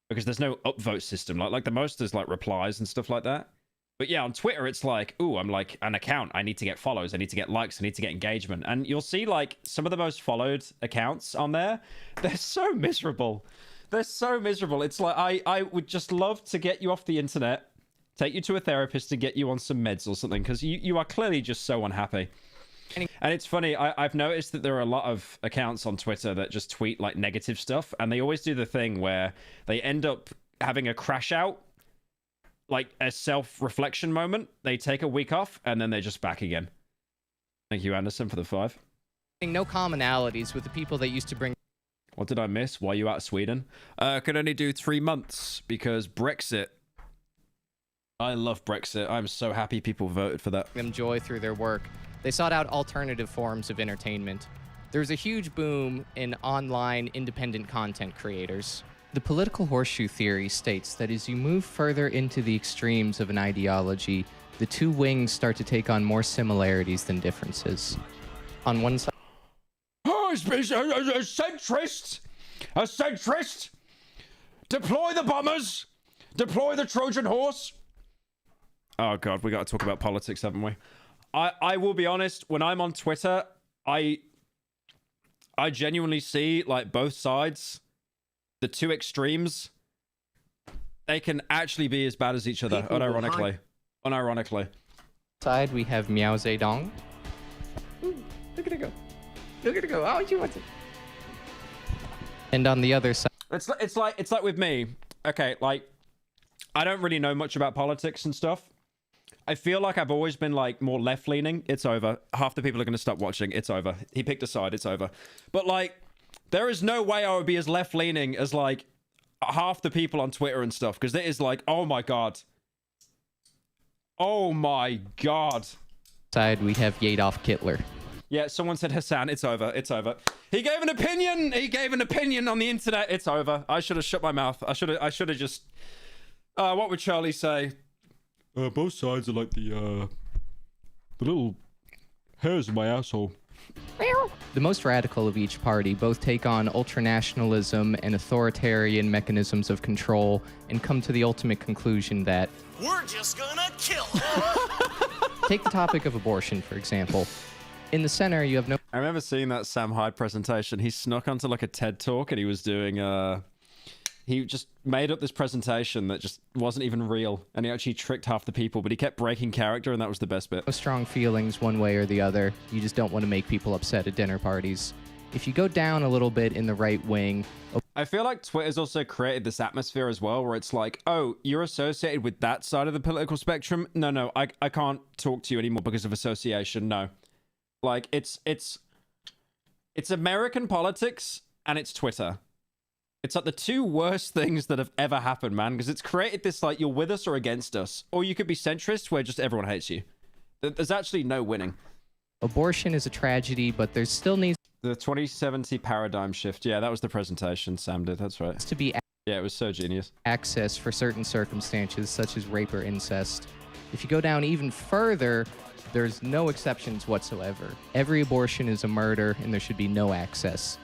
Because there's no upvote system. Like the most is like replies and stuff like that. But yeah, on Twitter, it's like, ooh, I'm like an account. I need to get follows. I need to get likes. I need to get engagement. And you'll see like some of the most followed accounts on there. They're so miserable. They're so miserable. It's like, I would just love to get you off the internet, take you to a therapist to get you on some meds or something. Because you are clearly just so unhappy. And it's funny, I've noticed that there are a lot of accounts on Twitter that just tweet like negative stuff, and they always do the thing where they end up having a crash out, like a self-reflection moment. They take a week off, and then they're just back again. Thank you, Anderson, for the 5. No commonalities with the people that used to bring... What did I miss? Why are you out of Sweden? Could only do 3 months, because Brexit. I love Brexit. I'm so happy people voted for that. ...them joy through their work. They sought out alternative forms of entertainment. There was a huge boom in online independent content creators. The political horseshoe theory states that as you move further into the extremes of an ideology, the two wings start to take on more similarities than differences. On one side... Oh, it's a centrist! A centrist! Deploy the bombers! Deploy the Trojan horse! Oh god, we got to talk about politics, haven't we? I will be honest, when I'm on Twitter, I genuinely see like both sides, the two extremes. They can actually be as bad as each other, unironically. Side we have Mao Zedong. Ooh, look at it go. You're gonna go, oh, you want to... And on the other side... It's like with me. Okay, like, I don't really know much about politics and stuff. I feel like I've always been, like, more left-leaning. It's over. Half the people are going to stop watching. It's over. He picked a side. It's over. But, like, there is no way I would be as left-leaning as, like, half the people on Twitter and stuff. Because it is like, oh, my God. Oh, my God. Side, we have Adolf Hitler. Yeah, someone said Hassan. It's over. It's over. He gave an opinion. He gave an opinion on the internet. It's over. I should have shut my mouth. I should have just... what would Charlie say? Both sides are like the little hairs in my asshole. The most radical of each party both take on ultranationalism and authoritarian mechanisms of control and come to the ultimate conclusion that We're just gonna kill Take the topic of abortion, for example. In the center, you have no... I remember seeing that Sam Hyde presentation. He snuck onto like a TED Talk and he was doing... He just made up this presentation that just wasn't even real. And he actually tricked half the people, but he kept breaking character and that was the best bit. No strong feelings one way or the other. You just don't want to make people upset at dinner parties. If you go down a little bit in the right wing... I feel like Twitter's also created this atmosphere as well where it's like, oh, you're associated with that side of the political spectrum? No, I can't talk to you anymore because of association. No. Like, it's American politics and it's Twitter. It's like the two worst things that have ever happened, man, because it's created this, like, you're with us or against us. Or you could be centrist, where just everyone hates you. There's actually no winning. Abortion is a tragedy, but there still needs... The 2070 paradigm shift. Yeah, that was the presentation Sam did. That's right. ...to be... Yeah, it was so genius. ...access for certain circumstances, such as rape or incest. If you go down even further, there's no exceptions whatsoever. Every abortion is a murder, and there should be no access.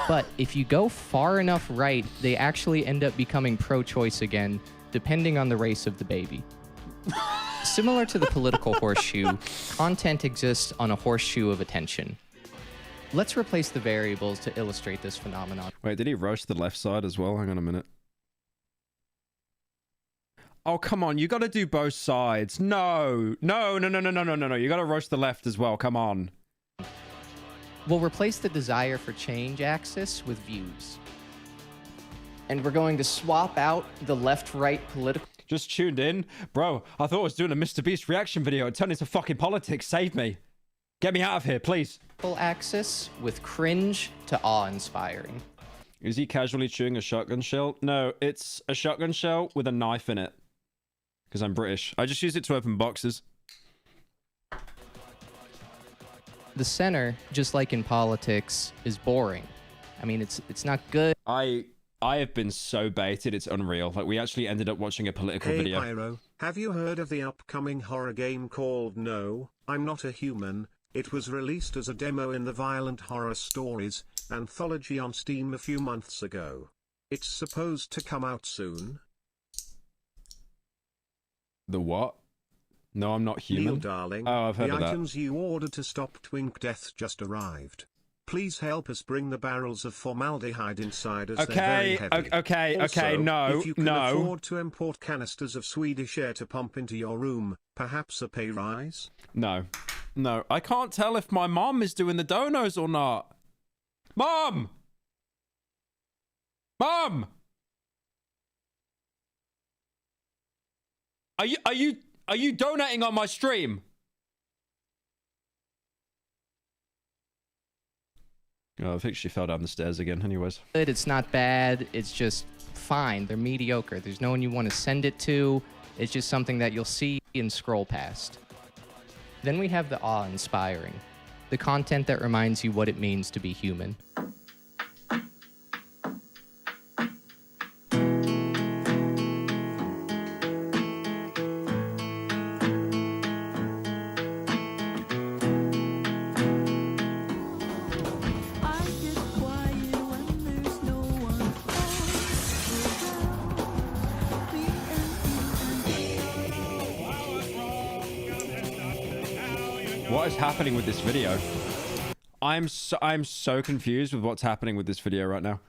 But if you go far enough right, they actually end up becoming pro-choice again, depending on the race of the baby. Similar to the political horseshoe, content exists on a horseshoe of attention. Let's replace the variables to illustrate this phenomenon. Wait, did he roast the left side as well? Hang on a minute. Oh, come on. You got to do both sides. No. You got to roast the left as well. Come on. We'll replace the desire for change axis with views. And we're going to swap out the left-right political... Just tuned in? Bro, I thought I was doing a Mr. Beast reaction video. It turned into fucking politics. Save me. Get me out of here, please. ...axis with cringe to awe-inspiring. Is he casually chewing a shotgun shell? No, it's a shotgun shell with a knife in it. Because I'm British. I just use it to open boxes. The center, just like in politics, is boring. I mean, it's not good. I have been so baited, it's unreal. Like, we actually ended up watching a political video. Hey Pyro, have you heard of the upcoming horror game called No, I'm Not a Human? It was released as a demo in the Violent Horror Stories anthology on Steam a few months ago. It's supposed to come out soon. The what? No, I'm not human. Neil, darling, oh, I've heard of that. The items you ordered to stop twink death just arrived. Please help us bring the barrels of formaldehyde inside as they're very heavy. Okay, no, if you can afford to import canisters of Swedish air to pump into your room, perhaps a pay rise? No, I can't tell if my mom is doing the donos or not. Mom! Are you donating on my stream? Oh, I think she fell down the stairs again. Anyways. It's not bad. It's just fine. They're mediocre. There's no one you want to send it to. It's just something that you'll see and scroll past. Then we have the awe-inspiring. The content that reminds you what it means to be human. What is happening with this video? I'm so confused with what's happening with this video right now.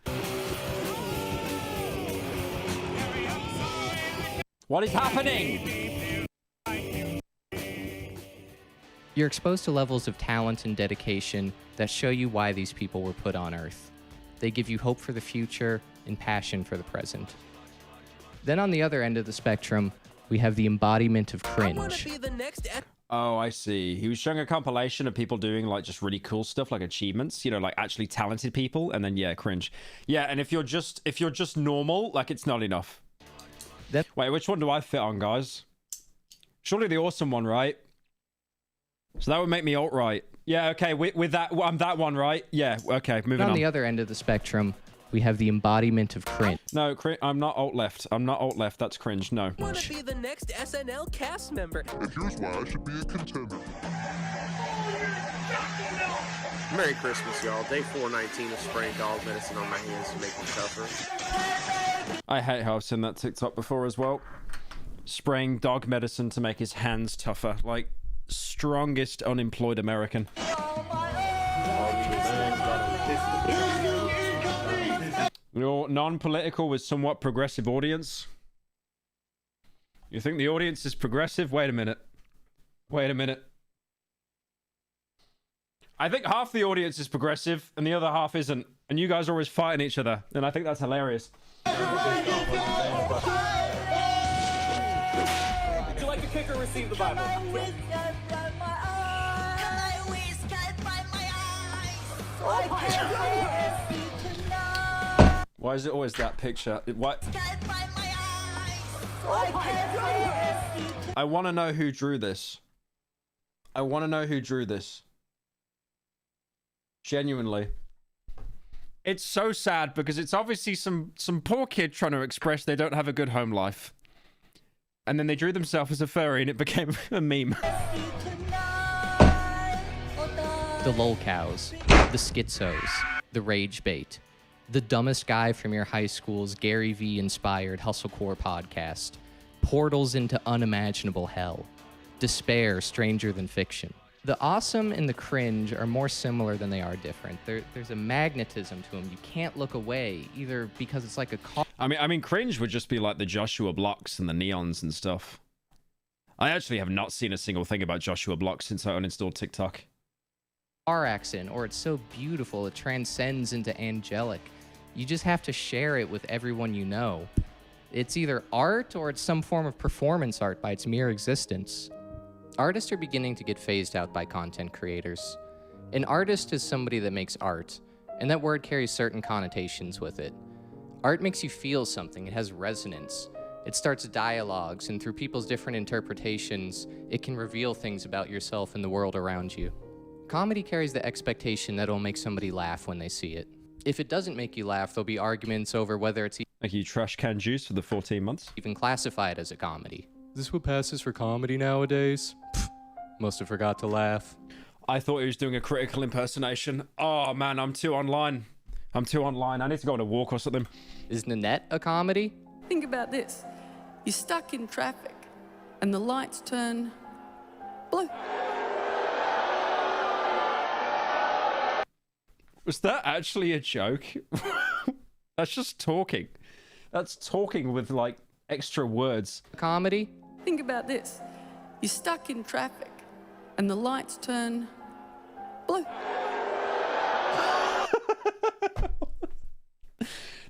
What is happening? You're exposed to levels of talent and dedication that show you why these people were put on Earth. They give you hope for the future and passion for the present. Then on the other end of the spectrum, we have the embodiment of cringe. Oh, I see. He was showing a compilation of people doing like just really cool stuff, like achievements, you know, like actually talented people, and then yeah, cringe. Yeah, and if you're just normal, like it's not enough. Wait, which one do I fit on, guys? Surely the awesome one, right? So that would make me alt-right. Yeah, okay, with that, I'm that one, right? Yeah, okay, moving on. On the other end of the spectrum, we have the embodiment of cringe. No, I'm not alt-left. I'm not alt-left. That's cringe. No. I want to be the next SNL cast member. And here's why I should be a contender. Merry Christmas, y'all. Day 419 of spraying dog medicine on my hands to make them tougher. I hate how I've seen that TikTok before as well. Spraying dog medicine to make his hands tougher. Like, strongest unemployed American. Your non-political with somewhat progressive audience. You think the audience is progressive? Wait a minute. Wait a minute. I think half the audience is progressive and the other half isn't. And you guys are always fighting each other. And I think that's hilarious. Would you like to kick or receive the Bible? Why is it always that picture? What? I want to know who drew this. I want to know who drew this. Genuinely. It's so sad because it's obviously some poor kid trying to express they don't have a good home life. And then they drew themselves as a furry and it became a meme. The lol cows, the schizos, the rage bait, the dumbest guy from your high school's Gary V inspired hustlecore podcast, portals into unimaginable hell, despair stranger than fiction. The awesome and the cringe are more similar than they are different. There's a magnetism to them. You can't look away, either because it's like a car. I mean, cringe would just be like the Joshua Blocks and the neons and stuff. I actually have not seen a single thing about Joshua Blocks since I uninstalled TikTok. Car accent, or it's so beautiful it transcends into angelic. You just have to share it with everyone you know. It's either art or it's some form of performance art by its mere existence. Artists are beginning to get phased out by content creators. An artist is somebody that makes art, and that word carries certain connotations with it. Art makes you feel something, it has resonance. It starts dialogues, and through people's different interpretations, it can reveal things about yourself and the world around you. Comedy carries the expectation that it'll make somebody laugh when they see it. If it doesn't make you laugh, there'll be arguments over whether it's like you trash can juice for the 14 months. Even classified as a comedy. Is this what passes for comedy nowadays? Pfft, must have forgot to laugh. I thought he was doing a critical impersonation. Oh man, I'm too online. I'm too online. I need to go on a walk or something. Is Nanette a comedy? Think about this. You're stuck in traffic and the lights turn blue. Was that actually a joke? That's just talking. That's talking with like extra words. Comedy? Think about this. You're stuck in traffic and the lights turn blue.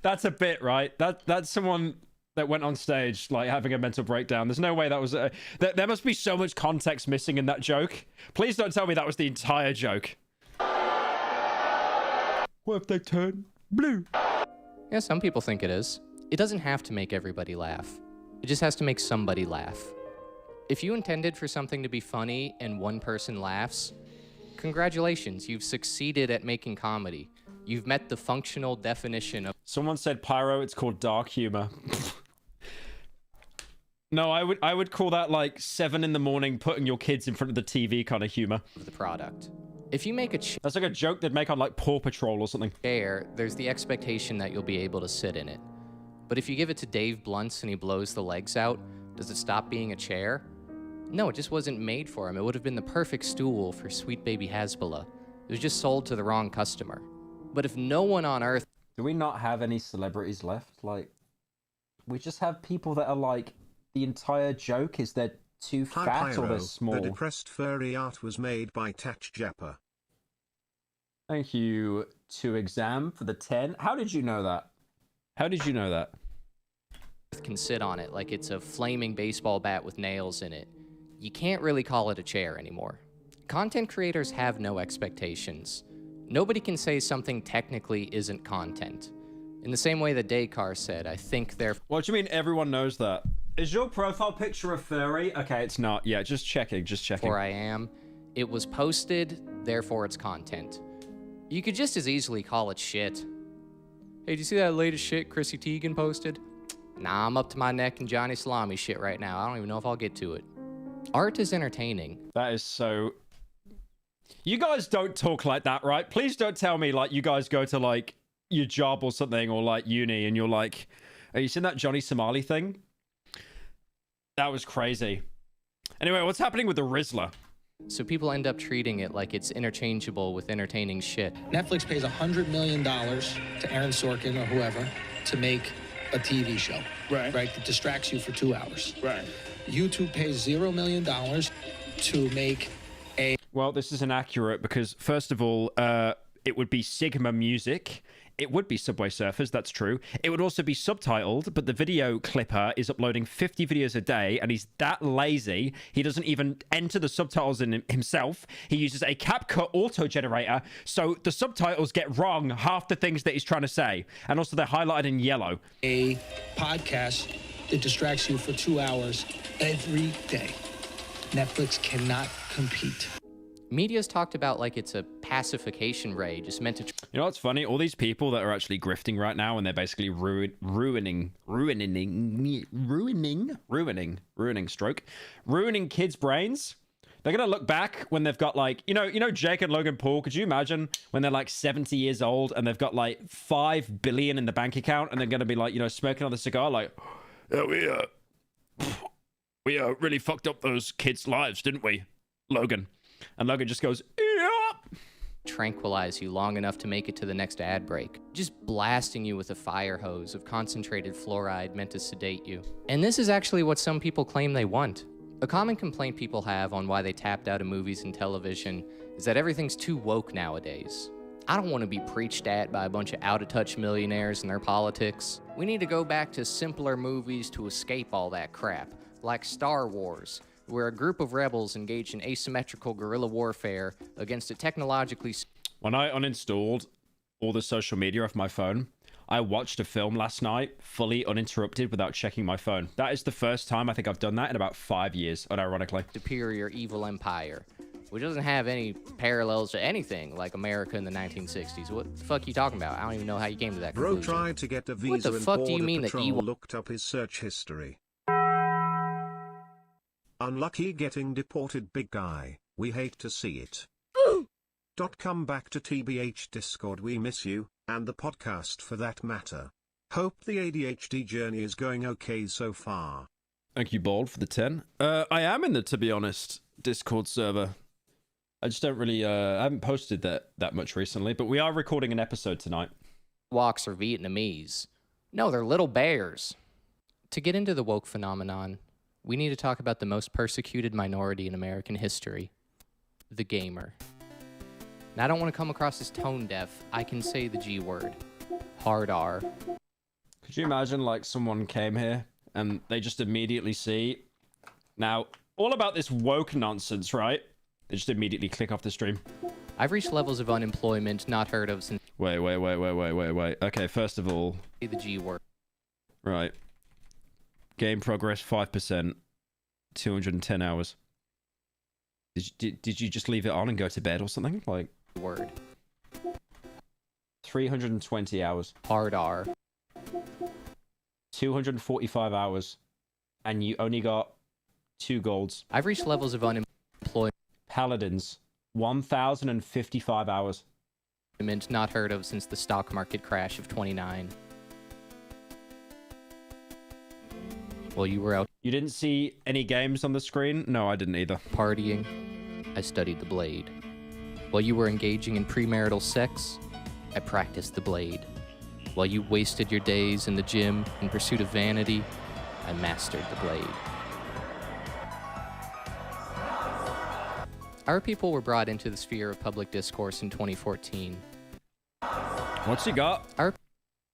That's a bit, right? That's someone that went on stage like having a mental breakdown. There's no way that was there must be so much context missing in that joke. Please don't tell me that was the entire joke. What if they turn blue? Yeah, some people think it is. It doesn't have to make everybody laugh. It just has to make somebody laugh. If you intended for something to be funny and one person laughs, congratulations, you've succeeded at making comedy. You've met the functional definition of... Someone said Pyro, it's called dark humor. No, I would call that like 7 in the morning putting your kids in front of the TV kind of humor. The product. If you make a that's like a joke they'd make on like Paw Patrol or something. Chair, there's the expectation that you'll be able to sit in it. But if you give it to Dave Blunts and he blows the legs out, does it stop being a chair? No, it just wasn't made for him. It would have been the perfect stool for sweet baby Hasbullah. It was just sold to the wrong customer. But if no one on earth... Do we not have any celebrities left? Like, we just have people that are like, the entire joke is they're too Hi fat or Pyro, they're small. the depressed furry art was made by Tatch Japper. Thank you to Exam for the 10. How did you know that? How did you know that? Can sit on it like it's a flaming baseball bat with nails in it. You can't really call it a chair anymore. Content creators have no expectations. Nobody can say something technically isn't content. In the same way that Descartes said, I think they're... What do you mean everyone knows that? Is your profile picture a furry? Okay, it's not. Yeah, just checking, For I am. It was posted, therefore it's content. You could just as easily call it shit. Hey, did you see that latest shit Chrissy Teigen posted? Nah, I'm up to my neck in Johnny Salami shit right now. I don't even know if I'll get to it. Art is entertaining. That is so... You guys don't talk like that, right? Please don't tell me, like, you guys go to, like, your job or something, or, like, uni, and you're like... Have you seen that Johnny Somali thing? That was crazy. Anyway, what's happening with the Rizzler? So people end up treating it like it's interchangeable with entertaining shit. Netflix pays $100 million to Aaron Sorkin or whoever to make a TV show. Right. That distracts you for 2 hours. Right. YouTube pays $0 million to make a... Well, this is inaccurate because, first of all, it would be Sigma Music. It would be Subway Surfers, that's true. It would also be subtitled, but the video clipper is uploading 50 videos a day, and he's that lazy, he doesn't even enter the subtitles in himself. He uses a CapCut auto-generator, so the subtitles get wrong half the things that he's trying to say. And also, they're highlighted in yellow. A podcast that distracts you for 2 hours every day. Netflix cannot compete. Media's talked about like it's a pacification ray, just meant to... You know what's funny? All these people that are actually grifting right now, and they're basically ruining kids' brains. They're gonna look back when they've got like, you know Jake and Logan Paul. Could you imagine when they're like 70 years old and they've got like 5 billion in the bank account, and they're gonna be like, smoking on the cigar, like, yeah, we really fucked up those kids' lives, didn't we, Logan? And Logan just goes, yep. Tranquilize you long enough to make it to the next ad break. Just blasting you with a fire hose of concentrated fluoride meant to sedate you. And this is actually what some people claim they want. A common complaint people have on why they tapped out of movies and television is that everything's too woke nowadays. I don't want to be preached at by a bunch of out-of-touch millionaires and their politics. We need to go back to simpler movies to escape all that crap, like Star Wars, where a group of rebels engaged in asymmetrical guerrilla warfare against a technologically... When I uninstalled all the social media off my phone, I watched a film last night, fully uninterrupted without checking my phone. That is the first time I think I've done that in about 5 years, unironically. Superior evil empire, which doesn't have any parallels to anything like America in the 1960s. What the fuck are you talking about? I don't even know how you came to that conclusion. Bro tried to get a visa what the and fuck do you Border mean Patrol that looked up his search history. Unlucky getting deported, big guy. We hate to see it. Come back to TBH Discord, we miss you, and the podcast for that matter. Hope the ADHD journey is going okay so far. Thank you, Bald, for the 10. I am in the, to be honest, Discord server. I just don't really, I haven't posted that much recently, but we are recording an episode tonight. Walks are Vietnamese. No, they're little bears. To get into the woke phenomenon, we need to talk about the most persecuted minority in American history, the gamer. Now, I don't want to come across as tone deaf. I can say the G word. Hard R. Could you imagine, like, someone came here and they just immediately see... Now, all about this woke nonsense, right? They just immediately click off the stream. I've reached levels of unemployment not heard of since... Wait. Okay, first of all... The G word. Right. Game progress 5%, 210 hours. Did you just leave it on and go to bed or something? Like word. 320 hours. Hard R. 245 hours, and you only got 2 golds. I've reached levels of unemployment. Paladins, 1,055 hours. Not heard of since the stock market crash of 29. While you were out... You didn't see any games on the screen? No, I didn't either. Partying, I studied the blade. While you were engaging in premarital sex, I practiced the blade. While you wasted your days in the gym in pursuit of vanity, I mastered the blade. Our people were brought into the sphere of public discourse in 2014. What's he got?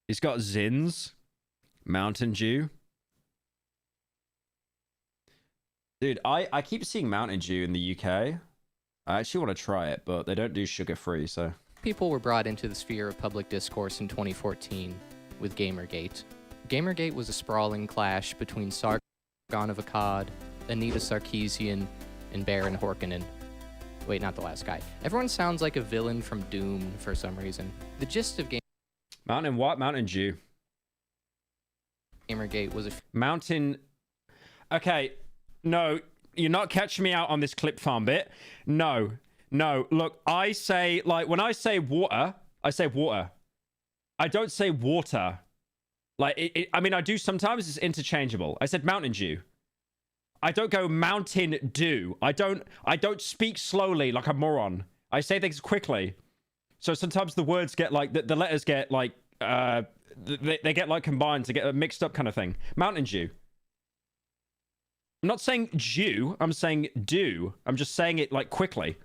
He's got Zins, Mountain Dew. Dude, I keep seeing Mountain Dew in the UK. I actually want to try it, but they don't do sugar-free, so... People were brought into the sphere of public discourse in 2014 with Gamergate. Gamergate was a sprawling clash between Sargon of Akkad, Anita Sarkeesian, and Baron Horkonnen. Wait, not the last guy. Everyone sounds like a villain from Doom for some reason. The gist of Mountain what? Mountain Dew. Gamergate was a... Mountain... Okay, no, you're not catching me out on this clip farm bit. No, look, I say, like, when I say water, I say water. I don't say water. Like, I mean, I do sometimes, it's interchangeable. I said Mountain Dew. I don't go Mountain Dew. I don't speak slowly like a moron. I say things quickly. So sometimes the words get like, the letters get like, they get like combined to get mixed up kind of thing. Mountain Dew. I'm not saying Jew, I'm saying do. I'm just saying it like quickly.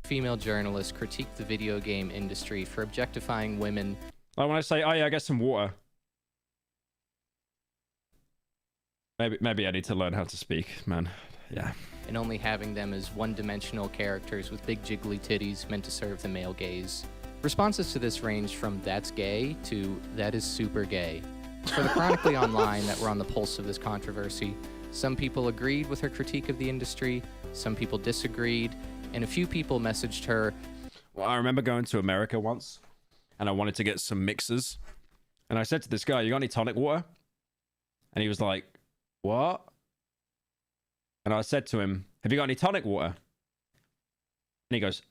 Female journalist critiqued the video game industry for objectifying women. Like when I say, oh yeah, I get some water. Maybe I need to learn how to speak, man. Yeah. And only having them as one-dimensional characters with big jiggly titties meant to serve the male gaze. Responses to this ranged from "that's gay" to "that is super gay." For the Chronically Online that were on the pulse of this controversy, some people agreed with her critique of the industry, some people disagreed, and a few people messaged her. Well, I remember going to America once, and I wanted to get some mixers. And I said to this guy, "You got any tonic water?" And he was like, "What?" And I said to him, "Have you got any tonic water?" And he goes,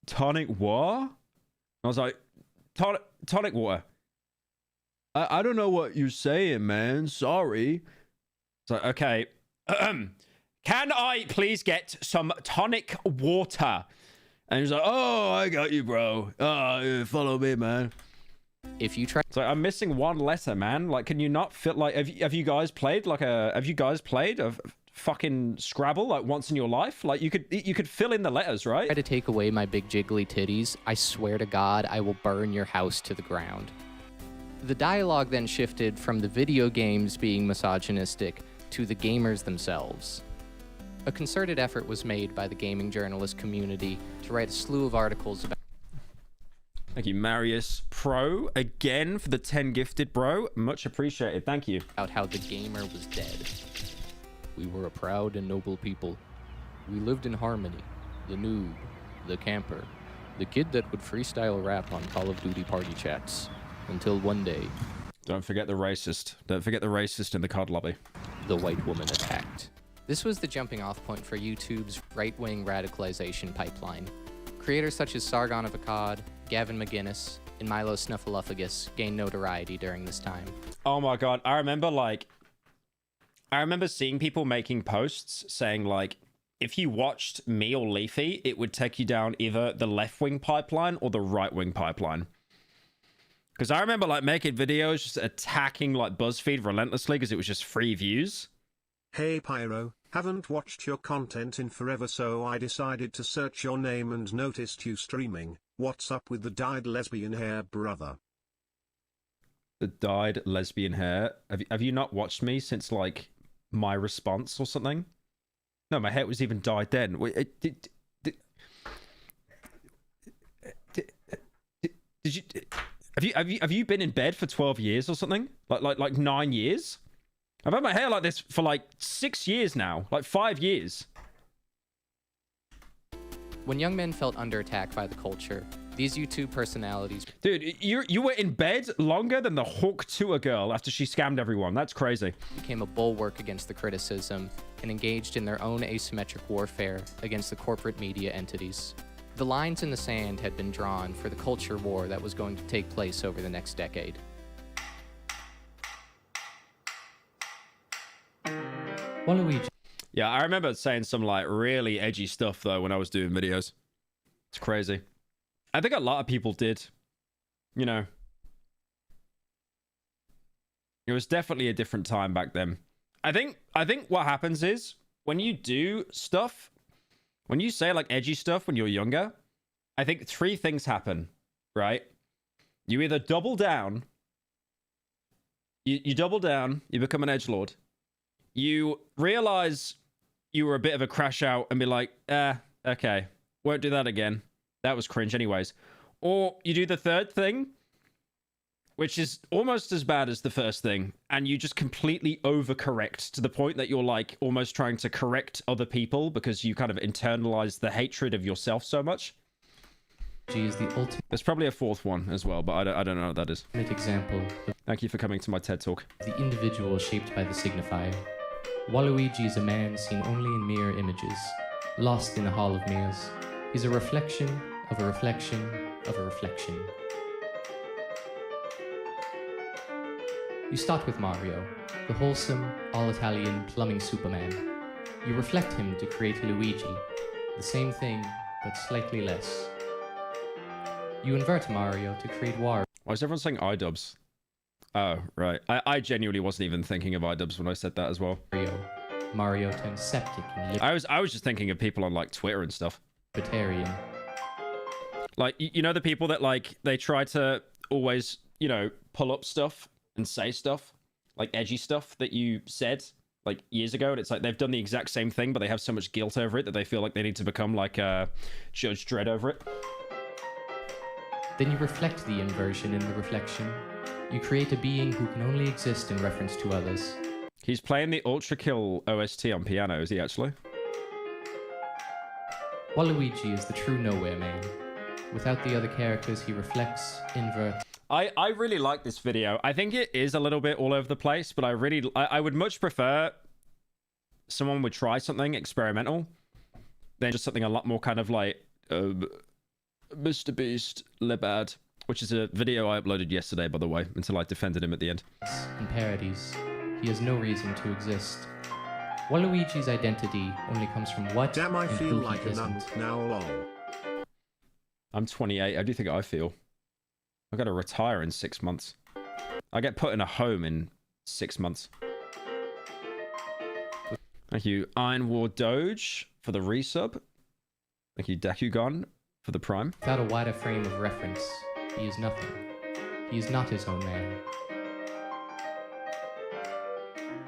"Tonic what?" And I was like, tonic water. I don't know what you're saying, man. Sorry. So, okay. Can I please get some tonic water? And he was like, "Oh, I got you, bro. Oh, follow me, man." If you try... So I'm missing one letter, man. Like, can you not fit, like, have you guys played, like, have you guys played a fucking Scrabble, like, once in your life? Like, you could fill in the letters, right? Try to take away my big jiggly titties, I swear to God, I will burn your house to the ground. The dialogue then shifted from the video games being misogynistic to the gamers themselves. A concerted effort was made by the gaming journalist community to write a slew of articles about... Thank you, Marius Pro, again for the 10 gifted, bro. Much appreciated. Thank you. About how the gamer was dead. We were a proud and noble people. We lived in harmony. The noob, the camper, the kid that would freestyle rap on Call of Duty party chats. Until one day... Don't forget the racist. Don't forget the racist in the COD lobby. The white woman attacked. This was the jumping off point for YouTube's right-wing radicalization pipeline. Creators such as Sargon of Akkad, Gavin McGinnis, and Milo Snuffleupagus gained notoriety during this time. Oh my god, I remember seeing people making posts saying like, if you watched me or Leafy, it would take you down either the left-wing pipeline or the right-wing pipeline. Because I remember like making videos just attacking like BuzzFeed relentlessly because it was just free views. Hey Pyro, haven't watched your content in forever, so I decided to search your name and noticed you streaming. What's up with the dyed lesbian hair, brother? The dyed lesbian hair? Have you not watched me since like my response or something? No, my hair was even dyed then. Did you... Have you been in bed for 12 years or something? Like 9 years? I've had my hair like this for like 6 years now. Like 5 years. When young men felt under attack by the culture, these YouTube personalities... Dude, you were in bed longer than the hook to a girl after she scammed everyone. That's crazy. ...became a bulwark against the criticism and engaged in their own asymmetric warfare against the corporate media entities. The lines in the sand had been drawn for the culture war that was going to take place over the next decade. Waluigi. Yeah, I remember saying some like really edgy stuff though when I was doing videos. It's crazy. I think a lot of people did. You know. It was definitely a different time back then. I think what happens is when you do stuff When you say like edgy stuff when you're younger, I think 3 things happen, right? You either double down, you double down, you become an edgelord. You realize you were a bit of a crash out and be like, okay, won't do that again. That was cringe anyways. Or you do the 3rd thing, which is almost as bad as the first thing, and you just completely overcorrect to the point that you're like almost trying to correct other people because you kind of internalize the hatred of yourself so much. Is the ultimate. There's probably a 4th one as well, but I don't know what that is. Example. Thank you for coming to my TED Talk. The individual shaped by the signifier. Waluigi is a man seen only in mirror images, lost in a hall of mirrors. He's a reflection of a reflection of a reflection. You start with Mario, the wholesome, all-Italian plumbing superman. You reflect him to create Luigi, the same thing, but slightly less. You invert Mario to create Wario. Why is everyone saying iDubbbz? Oh, right. I genuinely wasn't even thinking of iDubbbz when I said that as well. Mario turns septic and I was just thinking of people on like Twitter and stuff. libertarian. Like, you know the people that like, they try to always, you know, pull up stuff and say stuff, like edgy stuff that you said like years ago, and it's like they've done the exact same thing, but they have so much guilt over it that they feel like they need to become like Judge Dredd over it. Then you reflect the inversion in the reflection. You create a being who can only exist in reference to others. He's playing the Ultra Kill OST on piano, is he actually? Waluigi is the true nowhere man. Without the other characters, he reflects, inverts. I really like this video. I think it is a little bit all over the place, but I would much prefer someone would try something experimental than just something a lot more kind of like Mr. Beast, Lebad, which is a video I uploaded yesterday, by the way, until I defended him at the end. And parodies. He has no reason to exist. Waluigi's identity only comes from what Damn, I and feel who like he an isn't. now long. I'm 28. How do you think I feel? I've got to retire in 6 months. I get put in a home in 6 months. Thank you, Iron War Doge, for the resub. Thank you, Dakugon, for the prime. Without a wider frame of reference, he is nothing. He is not his own man.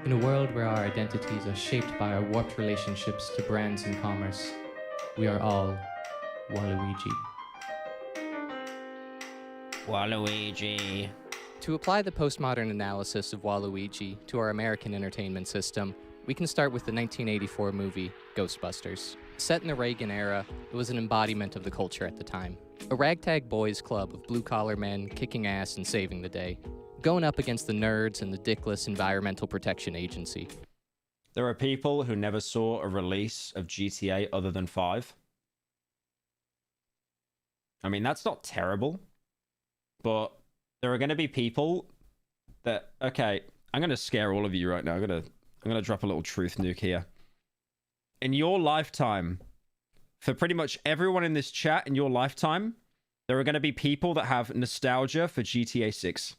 In a world where our identities are shaped by our warped relationships to brands and commerce, we are all Waluigi. Waluigi. To apply the postmodern analysis of Waluigi to our American entertainment system, we can start with the 1984 movie Ghostbusters. Set in the Reagan era, it was an embodiment of the culture at the time. A ragtag boys club of blue-collar men kicking ass and saving the day, going up against the nerds and the dickless Environmental Protection Agency. There are people who never saw a release of GTA other than 5. I mean, that's not terrible. But there are going to be people that, okay, I'm going to scare all of you right now. I'm going to drop a little truth nuke here. In your lifetime, for pretty much everyone in this chat in your lifetime, there are going to be people that have nostalgia for GTA 6.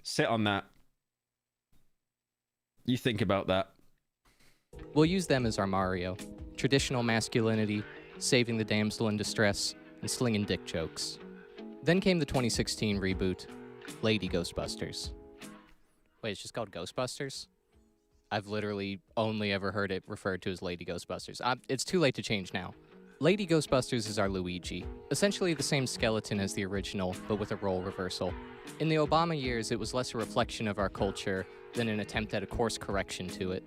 Sit on that. You think about that. We'll use them as our Mario. Traditional masculinity, saving the damsel in distress, and slinging dick jokes. Then came the 2016 reboot, Lady Ghostbusters. Wait, it's just called Ghostbusters? I've literally only ever heard it referred to as Lady Ghostbusters. It's too late to change now. Lady Ghostbusters is our Luigi. Essentially the same skeleton as the original, but with a role reversal. In the Obama years, it was less a reflection of our culture than an attempt at a course correction to it.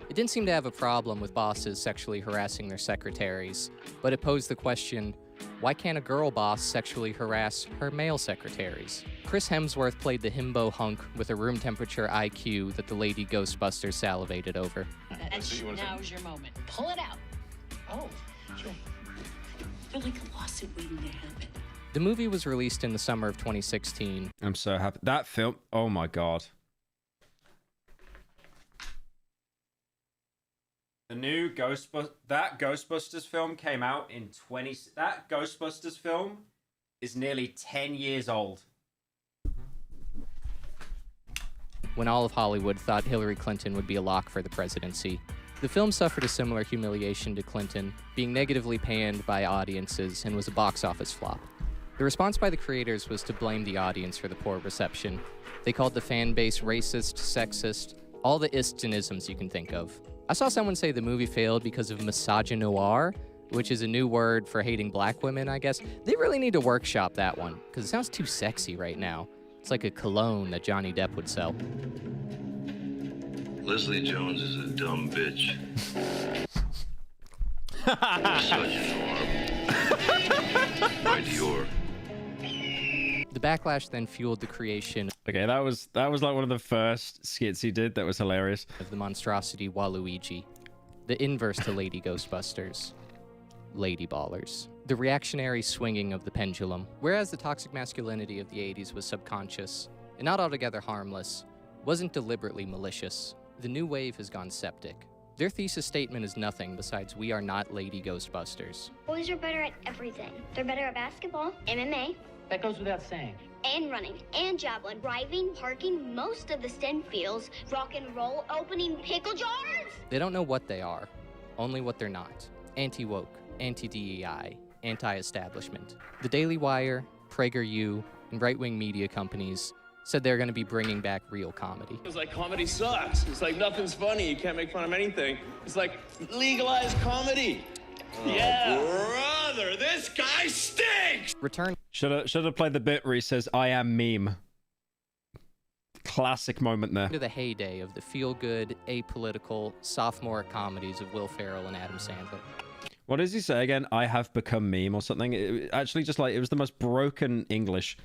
It didn't seem to have a problem with bosses sexually harassing their secretaries, but it posed the question, why can't a girl boss sexually harass her male secretaries? Chris Hemsworth played the himbo hunk with a room temperature IQ that the Lady Ghostbusters salivated over. Now's your moment. Pull it out. Oh, sure. I feel like a lawsuit waiting to happen. The movie was released in the summer of 2016. I'm so happy. That film, oh my god. The new Ghostbusters film came out in that Ghostbusters film is nearly 10 years old. When all of Hollywood thought Hillary Clinton would be a lock for the presidency, The film suffered a similar humiliation to Clinton, being negatively panned by audiences and was a box office flop. The response by the creators was to blame the audience for the poor reception. They called the fan base racist, sexist, all the ists and isms you can think of. I saw someone say the movie failed because of misogynoir, which is a new word for hating black women, I guess. They really need to workshop that one, because it sounds too sexy right now. It's like a cologne that Johnny Depp would sell. Leslie Jones is a dumb bitch. Misogynoir. By Dior. The backlash then fueled the creation. Okay, that was like one of the first skits he did that was hilarious. Of the monstrosity Waluigi. The inverse to Lady Ghostbusters. Lady Ballers. The reactionary swinging of the pendulum. Whereas the toxic masculinity of the 80s was subconscious and not altogether harmless, wasn't deliberately malicious, the new wave has gone septic. Their thesis statement is nothing besides we are not Lady Ghostbusters. Boys are better at everything. They're better at basketball, MMA. That goes without saying. And running, and javelin, driving, parking, most of the STEM fields, rock and roll, opening pickle jars. They don't know what they are, only what they're not. Anti-woke, anti-DEI, anti-establishment. The Daily Wire, PragerU, and right-wing media companies said they're going to be bringing back real comedy. It's like comedy sucks. It's like nothing's funny. You can't make fun of anything. It's like legalized comedy. Yeah, brother, this guy stinks. Return. Should have played the bit where he says, "I am meme." Classic moment there. To the heyday of the feel-good, apolitical, sophomore comedies of Will Ferrell and Adam Sandler. What does he say again? I have become meme or something. Actually, just like it was the most broken English.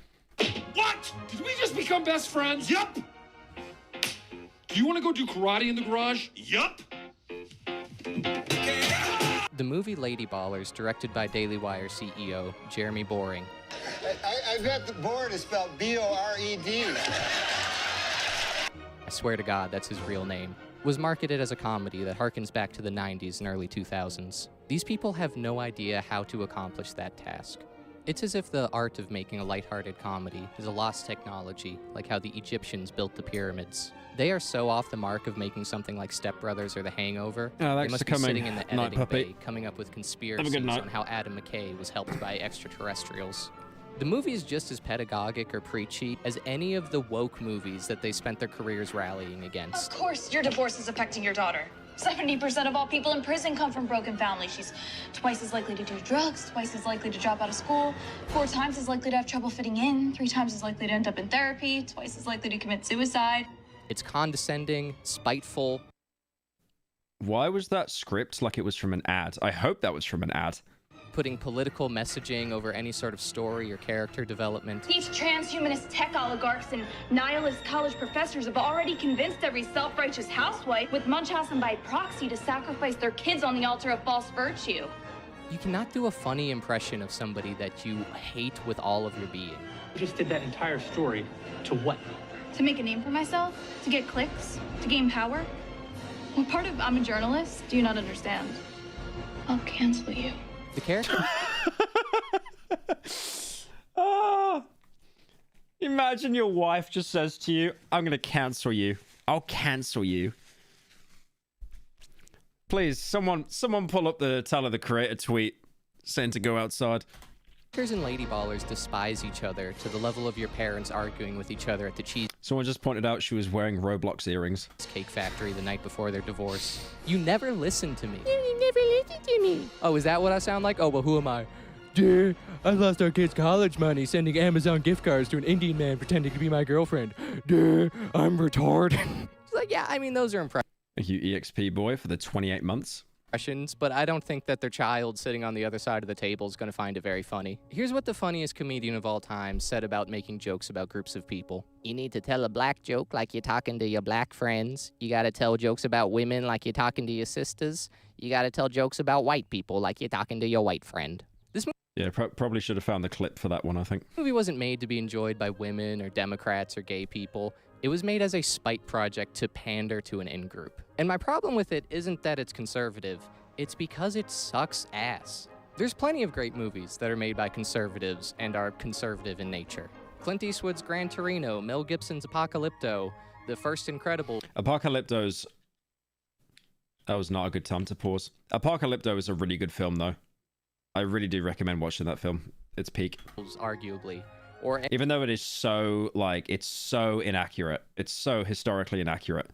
What? Did we just become best friends? Yup. Do you want to go do karate in the garage? Yup. The movie Lady Ballers, directed by Daily Wire CEO Jeremy Boring. I bet the board is spelled B-O-R-E-D. I swear to God, that's his real name. Was marketed as a comedy that harkens back to the 90s and early 2000s. These people have no idea how to accomplish that task. It's as if the art of making a lighthearted comedy is a lost technology, like how the Egyptians built the pyramids. They are so off the mark of making something like Step Brothers or The Hangover. They must be sitting in the editing bay, coming up with conspiracies on how Adam McKay was helped by extraterrestrials. The movie is just as pedagogic or preachy as any of the woke movies that they spent their careers rallying against. Of course, your divorce is affecting your daughter. 70% of all people in prison come from broken families. She's twice as likely to do drugs, twice as likely to drop out of school, 4 times as likely to have trouble fitting in, 3 times as likely to end up in therapy, twice as likely to commit suicide. It's condescending, spiteful. Why was that script like it was from an ad? I hope that was from an ad. Putting political messaging over any sort of story or character development. These transhumanist tech oligarchs and nihilist college professors have already convinced every self-righteous housewife with Munchausen by proxy to sacrifice their kids on the altar of false virtue. You cannot do a funny impression of somebody that you hate with all of your being. You just did that entire story to what? To make a name for myself? To get clicks? To gain power? What part of I'm a journalist do you not understand? I'll cancel you. The character? Imagine your wife just says to you, I'm going to cancel you. I'll cancel you. Please, someone pull up the Tyler the Creator tweet saying to go outside. Characters and Lady Ballers despise each other to the level of your parents arguing with each other at the cheese. Someone just pointed out she was wearing Roblox earrings. Cake factory the night before their divorce. You never listened to me. You never listened to me. Oh, is that what I sound like? Oh, well, who am I? Duh, I lost our kids' college money sending Amazon gift cards to an Indian man pretending to be my girlfriend. Duh, I'm retarded. It's like, yeah, I mean, those are impressive. Thank you, EXP boy, for the 28 months. But I don't think that their child sitting on the other side of the table is going to find it very funny. Here's what the funniest comedian of all time said about making jokes about groups of people. You need to tell a black joke like you're talking to your black friends. You got to tell jokes about women like you're talking to your sisters. You got to tell jokes about white people like you're talking to your white friend. This Yeah, probably should have found the clip for that one, I think. movie wasn't made to be enjoyed by women or Democrats or gay people. It was made as a spite project to pander to an in-group. And my problem with it isn't that it's conservative, it's because it sucks ass. There's plenty of great movies that are made by conservatives and are conservative in nature. Clint Eastwood's Gran Torino, Mel Gibson's Apocalypto, the first Incredible. Apocalypto's That was not a good time to pause. Apocalypto is a really good film, though. I really do recommend watching that film. It's peak. Arguably. Or even though it is so, like, it's so inaccurate. It's so historically inaccurate.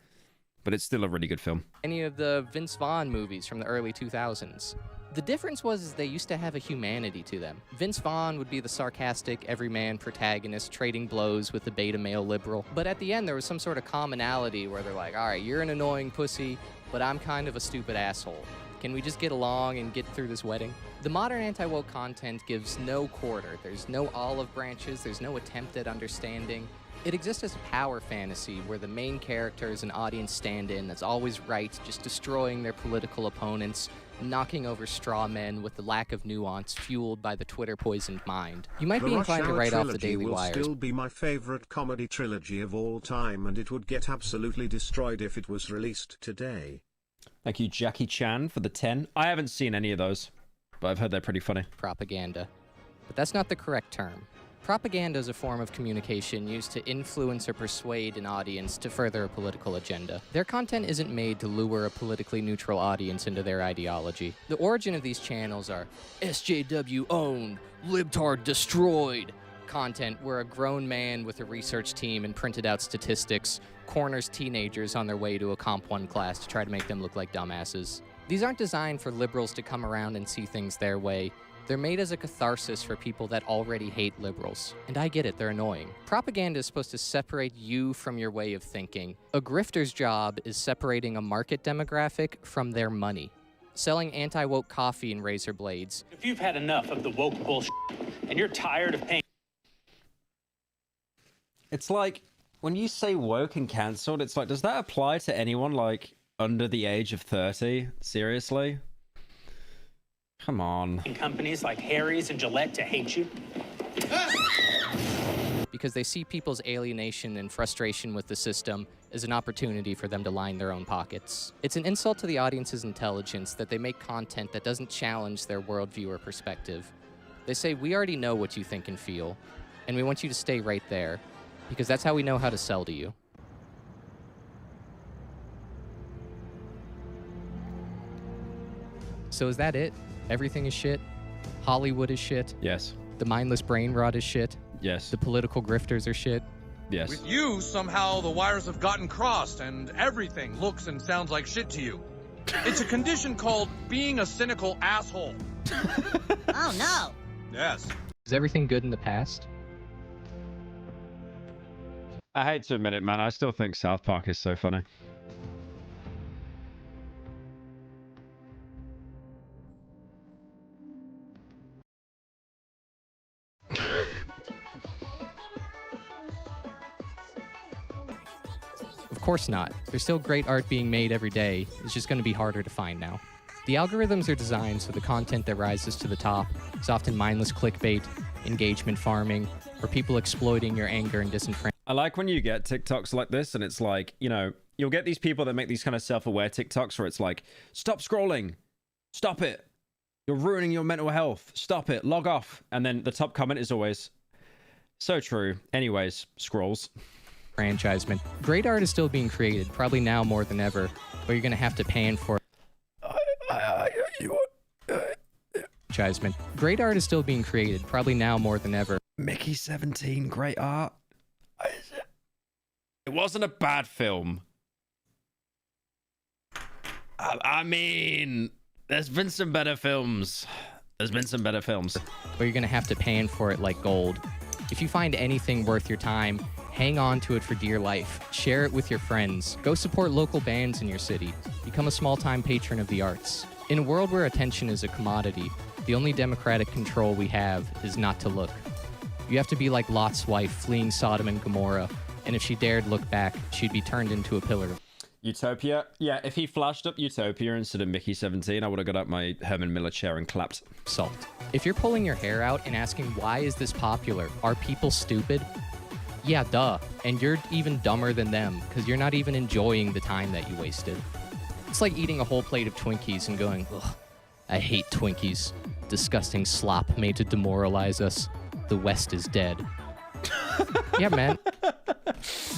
But it's still a really good film. Any of the Vince Vaughn movies from the early 2000s. The difference was they used to have a humanity to them. Vince Vaughn would be the sarcastic, everyman protagonist trading blows with the beta male liberal. But at the end, there was some sort of commonality where they're like, all right, you're an annoying pussy, but I'm kind of a stupid asshole. Can we just get along and get through this wedding? The modern anti-woke content gives no quarter. There's no olive branches. There's no attempt at understanding. It exists as a power fantasy where the main character is an audience stand-in that's always right, just destroying their political opponents, knocking over straw men with the lack of nuance fueled by the Twitter-poisoned mind. You might be inclined to write off the Daily Wire. It will still be my favorite comedy trilogy of all time, and it would get absolutely destroyed if it was released today. Thank you, Jackie Chan, for the 10. I haven't seen any of those, but I've heard they're pretty funny. Propaganda. But that's not the correct term. Propaganda is a form of communication used to influence or persuade an audience to further a political agenda. Their content isn't made to lure a politically neutral audience into their ideology. The origin of these channels are SJW owned, libtard destroyed content where a grown man with a research team and printed out statistics corners teenagers on their way to a Comp 1 class to try to make them look like dumbasses. These aren't designed for liberals to come around and see things their way. They're made as a catharsis for people that already hate liberals. And I get it, they're annoying. Propaganda is supposed to separate you from your way of thinking. A grifter's job is separating a market demographic from their money. Selling anti-woke coffee and razor blades. If you've had enough of the woke bullshit and you're tired of paying... It's like, when you say woke and cancelled, it's like, does that apply to anyone, like, under the age of 30? Seriously? Come on. Companies like Harry's and Gillette to hate you? Because they see people's alienation and frustration with the system as an opportunity for them to line their own pockets. It's an insult to the audience's intelligence that they make content that doesn't challenge their worldview or perspective. They say, we already know what you think and feel, and we want you to stay right there, because that's how we know how to sell to you. So is that it? Everything is shit? Hollywood is shit? Yes. The mindless brain rot is shit? Yes. The political grifters are shit? Yes. With you, somehow the wires have gotten crossed and everything looks and sounds like shit to you. It's a condition called being a cynical asshole. Oh, no. Yes. Is everything good in the past? I hate to admit it, man. I still think South Park is so funny. Of course not. There's still great art being made every day. It's just going to be harder to find now. The algorithms are designed so the content that rises to the top is often mindless clickbait, engagement farming, or people exploiting your anger and disenfranchisement. I like when you get TikToks like this, and it's like, you know, you'll get these people that make these kind of self-aware TikToks where it's like, stop scrolling, stop it, you're ruining your mental health, stop it, log off. And then the top comment is always, so true. Anyways, scrolls. Franchisement. Great art is still being created, probably now more than ever, but you're going to have to pan for it. Franchisement. Great art is still being created, probably now more than ever. Mickey 17, great art. It wasn't a bad film. I mean, there's been some better films. There's been some better films. But you're going to have to pan for it like gold. If you find anything worth your time, hang on to it for dear life. Share it with your friends. Go support local bands in your city. Become a small-time patron of the arts. In a world where attention is a commodity, the only democratic control we have is not to look. You have to be like Lot's wife fleeing Sodom and Gomorrah, and if she dared look back, she'd be turned into a pillar. Utopia? Yeah, if he flashed up Utopia instead of Mickey 17, I would have got up my Herman Miller chair and clapped. Salt. If you're pulling your hair out and asking, why is this popular? Are people stupid? Yeah, duh. And you're even dumber than them, because you're not even enjoying the time that you wasted. It's like eating a whole plate of Twinkies and going, ugh, I hate Twinkies. Disgusting slop made to demoralize us. The West is dead. Yeah, man.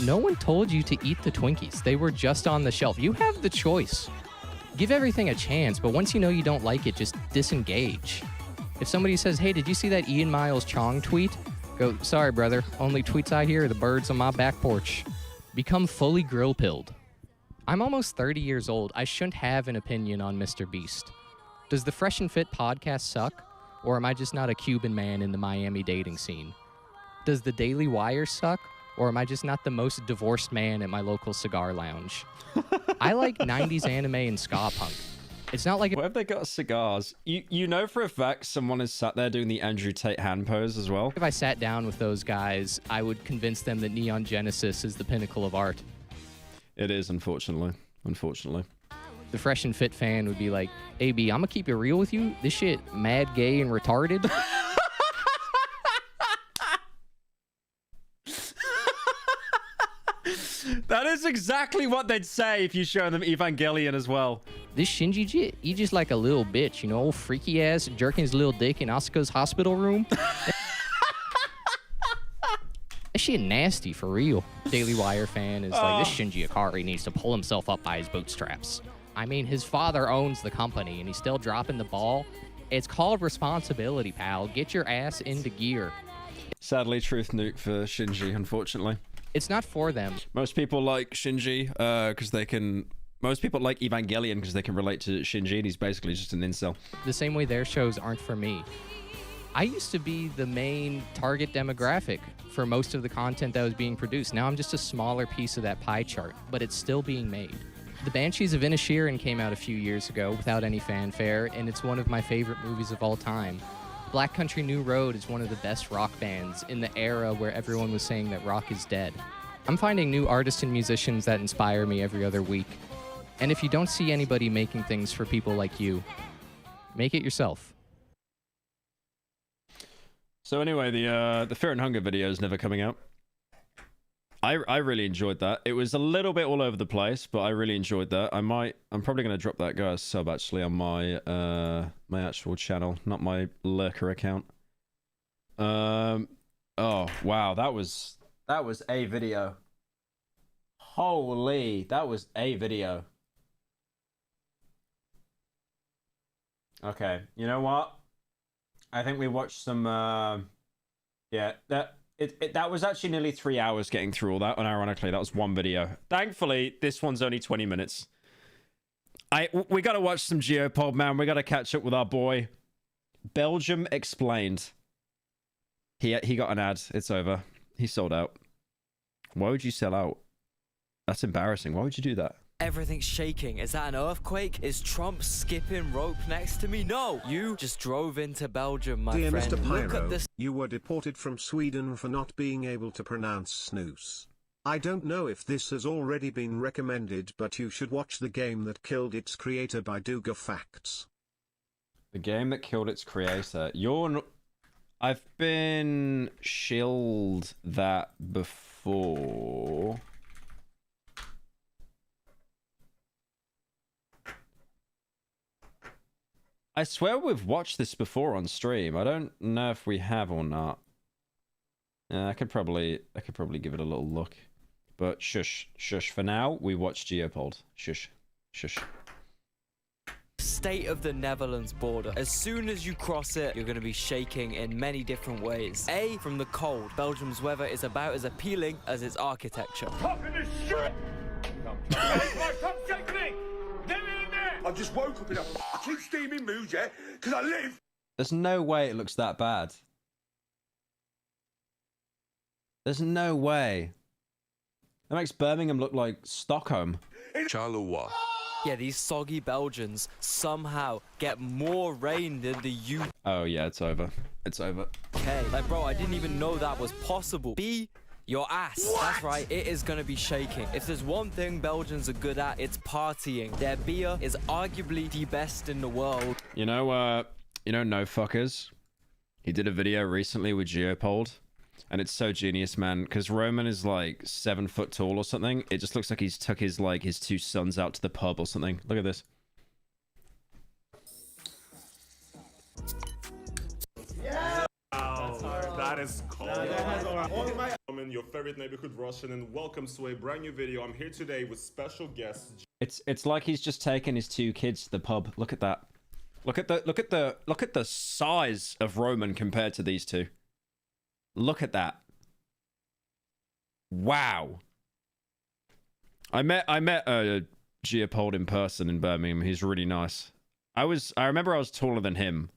No one told you to eat the Twinkies. They were just on the shelf. You have the choice. Give everything a chance, but once you know you don't like it, just disengage. If somebody says, hey, did you see that Ian Miles Chong tweet? Go, sorry, brother. Only tweets I hear are the birds on my back porch. Become fully grill-pilled. I'm almost 30 years old. I shouldn't have an opinion on Mr. Beast. Does the Fresh and Fit podcast suck? Or am I just not a Cuban man in the Miami dating scene? Does the Daily Wire suck? Or am I just not the most divorced man at my local cigar lounge? I like 90s anime and ska punk. It's not like... Where have they got cigars? You know for a fact someone is sat there doing the Andrew Tate hand pose as well? If I sat down with those guys, I would convince them that Neon Genesis is the pinnacle of art. It is, unfortunately. Unfortunately. The Fresh and Fit fan would be like, AB, I'm gonna keep it real with you. This shit mad gay and retarded. That is exactly what they'd say if you show them Evangelion as well. This Shinji jit, he just like a little bitch, you know, freaky ass jerking his little dick in Asuka's hospital room. That shit nasty for real. Daily Wire fan is like, this Shinji Ikari needs to pull himself up by his bootstraps. I mean, his father owns the company and he's still dropping the ball. It's called responsibility, pal. Get your ass into gear. Sadly, truth nuke for Shinji, unfortunately. It's not for them. Most people like Shinji because they can... Most people like Evangelion because they can relate to Shinji, and he's basically just an incel. The same way their shows aren't for me. I used to be the main target demographic for most of the content that was being produced. Now I'm just a smaller piece of that pie chart, but it's still being made. The Banshees of Inisherin came out a few years ago without any fanfare, and it's one of my favorite movies of all time. Black Country New Road is one of the best rock bands in the era where everyone was saying that rock is dead. I'm finding new artists and musicians that inspire me every other week. And if you don't see anybody making things for people like you, make it yourself. So anyway, the Fear and Hunger video is never coming out. I really enjoyed that. It was a little bit all over the place, but I really enjoyed that. I'm probably going to drop that guy as sub actually on my my actual channel, not my lurker account. Oh wow, that was a video. Holy, that was a video. Okay, you know what? I think we watched some yeah, that was actually nearly 3 hours getting through all that, and ironically, that was one video. Thankfully, this one's only 20 minutes. We gotta watch some Geopod, man. We gotta catch up with our boy. Belgium Explained. He got an ad. It's over. He sold out. Why would you sell out? That's embarrassing. Why would you do that? Everything's shaking. Is that an earthquake? Is Trump skipping rope next to me? No! You just drove into Belgium, my Dear friend. Mr. Pyro, Look at this. You were deported from Sweden for not being able to pronounce snooze. I don't know if this has already been recommended, but you should watch The Game That Killed Its Creator by Duga Facts. The Game That Killed Its Creator. I've been shilled that before. I swear we've watched this before on stream. I don't know if we have or not. I could probably give it a little look. But shush. For now, we watch Geopod. Shush. State of the Netherlands border. As soon as you cross it, you're going to be shaking in many different ways. A, from the cold. Belgium's weather is about as appealing as its architecture. Popping this shit! Come shake me! Get me in there! I just woke up in a fucking steaming mood, yeah? Because I live... There's no way it looks that bad. There's no way. That makes Birmingham look like Stockholm. Charleroi. Yeah, these soggy Belgians somehow get more rain than the UK. Oh yeah, it's over. It's over. Like, bro, I didn't even know that was possible. B, your ass. What? That's right, it is gonna be shaking. If there's one thing Belgians are good at, it's partying. Their beer is arguably the best in the world. You know, No Fuckers? He did a video recently with Geopod. And it's so genius, man, because Roman is like 7 foot tall or something. It just looks like he's took his his 2 sons out to the pub or something. Look at this. Yeah. Wow, that is cold. I'm your favorite neighborhood Russian, and welcome to a brand new video. I'm here today with special guest. It's like he's just taken his 2 kids to the pub. Look at that. Look at the size of Roman compared to these 2. Look at that. Wow. I met Geopold in person in Birmingham. He's really nice. I remember I was taller than him,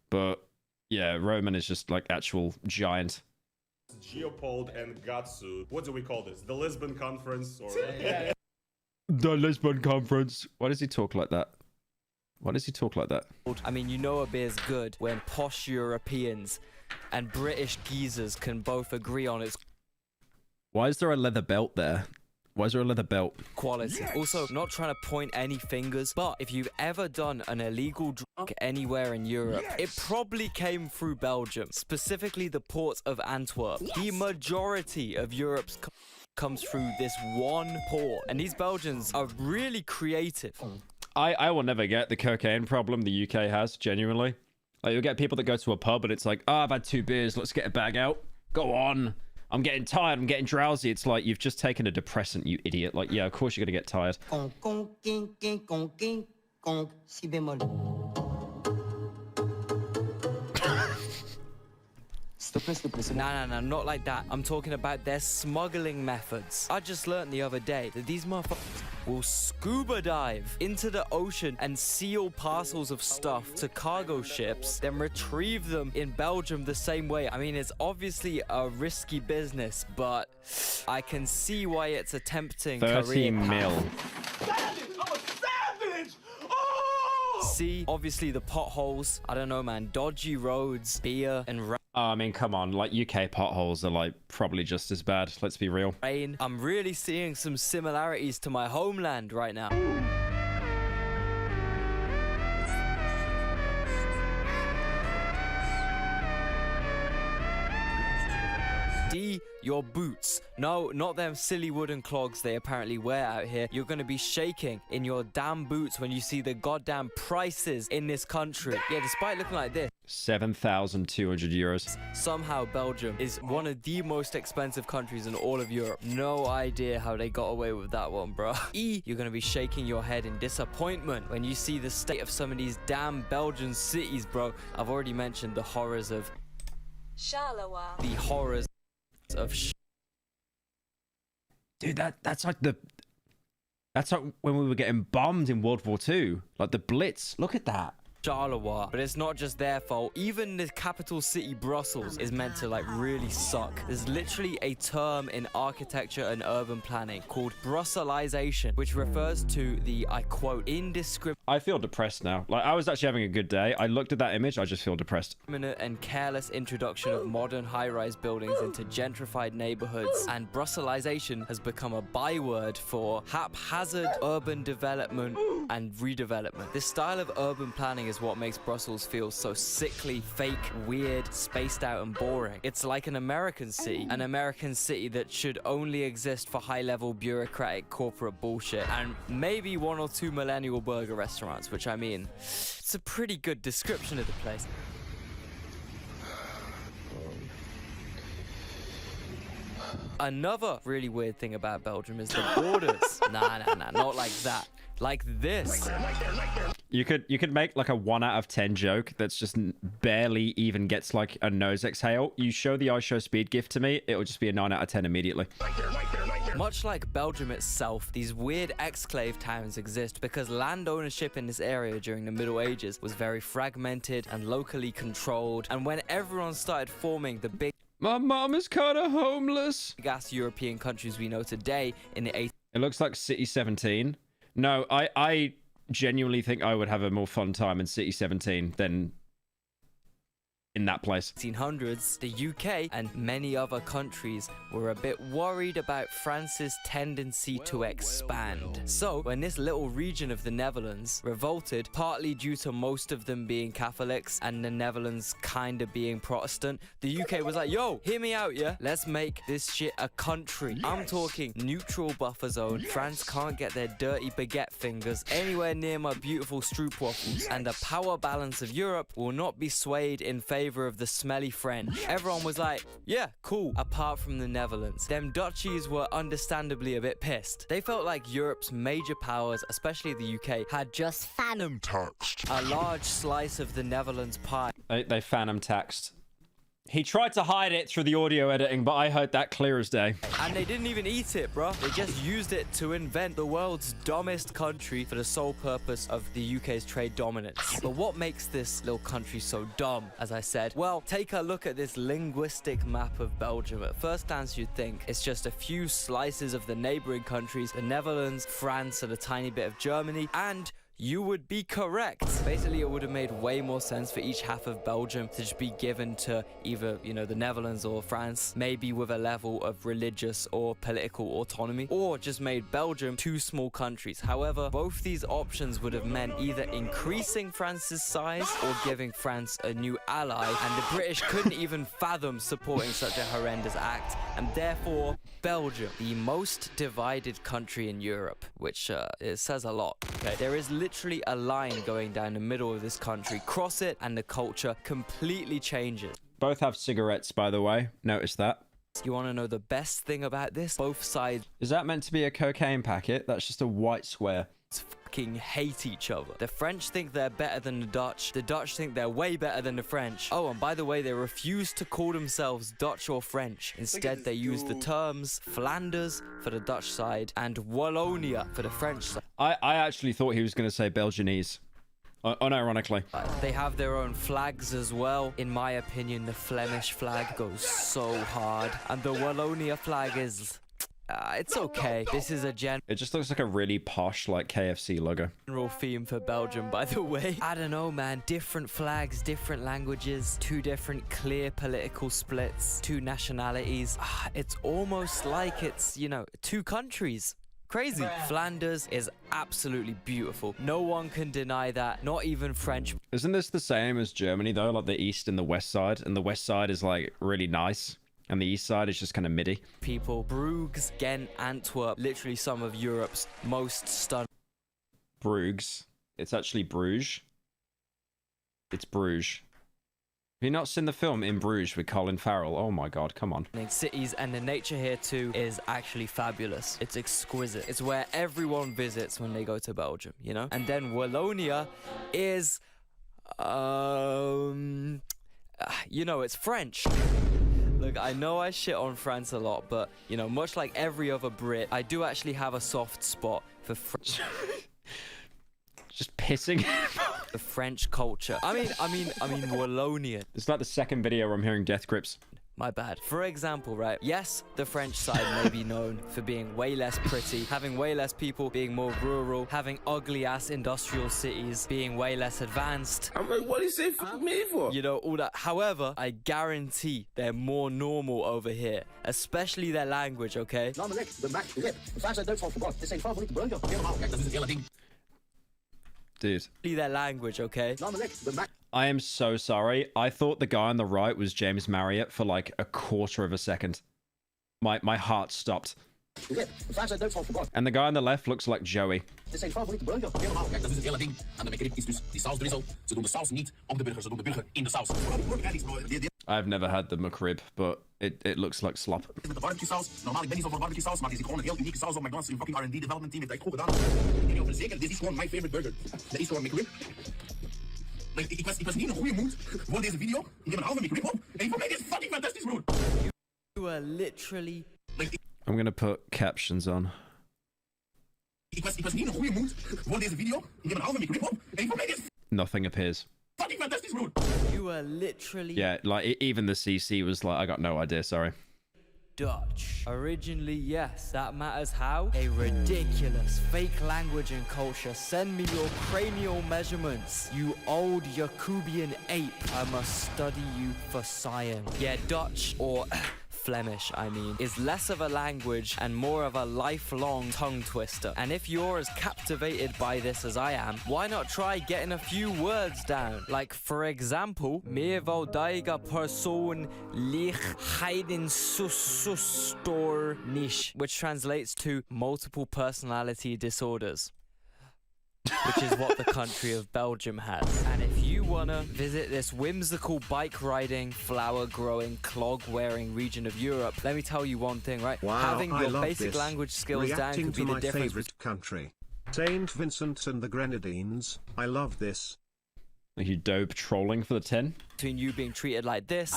but yeah, Roman is just like actual giant. Geopold and Gatsu. What do we call this? The Lisbon Conference or The Lisbon Conference. Why does he talk like that? Why does he talk like that? I mean, you know a beer's good when posh Europeans and British geezers can both agree on its Why is there a leather belt there? Why is there a leather belt? quality. Yes. Also, not trying to point any fingers, but if you've ever done an illegal drug anywhere in Europe, it probably came through Belgium, specifically the port of Antwerp. The majority of Europe's comes through this one port, and these Belgians are really creative. I will never get the cocaine problem the UK has, genuinely. Like, you'll get people that go to a pub and it's like, oh, I've had 2 beers, let's get a bag out. Go on. I'm getting tired, I'm getting drowsy. It's like, you've just taken a depressant, you idiot. Like, yeah, of course you're gonna get tired. Nah, not like that. I'm talking about their smuggling methods. I just learned the other day that these motherfuckers will scuba dive into the ocean and seal parcels of stuff to cargo ships, then retrieve them in Belgium the same way. I mean, it's obviously a risky business, but I can see why it's a tempting 30 career mil. path. See, obviously the potholes, I don't know, man, dodgy roads, beer, and I mean, come on, like, UK potholes are like probably just as bad, let's be real. rain. I'm really seeing some similarities to my homeland right now. D, your boots. No, not them silly wooden clogs they apparently wear out here. You're gonna be shaking in your damn boots when you see the goddamn prices in this country. Yeah, despite looking like this, 7,200 euros. somehow Belgium is one of the most expensive countries in all of Europe. No idea how they got away with that one, bro. E, you're gonna be shaking your head in disappointment when you see the state of some of these damn Belgian cities, bro. I've already mentioned the horrors of Charleroi. the horrors of Dude, that's like when we were getting bombed in World War II. Like the Blitz. Look at that. Charleroi. But it's not just their fault. Even the capital city, Brussels, is meant to like really suck. There's literally a term in architecture and urban planning called Brusselization, which refers to the, I quote, indiscriminate I feel depressed now. Like, I was actually having a good day. I looked at that image, I just feel depressed. and careless introduction of modern high-rise buildings into gentrified neighborhoods, and Brusselization has become a byword for haphazard urban development and redevelopment. This style of urban planning is what makes Brussels feel so sickly, fake, weird, spaced out, and boring. It's like an American city that should only exist for high-level bureaucratic corporate bullshit, and maybe 1 or 2 millennial burger restaurants, which, I mean, it's a pretty good description of the place. Another really weird thing about Belgium is the borders. Nah, not like that. Like this. You could make like a 1 out of 10 joke that's just barely even gets like a nose exhale. You show the iShowSpeed GIF to me, it will just be a 9 out of 10 immediately. Much like Belgium itself, these weird exclave towns exist because land ownership in this area during the Middle Ages was very fragmented and locally controlled. And when everyone started forming the big My mom is kind of homeless. gas European countries we know today in the 80s. It looks like City 17. No, I genuinely think I would have a more fun time in City 17 than in that place. 1800s, the UK and many other countries were a bit worried about France's tendency to expand. So, when this little region of the Netherlands revolted, partly due to most of them being Catholics and the Netherlands kinda being Protestant, the UK was like, yo, hear me out, yeah? Let's make this shit a country. I'm talking neutral buffer zone. France can't get their dirty baguette fingers anywhere near my beautiful stroopwafels, and the power balance of Europe will not be swayed in favor favor of the smelly French. Everyone was like, yeah, cool, apart from the Netherlands. Them Dutchies were understandably a bit pissed. They felt like Europe's major powers, especially the UK, had just phantom taxed a large slice of the Netherlands pie. They phantom taxed. He tried to hide it through the audio editing, but I heard that clear as day. And they didn't even eat it, bro. They just used it to invent the world's dumbest country for the sole purpose of the UK's trade dominance. But what makes this little country so dumb, as I said? Well, take a look at this linguistic map of Belgium. At first glance, you'd think it's just a few slices of the neighboring countries, the Netherlands, France, and a tiny bit of Germany, and you would be correct. Basically, it would have made way more sense for each half of Belgium to just be given to either, you know, the Netherlands or France, maybe with a level of religious or political autonomy, or just made Belgium two small countries. However, both these options would have meant either increasing France's size or giving France a new ally, and the British couldn't even fathom supporting such a horrendous act, and therefore, Belgium, the most divided country in Europe, which it says a lot. Okay, there is literally a line going down the middle of this country. Cross it and the culture completely changes. Both have cigarettes, by the way. Notice that. You want to know the best thing about this? Both sides... Is that meant to be a cocaine packet? That's just a white square. Fucking hate each other. The French think they're better than the Dutch think they're way better than the French. Oh, and by the way, they refuse to call themselves Dutch or French. Instead, they use the terms Flanders for the Dutch side and Wallonia for the French side. I actually thought he was going to say Belgianese. Unironically. They have their own flags as well. In my opinion, the Flemish flag goes so hard, and the Wallonia flag is... it's okay. This is a It just looks like a really posh, like, KFC logo. General theme for Belgium, by the way. I don't know, man. Different flags, different languages, two different clear political splits, two nationalities. It's almost like it's, you know, two countries. Crazy. Flanders is absolutely beautiful. No one can deny that. Not even French. Isn't this the same as Germany, though? Like the east and the west side? And the west side is, like, really nice. And the east side is just kind of midi. People, Bruges, Ghent, Antwerp, literally some of Europe's most stunning. Bruges. It's actually Bruges. It's Bruges. Have you not seen the film In Bruges with Colin Farrell? Oh my god, come on. Cities, and the nature here too is actually fabulous. It's exquisite. It's where everyone visits when they go to Belgium, you know? And then Wallonia is, you know, it's French. Look, I know I shit on France a lot, but, you know, much like every other Brit, I do actually have a soft spot for French. Just pissing. The French culture. I mean, Wallonian. It's like the second video where I'm hearing death grips. My bad. For example, right? Yes, the French side may be known for being way less pretty, having way less people, being more rural, having ugly-ass industrial cities, being way less advanced. I'm like, what is it for me for? You know, all that. However, I guarantee they're more normal over here, especially their language, okay? Dude. Their language, okay? I am so sorry. I thought the guy on the right was James Marriott for like a quarter of a second. My heart stopped. And the guy on the left looks like Joey. I've never had the McRib, but it looks like slop. My favorite burger. Dat is gewoon McRib. Ik was niet in een goede mood voor deze video. Ik heb een halve McRib op. En ik vond dit fucking fantastisch, bro. You are literally... I'm gonna put captions on. Ik was niet in een goede mood voor deze video. Ik heb een halve McRib op. En ik vond dit... Nothing appears. Fucking fantastisch, bro. You are literally... Yeah, like even the CC was like, I got no idea, sorry. Dutch. Originally, yes. That matters how? A ridiculous fake language and culture. Send me your cranial measurements, you old Jacobian ape. I must study you for science. Yeah, Dutch, or Flemish, I mean, is less of a language and more of a lifelong tongue twister. And if you're as captivated by this as I am, why not try getting a few words down? Like, for example, meervoudige persoon lichheiden sustor niche, which translates to multiple personality disorders. Which is what the country of Belgium has. And if you you wanna visit this whimsical bike riding, flower growing, clog wearing region of Europe, let me tell you one thing, right? Wow, Having I your love basic this. language skills down Reacting could be to the my difference favorite country, Saint Vincent and the Grenadines. I love this. Are you dope trolling for the 10? between you being treated like this.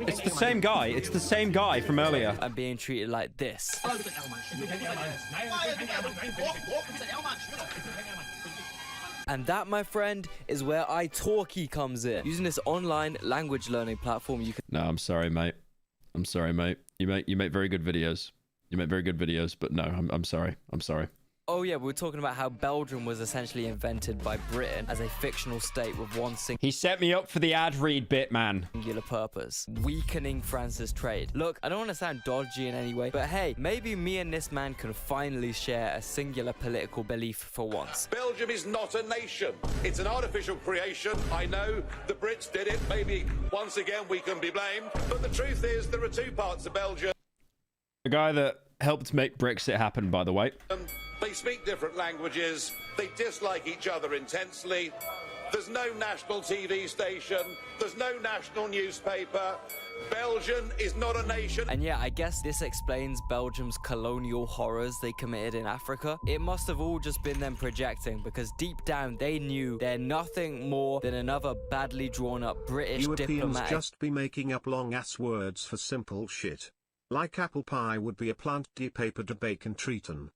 It's the same guy. It's the same guy from earlier. And being treated like this. And that, my friend, is where italki comes in. Using this online language learning platform, you can... No, I'm sorry, mate. I'm sorry, mate. You make very good videos. You make very good videos, but no, I'm sorry. I'm sorry. Oh yeah, we were talking about how Belgium was essentially invented by Britain as a fictional state with one He set me up for the ad read bit, man. singular purpose, weakening France's trade. Look, I don't want to sound dodgy in any way, but hey, maybe me and this man can finally share a singular political belief for once. Belgium is not a nation. It's an artificial creation. I know the Brits did it. Maybe once again we can be blamed. But the truth is there are two parts of Belgium. The guy that helped make Brexit happen, by the way. They speak different languages. They dislike each other intensely. There's no national TV station. There's no national newspaper. Belgium is not a nation. And yeah, I guess this explains Belgium's colonial horrors they committed in Africa. It must have all just been them projecting, because deep down they knew they're nothing more than another badly drawn up British Europeans diplomatic... just be making up long-ass words for simple shit. Like apple pie would be a plant de paper de bacon treaton.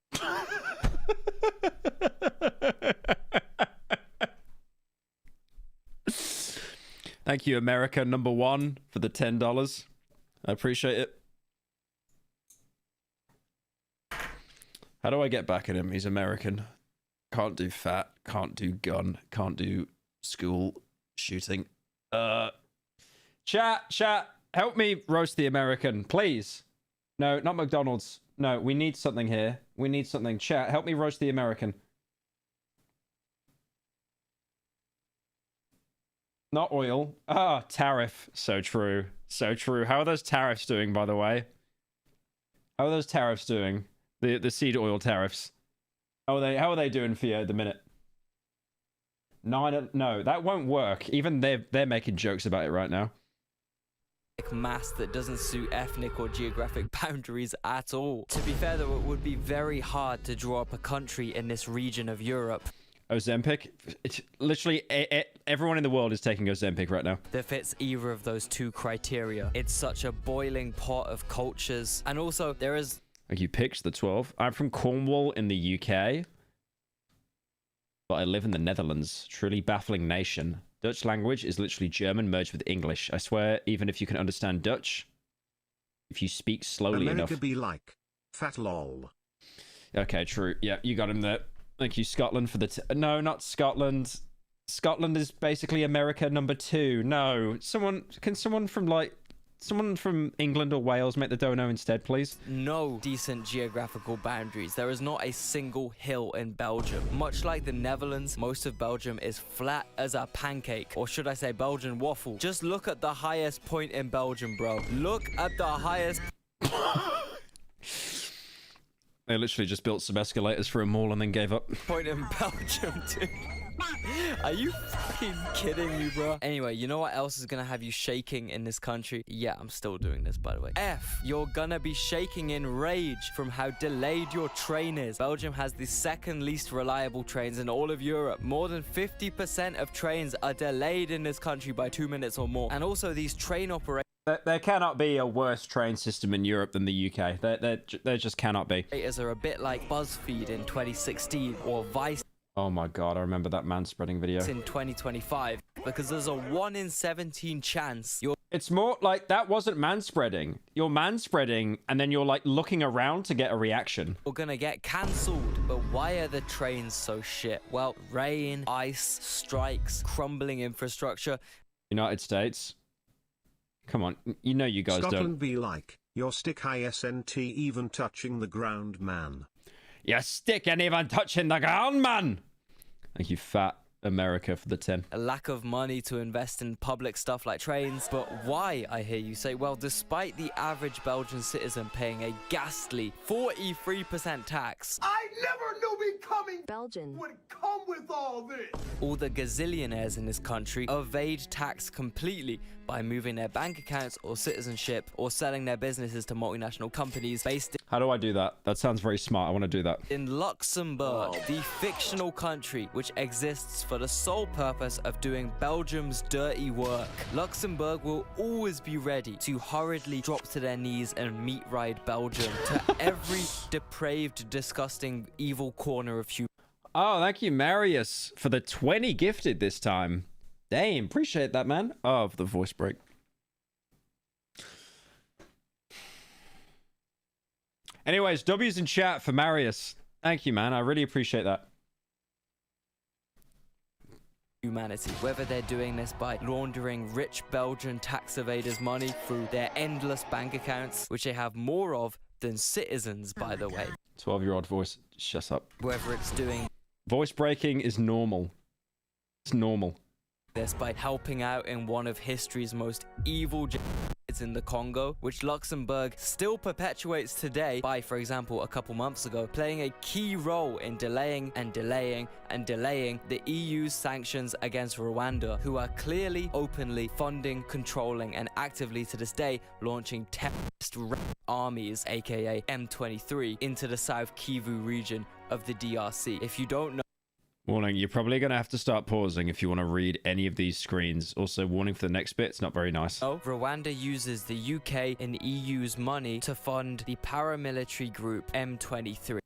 Thank you, America #1, for the $10. I appreciate it. How do I get back at him? He's American. Can't do fat. Can't do gun. Can't do school shooting. Chat. Help me roast the American, please. No, not McDonald's. No, we need something here. We need something. Chat, help me roast the American. Not oil. Ah, tariff. So true. So true. How are those tariffs doing, by the way? How are those tariffs doing? The seed oil tariffs. How are they doing for you at the minute? No, that won't work. Even they're making jokes about it right now. mass that doesn't suit ethnic or geographic boundaries at all. To be fair though, it would be very hard to draw up a country in this region of Europe. Ozempic? It's literally everyone in the world is taking Ozempic right now. That fits either of those two criteria. It's such a boiling pot of cultures. And also there is... You picked the 12. I'm from Cornwall in the UK. But I live in the Netherlands. Truly baffling nation. Dutch language is literally German merged with English. I swear, even if you can understand Dutch, if you speak slowly America enough... be like, fat lol. Okay, true. Yeah, you got him there. Thank you, Scotland, for the... No, not Scotland. Scotland is basically America #2. No. Can someone from England or Wales make the dono instead, please? No decent geographical boundaries. There is not a single hill in Belgium. Much like the Netherlands, most of Belgium is flat as a pancake. Or should I say Belgian waffle. Just look at the highest point in Belgium, bro. Look at the highest... They literally just built some escalators for a mall and then gave up. Point in Belgium, too. Are you fucking kidding me, bro? Anyway, you know what else is gonna have you shaking in this country? Yeah, I'm still doing this, by the way. You're gonna be shaking in rage from how delayed your train is. Belgium has the second least reliable trains in all of Europe. More than 50% of trains are delayed in this country by 2 minutes or more. And also these train operators... There cannot be a worse train system in Europe than the UK. There just cannot be. ...are a bit like BuzzFeed in 2016 or Vice... Oh my god, I remember that man-spreading video. ...in 2025, because there's a 1 in 17 chance you're... It's more like that wasn't man-spreading. You're man-spreading, and then you're like looking around to get a reaction. You're gonna get cancelled. But why are the trains so shit? Well, rain, ice, strikes, crumbling infrastructure. United States. Come on, you know you guys Scotland be like, your stick isn't even touching the ground, man. Your stick ain't even touching the ground, man! Thank you, fat America, for the 10. A lack of money to invest in public stuff like trains. But why, I hear you say? Well, despite the average Belgian citizen paying a ghastly 43% tax... I never knew we coming Belgian would come with all this. All the gazillionaires in this country evade tax completely by moving their bank accounts or citizenship or selling their businesses to multinational companies based How do I do that? That sounds very smart. I want to do that. in Luxembourg, the fictional country which exists for the sole purpose of doing Belgium's dirty work. Luxembourg will always be ready to hurriedly drop to their knees and meat ride Belgium to every depraved, disgusting, evil corner of humanity. Oh, thank you, Marius, for the 20 gifted this time. Damn, appreciate that, man. Oh, for the voice break. Anyways, W's in chat for Marius. Thank you, man. I really appreciate that. Humanity, whether they're doing this by laundering rich Belgian tax evaders' money through their endless bank accounts, which they have more of than citizens, by the way. 12-year-old voice. Shut up. Whether it's doing voice breaking is normal. It's normal. This by helping out in one of history's most evil genocides in the Congo, which Luxembourg still perpetuates today by, for example, a couple months ago, playing a key role in delaying the EU's sanctions against Rwanda, who are clearly, openly funding, controlling, and actively to this day launching terrorist armies, aka M23, into the South Kivu region of the DRC. If you don't know, warning, you're probably going to have to start pausing if you want to read any of these screens. Also, warning for the next bit, it's not very nice. Rwanda uses the UK and EU's money to fund the paramilitary group M23.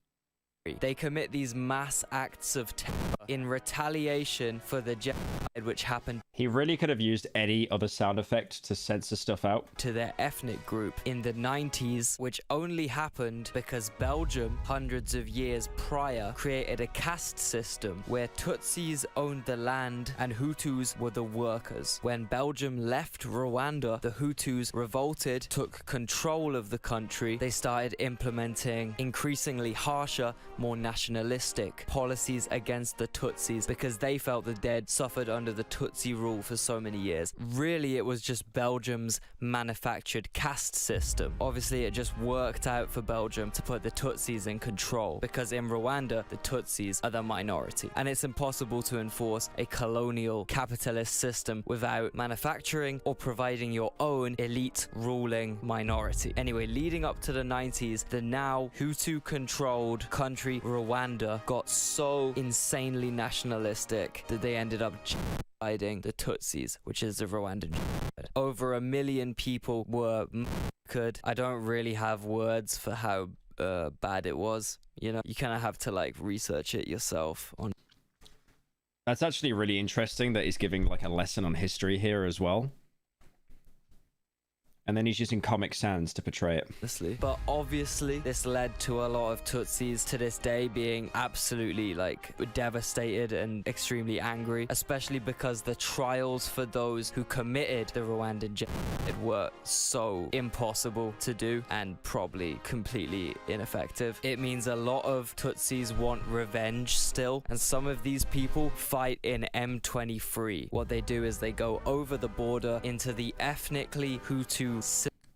They commit these mass acts of terror in retaliation for the genocide which happened. He really could have used any other sound effect to censor stuff out. To their ethnic group in the 90s, which only happened because Belgium, hundreds of years prior, created a caste system where Tutsis owned the land and Hutus were the workers. When Belgium left Rwanda, the Hutus revolted, took control of the country. They started implementing increasingly harsher, more nationalistic policies against the Tutsis because they felt the dead suffered under the Tutsi rule for so many years. Really, it was just Belgium's manufactured caste system. Obviously, it just worked out for Belgium to put the Tutsis in control because in Rwanda, the Tutsis are the minority. And it's impossible to enforce a colonial capitalist system without manufacturing or providing your own elite ruling minority. Anyway, leading up to the 90s, the now Hutu-controlled country Rwanda got so insanely nationalistic that they ended up genociding the Tutsis, which is the Rwandan genocide. Over 1 million people were massacred. I don't really have words for how bad it was. You know, you kind of have to like research it yourself. That's actually really interesting that he's giving like a lesson on history here as well. And then he's using Comic Sans to portray it. But obviously, this led to a lot of Tutsis to this day being absolutely like devastated and extremely angry, especially because the trials for those who committed the Rwandan genocide were so impossible to do and probably completely ineffective. It means a lot of Tutsis want revenge still, and some of these people fight in M23. What they do is they go over the border into the ethnically Hutu.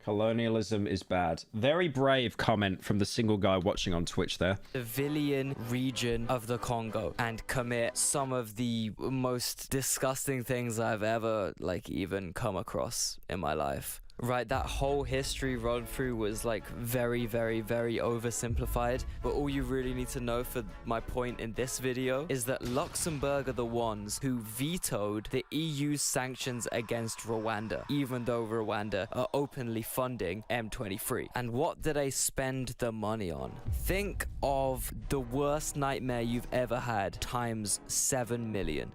Colonialism is bad. Very brave comment from the single guy watching on Twitch there. Civilian region of the Congo and commit some of the most disgusting things I've ever like even come across in my life. Right, that whole history run through was like very, very, very oversimplified. But all you really need to know for my point in this video is that Luxembourg are the ones who vetoed the EU's sanctions against Rwanda, even though Rwanda are openly funding M23. And what did they spend the money on? Think of the worst nightmare you've ever had times 7 million.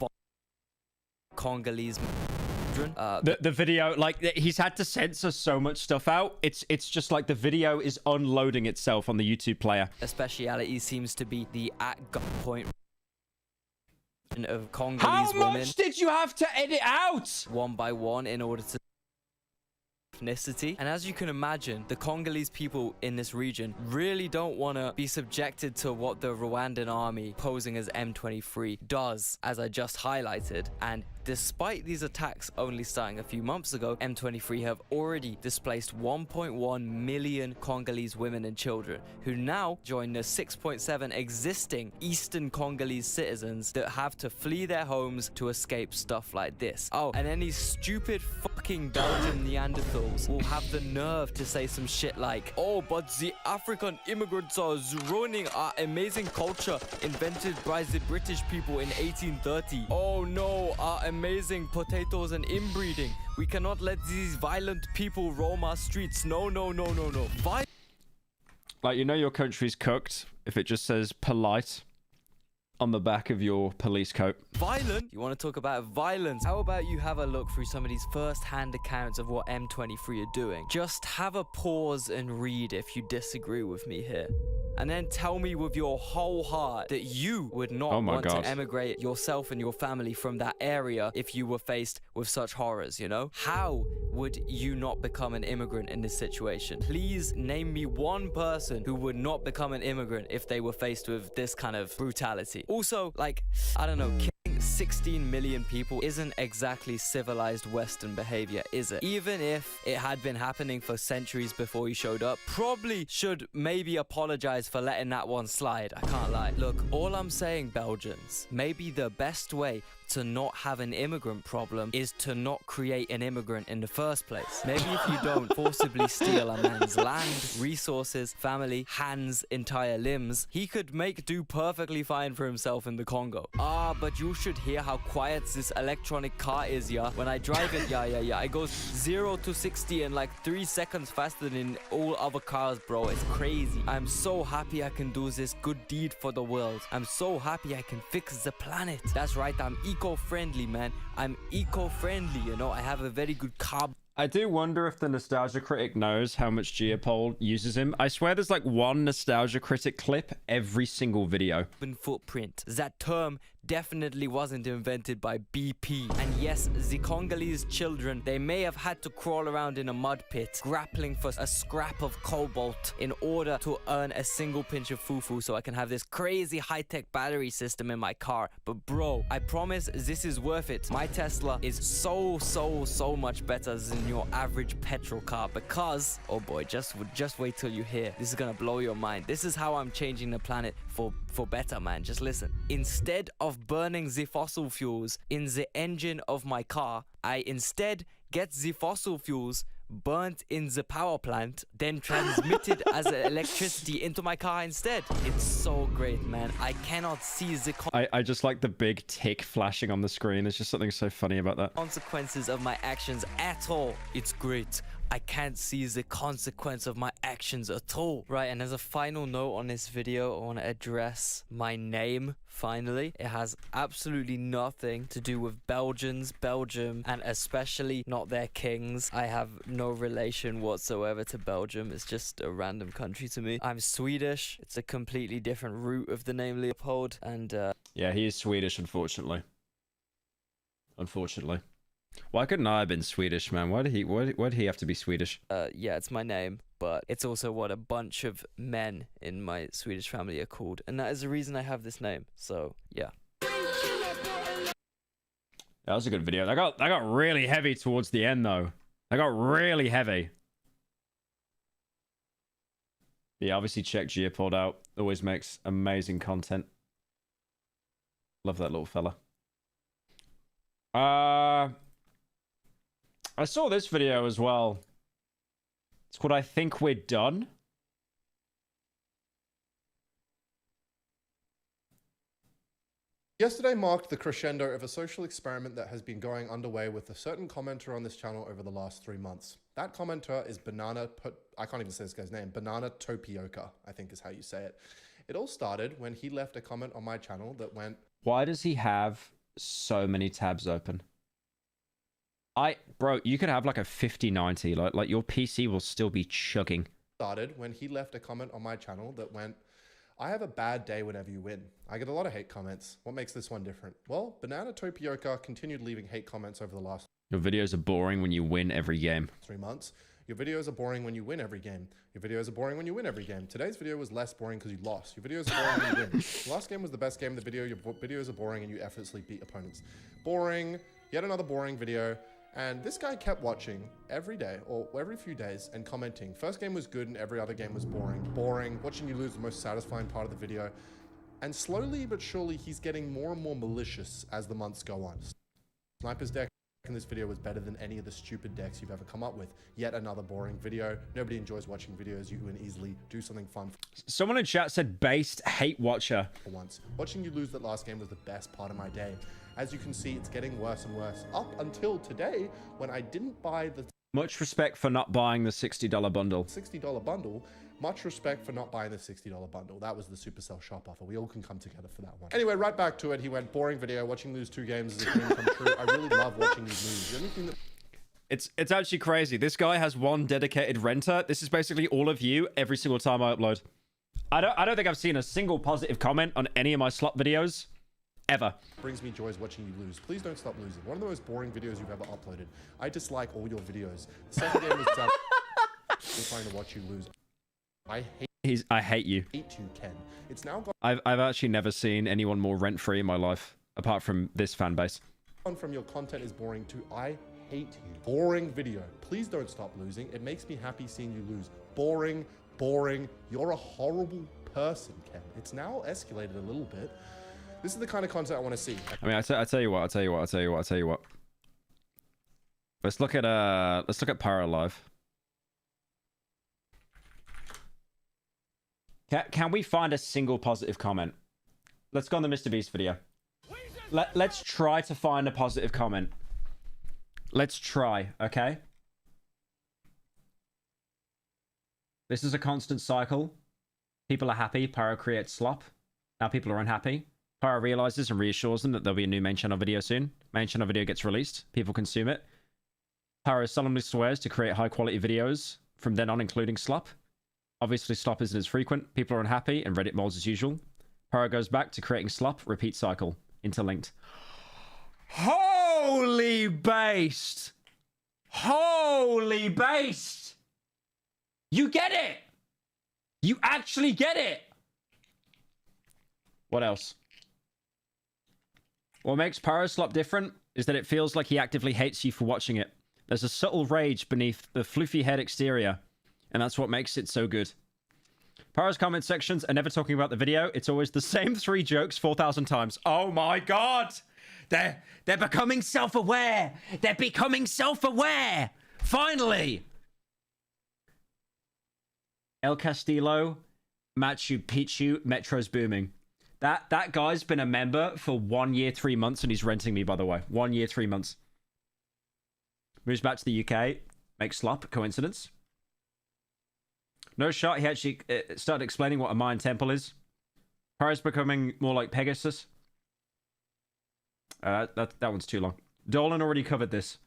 Congolese. The video, like, he's had to censor so much stuff out. It's just like the video is unloading itself on the YouTube player. A speciality seems to be the at gunpoint of Congolese women. How much did you have to edit out? One by one in order to ethnicity. And as you can imagine, the Congolese people in this region really don't want to be subjected to what the Rwandan army posing as M23 does, as I just highlighted. And despite these attacks only starting a few months ago, M23 have already displaced 1.1 million Congolese women and children, who now join the 6.7 existing Eastern Congolese citizens that have to flee their homes to escape stuff like this. Oh, and any stupid fucking Belgian Neanderthals will have the nerve to say some shit like, oh, but the African immigrants are ruining our amazing culture invented by the British people in 1830. Oh no, our amazing potatoes and inbreeding. We cannot let these violent people roam our streets. No, no, no, no, no. Like, you know your country's cooked if it just says polite on the back of your police coat. Violent? You want to talk about violence? How about you have a look through some of these first-hand accounts of what M23 are doing? Just have a pause and read if you disagree with me here. And then tell me with your whole heart that you would not want to emigrate yourself and your family from that area if you were faced with such horrors, you know? How would you not become an immigrant in this situation? Please name me one person who would not become an immigrant if they were faced with this kind of brutality. Also, like, I don't know, killing 16 million people isn't exactly civilized Western behavior, is it? Even if it had been happening for centuries before he showed up, probably should maybe apologize for letting that one slide. I can't lie. Look, all I'm saying, Belgians, maybe the best way to not have an immigrant problem is to not create an immigrant in the first place. Maybe if you don't forcibly steal a man's land, resources, family, hands, entire limbs, he could make do perfectly fine for himself in the Congo. Ah, but you should hear how quiet this electronic car is, yeah? When I drive it, yeah, it goes 0 to 60 in like 3 seconds faster than all other cars, bro. It's crazy. I'm so happy I can do this good deed for the world. I'm so happy I can fix the planet. That's right, I'm eco-friendly, man. I'm eco-friendly, you know. I have a very good carb. I do wonder if the Nostalgia Critic knows how much Geopol uses him. I swear there's like one Nostalgia Critic clip every single video. Footprint. That term definitely wasn't invented by BP. And yes, the Congolese children, they may have had to crawl around in a mud pit, grappling for a scrap of cobalt in order to earn a single pinch of fufu so I can have this crazy high-tech battery system in my car. But bro, I promise this is worth it. My Tesla is so much better than your average petrol car because, oh boy, just wait till you hear. This is gonna blow your mind. This is how I'm changing the planet for better, man. Just listen. Instead of burning the fossil fuels in the engine of my car, I instead get the fossil fuels burnt in the power plant, then transmitted as electricity into my car instead. It's so great, man. I cannot see the I just like the big tick flashing on the screen. There's just something so funny about that. Consequences of my actions at all. It's great. I can't see the consequence of my actions at all. Right, and as a final note on this video, I want to address my name, finally. It has absolutely nothing to do with Belgians, Belgium, and especially not their kings. I have no relation whatsoever to Belgium. It's just a random country to me. I'm Swedish. It's a completely different root of the name Leopold, and yeah, he is Swedish, unfortunately. Unfortunately. Why couldn't I have been Swedish, man? Why did he have to be Swedish? Yeah, it's my name, but it's also what a bunch of men in my Swedish family are called, and that is the reason I have this name. So, yeah. That was a good video. That got really heavy towards the end, though. That got really heavy. Yeah, obviously check Geopod out. Always makes amazing content. Love that little fella. I saw this video as well. It's called I Think We're Done. Yesterday marked the crescendo of a social experiment that has been going underway with a certain commenter on this channel over the last 3 months. That commenter is I can't even say this guy's name, Banana Topioka, I think is how you say it. It all started when he left a comment on my channel that went, why does he have so many tabs open? Bro, you could have like a 5090, like your PC will still be chugging. Started when he left a comment on my channel that went, I have a bad day whenever you win. I get a lot of hate comments. What makes this one different? Well, Banana Topioka continued leaving hate comments over the last Your videos are boring when you win every game. 3 months. Your videos are boring when you win every game. Your videos are boring when you win every game. Today's video was less boring because you lost. Your videos are boring when you win. The last game was the best game of the video. Your videos are boring and you effortlessly beat opponents. Boring. Yet another boring video. And this guy kept watching every day or every few days and commenting. First game was good and every other game was boring. Boring. Watching you lose the most satisfying part of the video. And slowly but surely he's getting more and more malicious as the months go on. Sniper's deck in this video was better than any of the stupid decks you've ever come up with. Yet another boring video. Nobody enjoys watching videos. You can easily do something fun. Someone in chat said based hate watcher. For once. Watching you lose that last game was the best part of my day. As you can see, it's getting worse and worse. Up until today, when I didn't buy the... Much respect for not buying the $60 bundle. $60 bundle. Much respect for not buying the $60 bundle. That was the Supercell shop offer. We all can come together for that one. Anyway, right back to it. He went, boring video. Watching lose 2 games is a dream come true. I really love watching these lose. The only thing that... It's actually crazy. This guy has one dedicated renter. This is basically all of you every single time I upload. I don't think I've seen a single positive comment on any of my slot videos. Ever. Brings me joy is watching you lose. Please don't stop losing. One of the most boring videos you've ever uploaded. I dislike all your videos. The second game was down. I'm trying to watch you lose. I hate you. Ken. It's now gone. I've actually never seen anyone more rent-free in my life, apart from this fan base. From your content is boring to I hate you. Boring video. Please don't stop losing. It makes me happy seeing you lose. Boring, boring. You're a horrible person, Ken. It's now escalated a little bit. This is the kind of content I want to see. I mean, I tell you what. Let's look at Pyro live. Can we find a single positive comment? Let's go on the Mr. Beast video. Let's try to find a positive comment. Let's try, okay? This is a constant cycle. People are happy. Pyro creates slop. Now people are unhappy. Pyro realizes and reassures them that there'll be a new main channel video soon. Main channel video gets released. People consume it. Pyro solemnly swears to create high quality videos from then on, including slop. Obviously, slop isn't as frequent. People are unhappy and Reddit molds as usual. Pyro goes back to creating slop. Repeat cycle. Interlinked. Holy based! Holy based! You get it! You actually get it! What else? What makes Pyro slop different is that it feels like he actively hates you for watching it. There's a subtle rage beneath the floofy head exterior, and that's what makes it so good. Pyro's comment sections are never talking about the video. It's always the same 3 jokes 4,000 times. Oh my god! They're becoming self-aware! They're becoming self-aware! Finally! El Castillo, Machu Picchu, Metro's booming. That guy's been a member for 1 year, 3 months, and he's renting me, by the way. 1 year, 3 months. Moves back to the UK. Makes slop. Coincidence? No shot. He actually started explaining what a Mayan temple is. Pyro's becoming more like Pegasus. That one's too long. Dolan already covered this.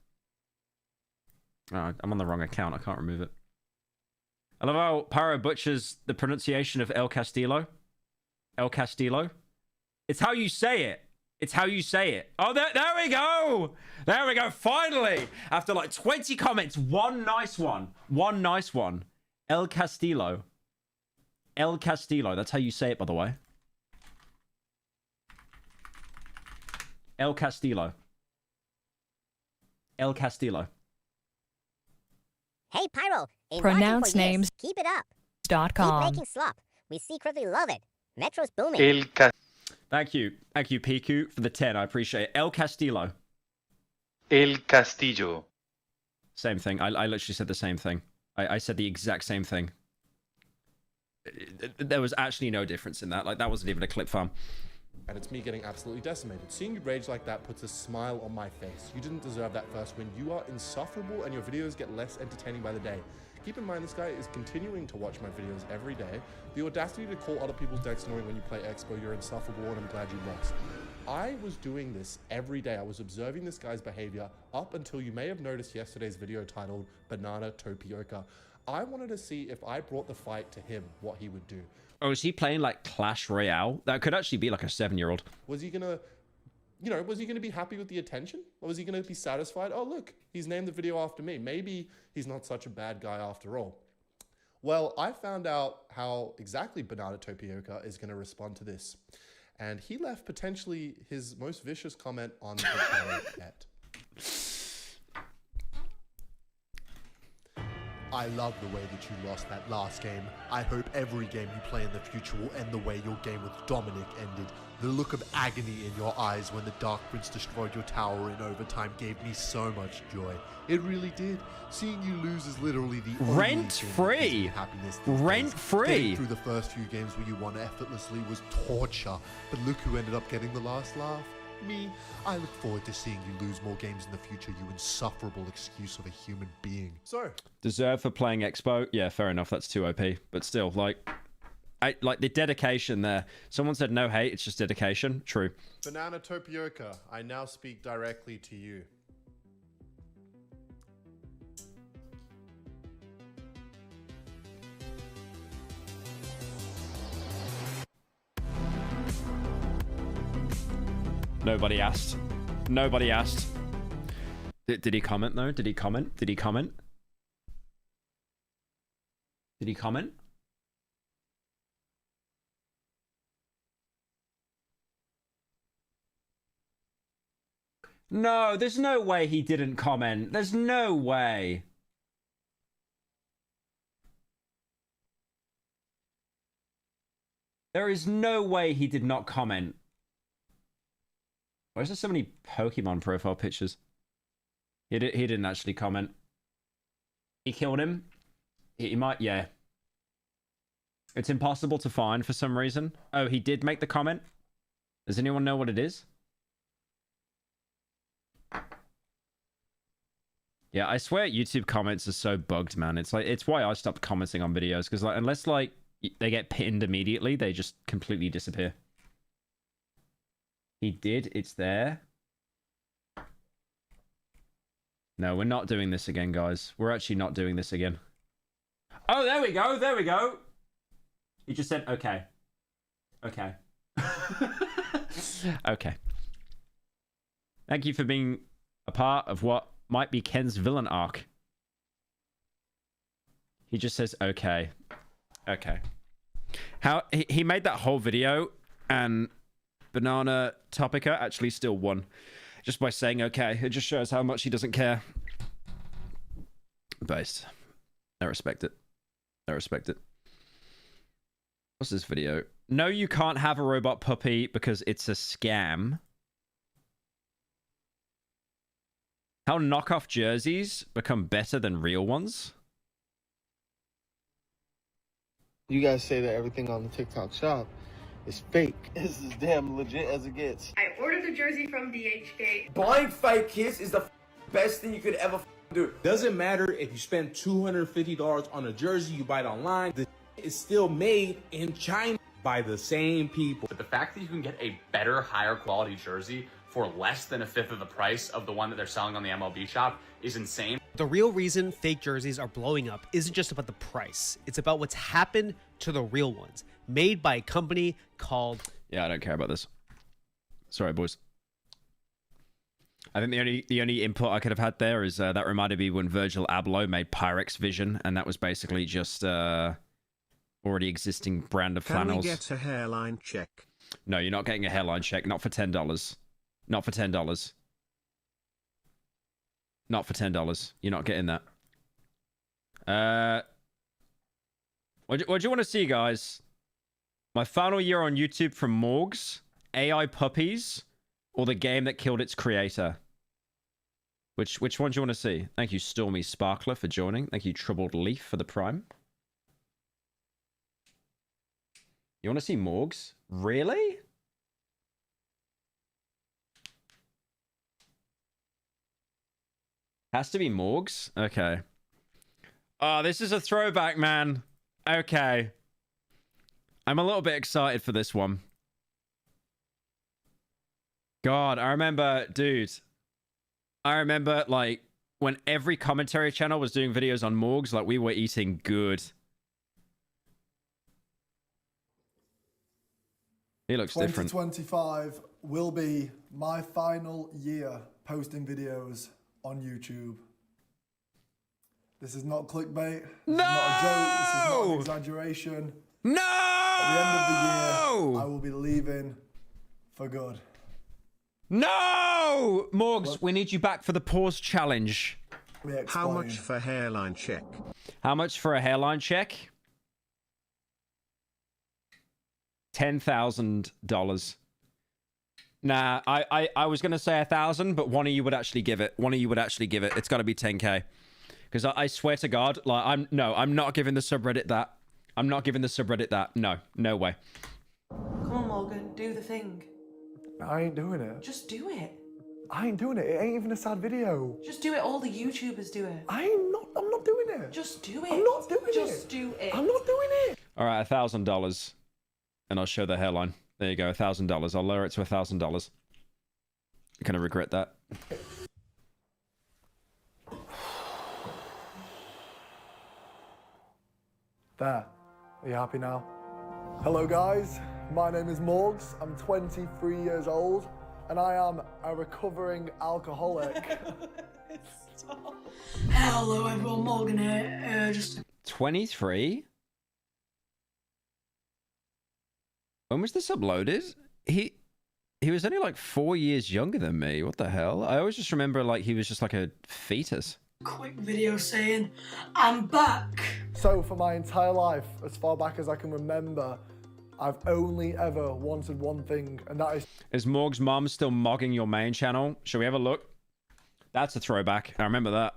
I'm on the wrong account. I can't remove it. I love how Pyro butchers the pronunciation of El Castillo. El Castillo. It's how you say it. It's how you say it. Oh, there we go. There we go. Finally, after like 20 comments, one nice one. One nice one. El Castillo. El Castillo. That's how you say it, by the way. El Castillo. El Castillo. Hey, Pyro. Pronounce names. Keep it up. .com. Keep making slop. We secretly love it. Metro's booming. Thank you, Piku, for the 10. I appreciate it. El Castillo. El Castillo. Same thing. I literally said the same thing. I said the exact same thing. There was actually no difference in that. Like, that wasn't even a clip farm. And it's me getting absolutely decimated. Seeing you rage like that puts a smile on my face. You didn't deserve that first win. You are insufferable and your videos get less entertaining by the day. Keep in mind, this guy is continuing to watch my videos every day. The audacity to call other people's decks annoying when you play Expo, you're insufferable and I'm glad you lost. I was doing this every day. I was observing this guy's behavior up until you may have noticed yesterday's video titled Banana Tapioca. I wanted to see if I brought the fight to him, what he would do. Oh, is he playing like Clash Royale? That could actually be like a 7-year-old. Was he gonna you know, was he going to be happy with the attention? Or was he going to be satisfied? Oh, look, he's named the video after me. Maybe he's not such a bad guy after all. Well, I found out how exactly Banana Topioka is going to respond to this. And he left potentially his most vicious comment on the channel yet. I love the way that you lost that last game. I hope every game you play in the future will end the way your game with Dominic ended. The look of agony in your eyes when the Dark Prince destroyed your tower in overtime gave me so much joy. It really did. Seeing you lose is literally the only rent-free. Happiness. Rent-free. Getting through the first few games where you won effortlessly was torture. But look who ended up getting the last laugh. Me. I look forward to seeing you lose more games in the future, you insufferable excuse of a human being. So, deserve for playing Expo? Yeah, fair enough. That's too OP. But still, like the dedication there. Someone said no hate, it's just dedication. True. Banana Topioka, I now speak directly to you. Nobody asked. Nobody asked. Did he comment though? Did he comment? Did he comment? Did he comment? No, there's no way he didn't comment. There's no way. There is no way he did not comment. Why is there so many Pokemon profile pictures? He didn't actually comment. He killed him. He might, yeah. It's impossible to find for some reason. Oh, he did make the comment? Does anyone know what it is? Yeah, I swear YouTube comments are so bugged, man. It's like, it's why I stopped commenting on videos, because like, unless like they get pinned immediately, they just completely disappear. He did, it's there. No, we're not doing this again, guys. We're actually not doing this again. Oh, there we go, there we go. He just said, okay. Okay. Okay. Thank you for being a part of what might be Ken's villain arc. He just says, okay. Okay. How he made that whole video and Banana Topica actually still won. Just by saying okay. It just shows how much he doesn't care. Based. I respect it. I respect it. What's this video? No, you can't have a robot puppy because it's a scam. How knockoff jerseys become better than real ones? You guys say that everything on the TikTok shop is fake. This is damn legit as it gets. I ordered the jersey from DHgate. Buying fake kits is the best thing you could ever do. Doesn't matter if you spend $250 on a jersey, you buy it online. The is still made in China by the same people. But the fact that you can get a better, higher quality jersey for less than a fifth of the price of the one that they're selling on the MLB shop is insane. The real reason fake jerseys are blowing up isn't just about the price. It's about what's happened to the real ones, made by a company called... Yeah, I don't care about this. Sorry, boys. I think the only input I could have had there is that reminded me when Virgil Abloh made Pyrex Vision, and that was basically just already existing brand of flannels. Can we get a hairline check? No, you're not getting a hairline check. Not for $10. Not for $10. Not for $10. You're not getting that. What do you want to see, guys? My final year on YouTube from Morgs, AI puppies, or the game that killed its creator? Which one do you want to see? Thank you, Stormy Sparkler, for joining. Thank you, Troubled Leaf, for the Prime. You want to see Morgs? Really? Has to be Morgs? Okay. Oh, this is a throwback, man. Okay. I'm a little bit excited for this one. God, I remember, dude. I remember, like, when every commentary channel was doing videos on Morgs, like, we were eating good. He looks different. 2025 will be my final year posting videos on YouTube. This is not clickbait. This is not a joke. This is not an exaggeration. No! At the end of the year, I will be leaving for good. No! Morgs, we need you back for the pause challenge. How much for hairline check? How much for a hairline check? $10,000. Nah, I was gonna say 1,000, but one of you would actually give it. One of you would actually give it. It's gotta be 10K. Because I swear to God, like I'm not giving the subreddit that. I'm not giving the subreddit that. No way. Come on, Morgan, do the thing. I ain't doing it. Just do it. I ain't doing it. It ain't even a sad video. Just do it. All the YouTubers do it. I'm not doing it. Just do it. I'm not doing it. Just do it. I'm not doing it. All right, $1,000, and I'll show the hairline. There you go, $1,000. I'll lower it to $1,000. You're gonna regret that. There. Are you happy now? Hello guys, my name is Morgs. I'm 23 years old and I am a recovering alcoholic. Hello everyone, Morgan here. 23? When was this uploaded? He was only like 4 years younger than me. What the hell? I always just remember like he was just like a fetus. Quick video saying, I'm back. So for my entire life, as far back as I can remember, I've only ever wanted one thing, and that is... Is Morg's mom still mogging your main channel? Shall we have a look? That's a throwback. I remember that.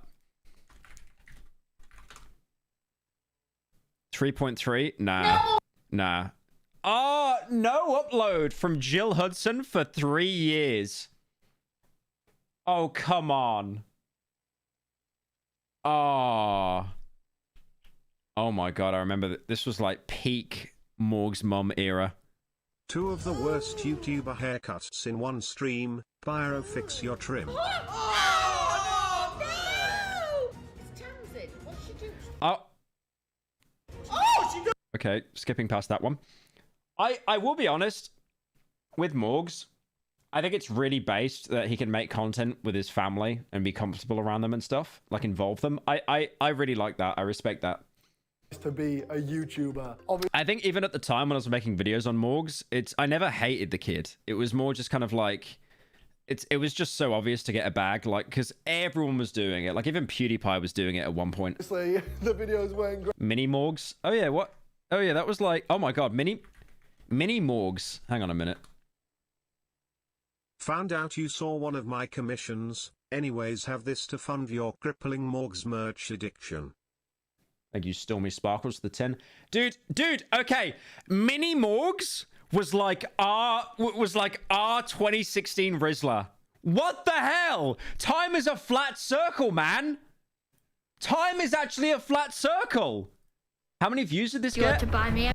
3.3? Nah. Nah. Oh, no upload from Jill Hudson for 3 years. Oh, come on. Oh. Oh my God, I remember that this was like peak Morg's mom era. 2 of the worst YouTuber haircuts in one stream. Pyro, fix your trim. Oh, no! It's Tamsin. What's she doing? Oh. Oh, she got... Okay, skipping past that one. I will be honest with Morgs. I think it's really based that he can make content with his family and be comfortable around them and stuff, like involve them. I really like that. I respect that. To be a YouTuber. I think even at the time when I was making videos on Morgs, I never hated the kid. It was more just kind of like, it was just so obvious to get a bag, like, because everyone was doing it. Like even PewDiePie was doing it at one point. Obviously, the videos weren't great. Mini Morgs. Oh yeah, what? Oh yeah, that was like, oh my God, mini Morgs. Hang on a minute. Found out you saw one of my commissions. Anyways, have this to fund your crippling Morgs merch addiction. Thank you, Stormy Sparkles, the 10. Dude, okay. Mini Morgs was like our 2016 Rizzler. What the hell? Time is a flat circle, man. Time is actually a flat circle. How many views did this get? To buy me a...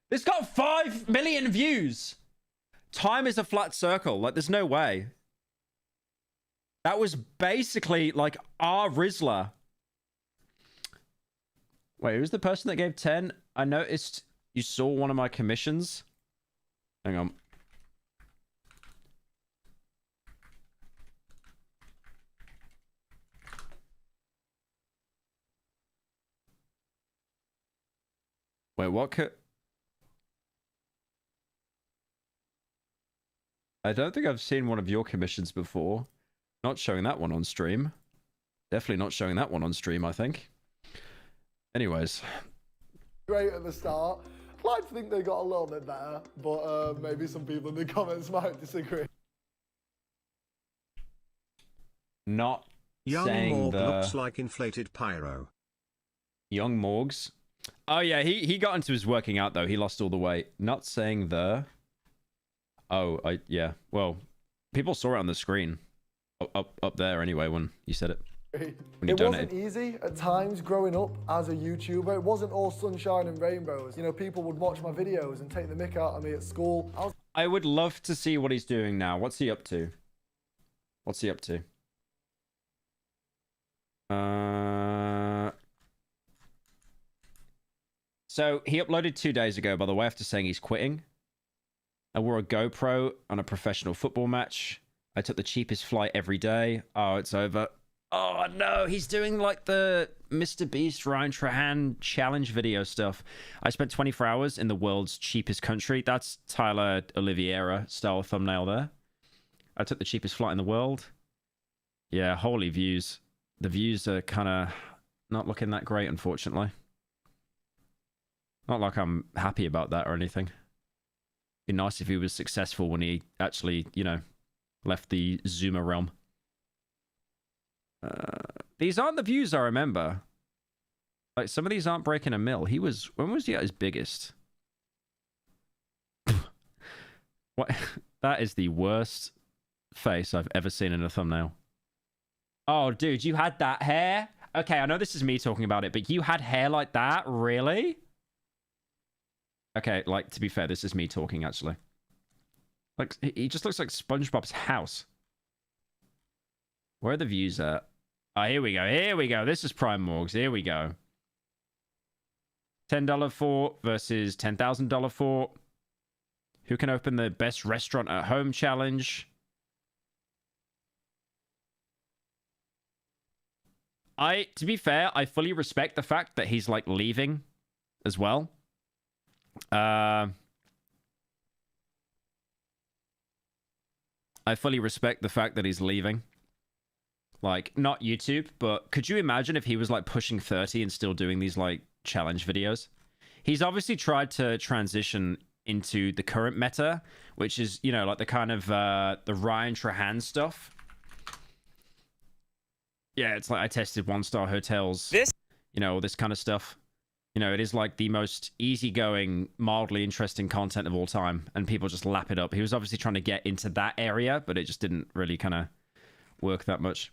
This got 5 million views. Time is a flat circle. Like, there's no way. That was basically like our Rizzler. Wait, who's the person that gave 10? I noticed you saw one of my commissions. Hang on. Wait, what could... I don't think I've seen one of your commissions before. Not showing that one on stream. Definitely not showing that one on stream, I think. Anyways. Great at the start. I'd like to think they got a little bit better, but maybe some people in the comments might disagree. Not Young saying Morg the... looks like inflated Pyro. Young Morgs? Oh yeah, he got into his working out though. He lost all the weight. Not saying the... Oh, yeah. Well, people saw it on the screen. Up there anyway when you said it. It wasn't easy at times growing up as a YouTuber. It wasn't all sunshine and rainbows. You know, people would watch my videos and take the mick out of me at school. I would love to see what he's doing now. What's he up to? What's he up to? So he uploaded 2 days ago, by the way, after saying he's quitting. I wore a GoPro on a professional football match. I took the cheapest flight every day. Oh, it's over. Oh, no. He's doing like the Mr. Beast Ryan Trahan challenge video stuff. I spent 24 hours in the world's cheapest country. That's Tyler Oliveira style thumbnail there. I took the cheapest flight in the world. Yeah, holy views. The views are kind of not looking that great, unfortunately. Not like I'm happy about that or anything. Be nice if he was successful when he actually, you know, left the Zoomer realm. These aren't the views I remember. Like, some of these aren't breaking a mil. He was... When was he at his biggest? What? That is the worst face I've ever seen in a thumbnail. Oh, dude, you had that hair? Okay, I know this is me talking about it, but you had hair like that? Really? Okay, like, to be fair, this is me talking, actually. Like, he just looks like SpongeBob's house. Where are the views at? Oh, here we go. Here we go. This is Prime Morgs. Here we go. $10 fort versus $10,000 fort. Who can open the best restaurant at home challenge? To be fair, I fully respect the fact that he's, like, leaving as well. I fully respect the fact that he's leaving. Like, not YouTube, but could you imagine if he was, like, pushing 30 and still doing these, like, challenge videos? He's obviously tried to transition into the current meta, which is, you know, like the kind of, the Ryan Trahan stuff. Yeah, it's like I tested one-star hotels. You know, all this kind of stuff. You know, it is like the most easygoing, mildly interesting content of all time, and people just lap it up. He was obviously trying to get into that area, but it just didn't really kind of work that much.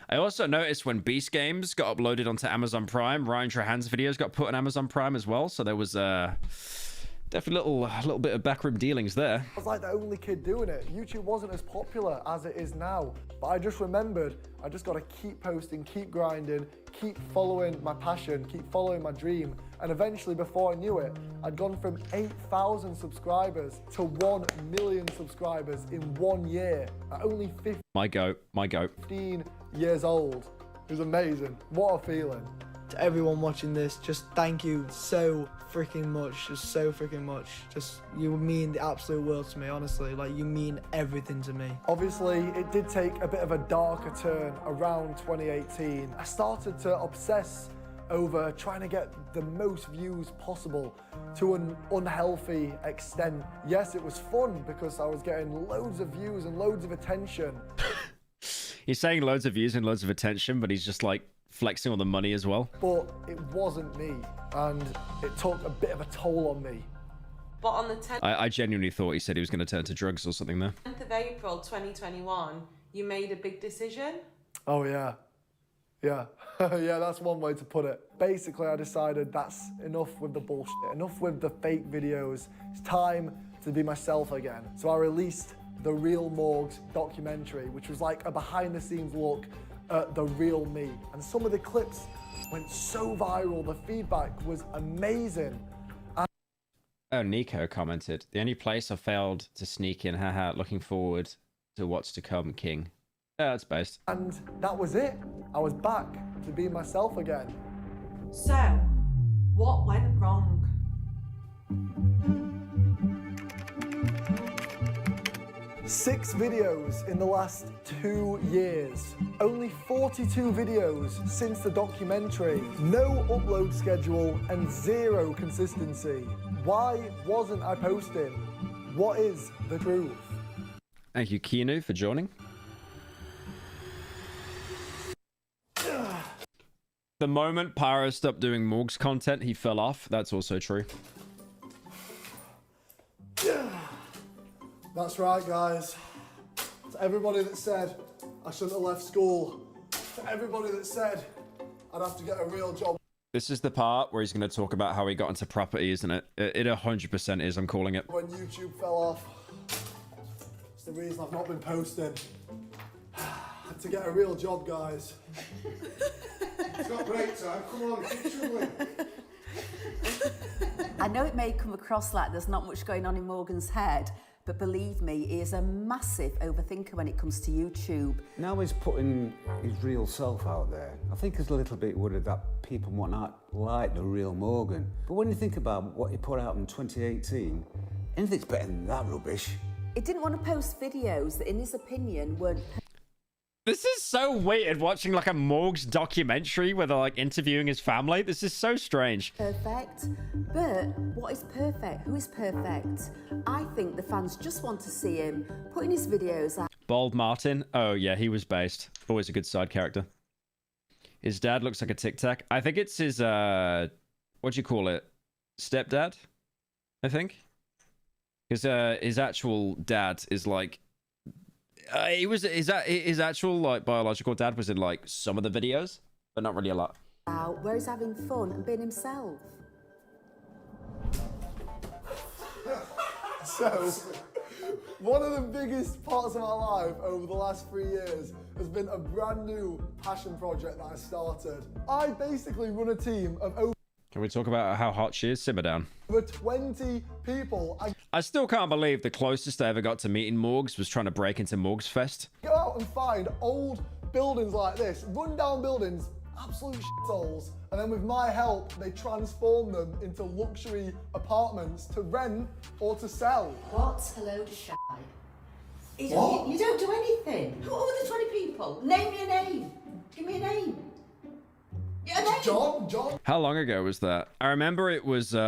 I also noticed when Beast Games got uploaded onto Amazon Prime, Ryan Trahan's videos got put on Amazon Prime as well, so there was definitely a little bit of backroom dealings there. I was like the only kid doing it. YouTube wasn't as popular as it is now, but I just remembered I just got to keep posting, keep grinding, keep following my passion, keep following my dream, and eventually, before I knew it, I'd gone from 8,000 subscribers to 1 million subscribers in 1 year at only 15 years old. It was amazing. What a feeling. To everyone watching this, just thank you so freaking much, just so freaking much. Just, you mean the absolute world to me, honestly. Like, you mean everything to me. Obviously, it did take a bit of a darker turn around 2018. I started to obsess over trying to get the most views possible to an unhealthy extent. Yes, it was fun because I was getting loads of views and loads of attention. He's saying loads of views and loads of attention, but he's just like flexing all the money as well. But it wasn't me, and it took a bit of a toll on me. But on the 10th I genuinely thought he said he was going to turn to drugs or something there. of April 2021, you made a big decision? Oh, yeah. Yeah. Yeah, that's one way to put it. Basically, I decided that's enough with the bullshit, enough with the fake videos. It's time to be myself again. So I released the Real Morgs documentary, which was like a behind-the-scenes look at the real me. And some of the clips went so viral. The feedback was amazing. Oh, Nico commented, the only place I failed to sneak in, haha, looking forward to what's to come, King. Yeah, that's based. And that was it. I was back to be myself again. So, what went wrong? Six videos in the last 2 years. Only 42 videos since the documentary. No upload schedule and zero consistency. Why wasn't I posting? What is the truth? Thank you, Keanu, for joining. The moment Pyro stopped doing Morgs content, he fell off. That's also true. That's right, guys. To everybody that said I shouldn't have left school. To everybody that said I'd have to get a real job. This is the part where he's going to talk about how he got into property, isn't it? It 100% is, I'm calling it. When YouTube fell off, it's the reason I've not been posting. Had to get a real job, guys. It's not break time. Come on, keep shoveling. I know it may come across like there's not much going on in Morgan's head, But believe me, he is a massive overthinker when it comes to YouTube. Now he's putting his real self out there. I think he's a little bit worried that people might not like the real Morgan. But when you think about what he put out in 2018, anything's better than that rubbish. He didn't want to post videos that, in his opinion, weren't This is so weird, watching like a Morgs documentary where they're like interviewing his family. This is so strange. perfect. But what is perfect? Who is perfect? I think the fans just want to see him putting his videos out. Bald Martin. Oh yeah, he was based. Always a good side character. His dad looks like a Tic Tac. I think it's his what do you call it? Stepdad, I think. Because his actual dad is like he was his actual like biological dad was in like some of the videos, but not really a lot. Where he's having fun and being himself. So, one of the biggest parts of my life over the last 3 years has been a brand new passion project that I started. I basically run a team of over Can we talk about how hot she is? Simmer down. 20 people. I still can't believe the closest I ever got to meeting Morgs was trying to break into Morgs Fest. Go out and find old buildings like this, run down buildings, absolute shitholes, and then with my help, they transform them into luxury apartments to rent or to sell. What? Hello to Shy. What? You don't do anything. Who are the 20 people? Name me a name. Give me a name. Yeah, a name. John. How long ago was that? I remember it was me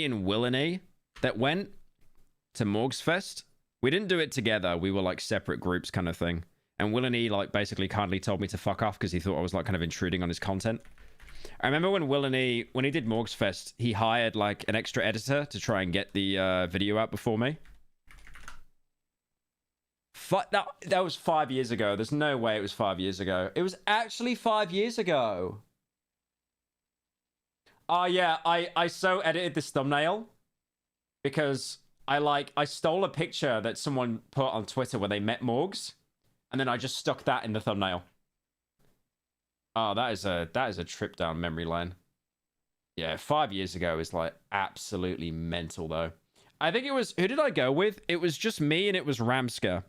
and Willany that went to Morgs Fest. We didn't do it together. We were like separate groups kind of thing. And Willany like basically kindly told me to fuck off because he thought I was like kind of intruding on his content. I remember when Willany, when he did Morgs Fest, he hired like an extra editor to try and get the video out before me. That was 5 years ago. There's no way it was 5 years ago. It was actually 5 years ago. Oh yeah, I so edited this thumbnail because I stole a picture that someone put on Twitter where they met Morgs, and then I just stuck that in the thumbnail. Oh, that is a trip down memory lane. Yeah, 5 years ago is like absolutely mental though. I think it was, who did I go with? It was just me and it was Ramska.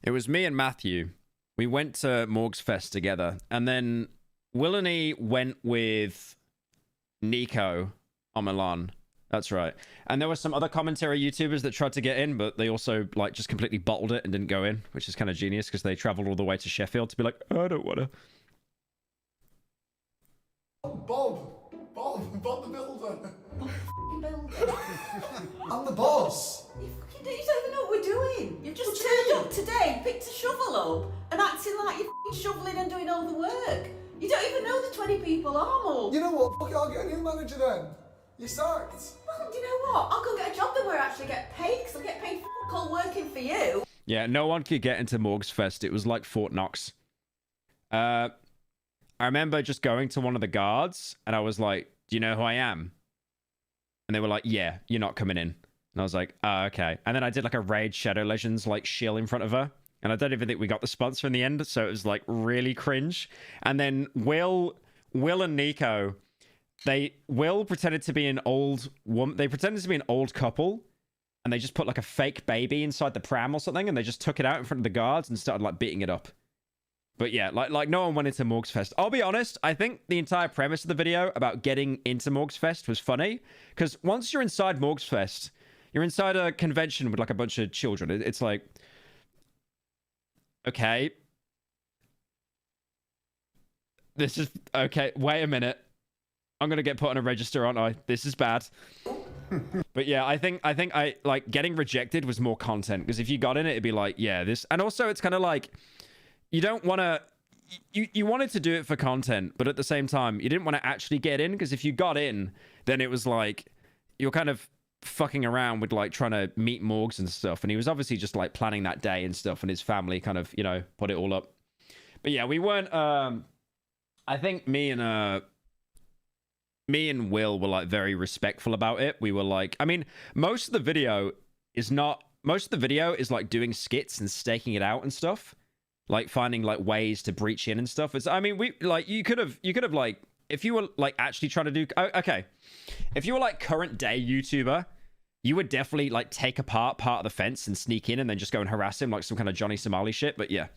It was me and Matthew. We went to Morgs Fest together, and then Willany went with Nico on Milan. That's right. And there were some other commentary YouTubers that tried to get in, but they also like just completely bottled it and didn't go in, which is kind of genius because they traveled all the way to Sheffield to be like, oh, I don't want to. Bob the builder. I'm the boss. You don't even know what we're doing. You've just turned up today, picked a shovel up, and acting like you're shoveling and doing all the work. You don't even know the 20 people are more. You know what? Fuck it, I'll get a new manager then. You're sacked. Well, do you know what? I'll go get a job then where I actually get paid, because I get paid for all working for you. Yeah, no one could get into Morgs Fest. It was like Fort Knox. I remember just going to one of the guards, and I was like, do you know who I am? And they were like, yeah, you're not coming in. And I was like, oh, okay. And then I did like a Raid Shadow Legends like shill in front of her. And I don't even think we got the sponsor in the end. So it was like really cringe. And then Will and Nico, Will pretended to be an old woman. They pretended to be an old couple. And they just put like a fake baby inside the pram or something. And they just took it out in front of the guards and started like beating it up. But yeah, like no one went into Morgs Fest. I'll be honest, I think the entire premise of the video about getting into Morgs Fest was funny. Because once you're inside Morgs Fest, you're inside a convention with like a bunch of children. It's like, okay. This is, okay, wait a minute. I'm going to get put on a register, aren't I? This is bad. But yeah, I think I like getting rejected was more content. Because if you got in it, it'd be like, yeah, this. And also it's kind of like, you don't want to, you wanted to do it for content, but at the same time, you didn't want to actually get in, because if you got in, then it was like, you're kind of fucking around with like trying to meet Morgs and stuff. And he was obviously just like planning that day and stuff, and his family kind of, you know, put it all up. But yeah, we weren't, I think me and Will were like very respectful about it. We were like, I mean, most of the video is like doing skits and staking it out and stuff. Like finding like ways to breach in and stuff. It's, I mean, we like, you could have like, if you were like actually trying to do, okay, if you were like current day YouTuber, you would definitely like take apart part of the fence and sneak in and then just go and harass him like some kind of Johnny Somali shit. But yeah.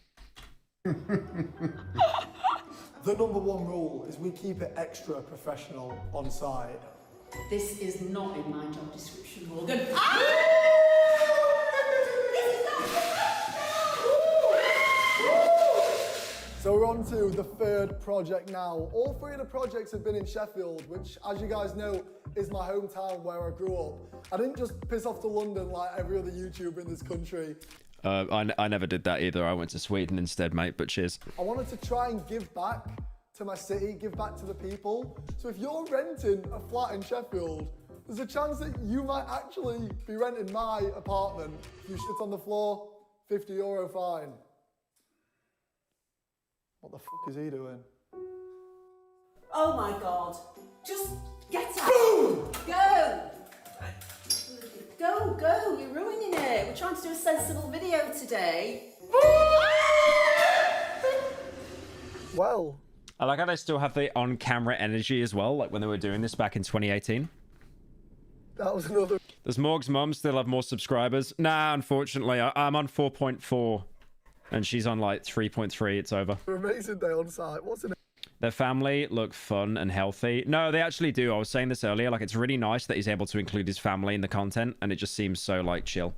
The number one rule is we keep it extra professional on site. This is not in my job description, Morgan. So we're on to the third project now. All three of the projects have been in Sheffield, which, as you guys know, is my hometown where I grew up. I didn't just piss off to London like every other YouTuber in this country. I never did that either. I went to Sweden instead, mate, but cheers. I wanted to try and give back to my city, give back to the people. So if you're renting a flat in Sheffield, there's a chance that you might actually be renting my apartment. If you shit on the floor, €50 fine. What the fuck is he doing? Oh my God. Just get out. Boom! Go! Go, you're ruining it. We're trying to do a sensible video today. Well. I like how they still have the on-camera energy as well, like when they were doing this back in 2018. That was another... Does Morg's mom still have more subscribers? Nah, unfortunately. I'm on 4.4 and she's on like 3.3. It's over. Amazing day on site. What's in it? Their family look fun and healthy. No, they actually do. I was saying this earlier. Like, it's really nice that he's able to include his family in the content, and it just seems so, like, chill.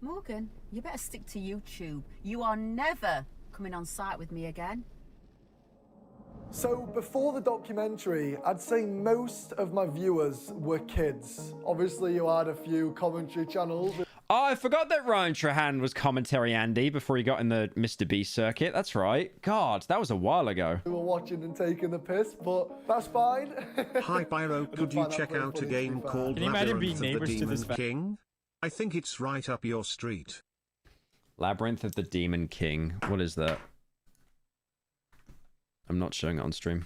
Morgan, you better stick to YouTube. You are never coming on site with me again. So before the documentary, I'd say most of my viewers were kids. Obviously, you had a few commentary channels. Oh, I forgot that Ryan Trahan was commentary Andy before he got in the Mr. Beast circuit. That's right. God, that was a while ago. We were watching and taking the piss, but that's fine. Hi, Pyro. Could you check out a game called Labyrinth of the Demon King? I think it's right up your street. Labyrinth of the Demon King. What is that? I'm not showing it on stream.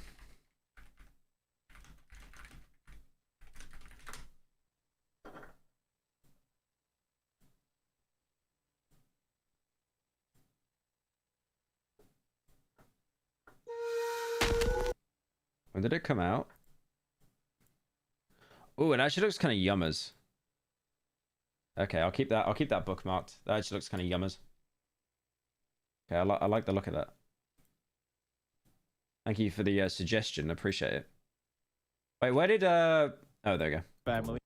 When did it come out? Oh, it actually looks kind of yummers. Okay, I'll keep that bookmarked. That actually looks kind of yummers. Okay, I like the look of that. Thank you for the suggestion. Appreciate it. Wait, where did oh, there we go. Family.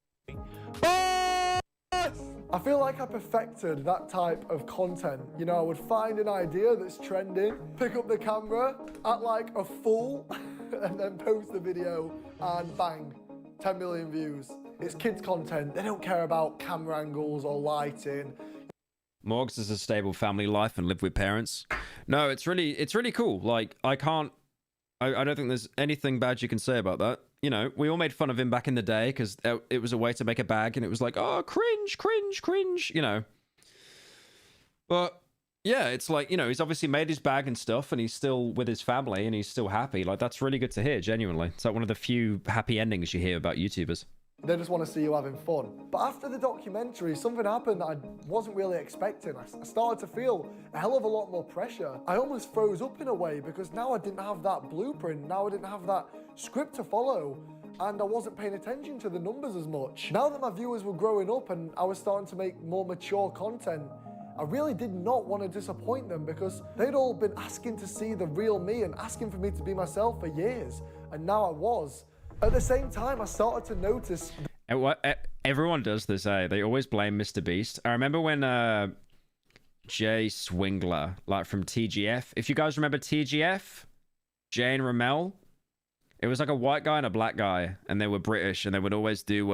I feel like I perfected that type of content. You know, I would find an idea that's trending, pick up the camera, act like a fool, and then post the video, and bang, 10 million views. It's kids content. They don't care about camera angles or lighting. Morgs is a stable family life and live with parents. No, it's really cool. Like, I don't think there's anything bad you can say about that. You know, we all made fun of him back in the day because it was a way to make a bag and it was like, oh, cringe, cringe, cringe, you know. But yeah, it's like, you know, he's obviously made his bag and stuff and he's still with his family and he's still happy. Like, that's really good to hear, genuinely. It's like one of the few happy endings you hear about YouTubers. They just want to see you having fun. But after the documentary, something happened that I wasn't really expecting. I started to feel a hell of a lot more pressure. I almost froze up in a way because now I didn't have that blueprint. Now I didn't have that script to follow. And I wasn't paying attention to the numbers as much. Now that my viewers were growing up and I was starting to make more mature content, I really did not want to disappoint them because they'd all been asking to see the real me and asking for me to be myself for years. And now I was. At the same time, I started to notice... Everyone does this, eh? They always blame Mr. Beast. I remember when Jay Swingler, like from TGF. If you guys remember TGF, Jay and Ramel, it was like a white guy and a black guy, and they were British, and they would always do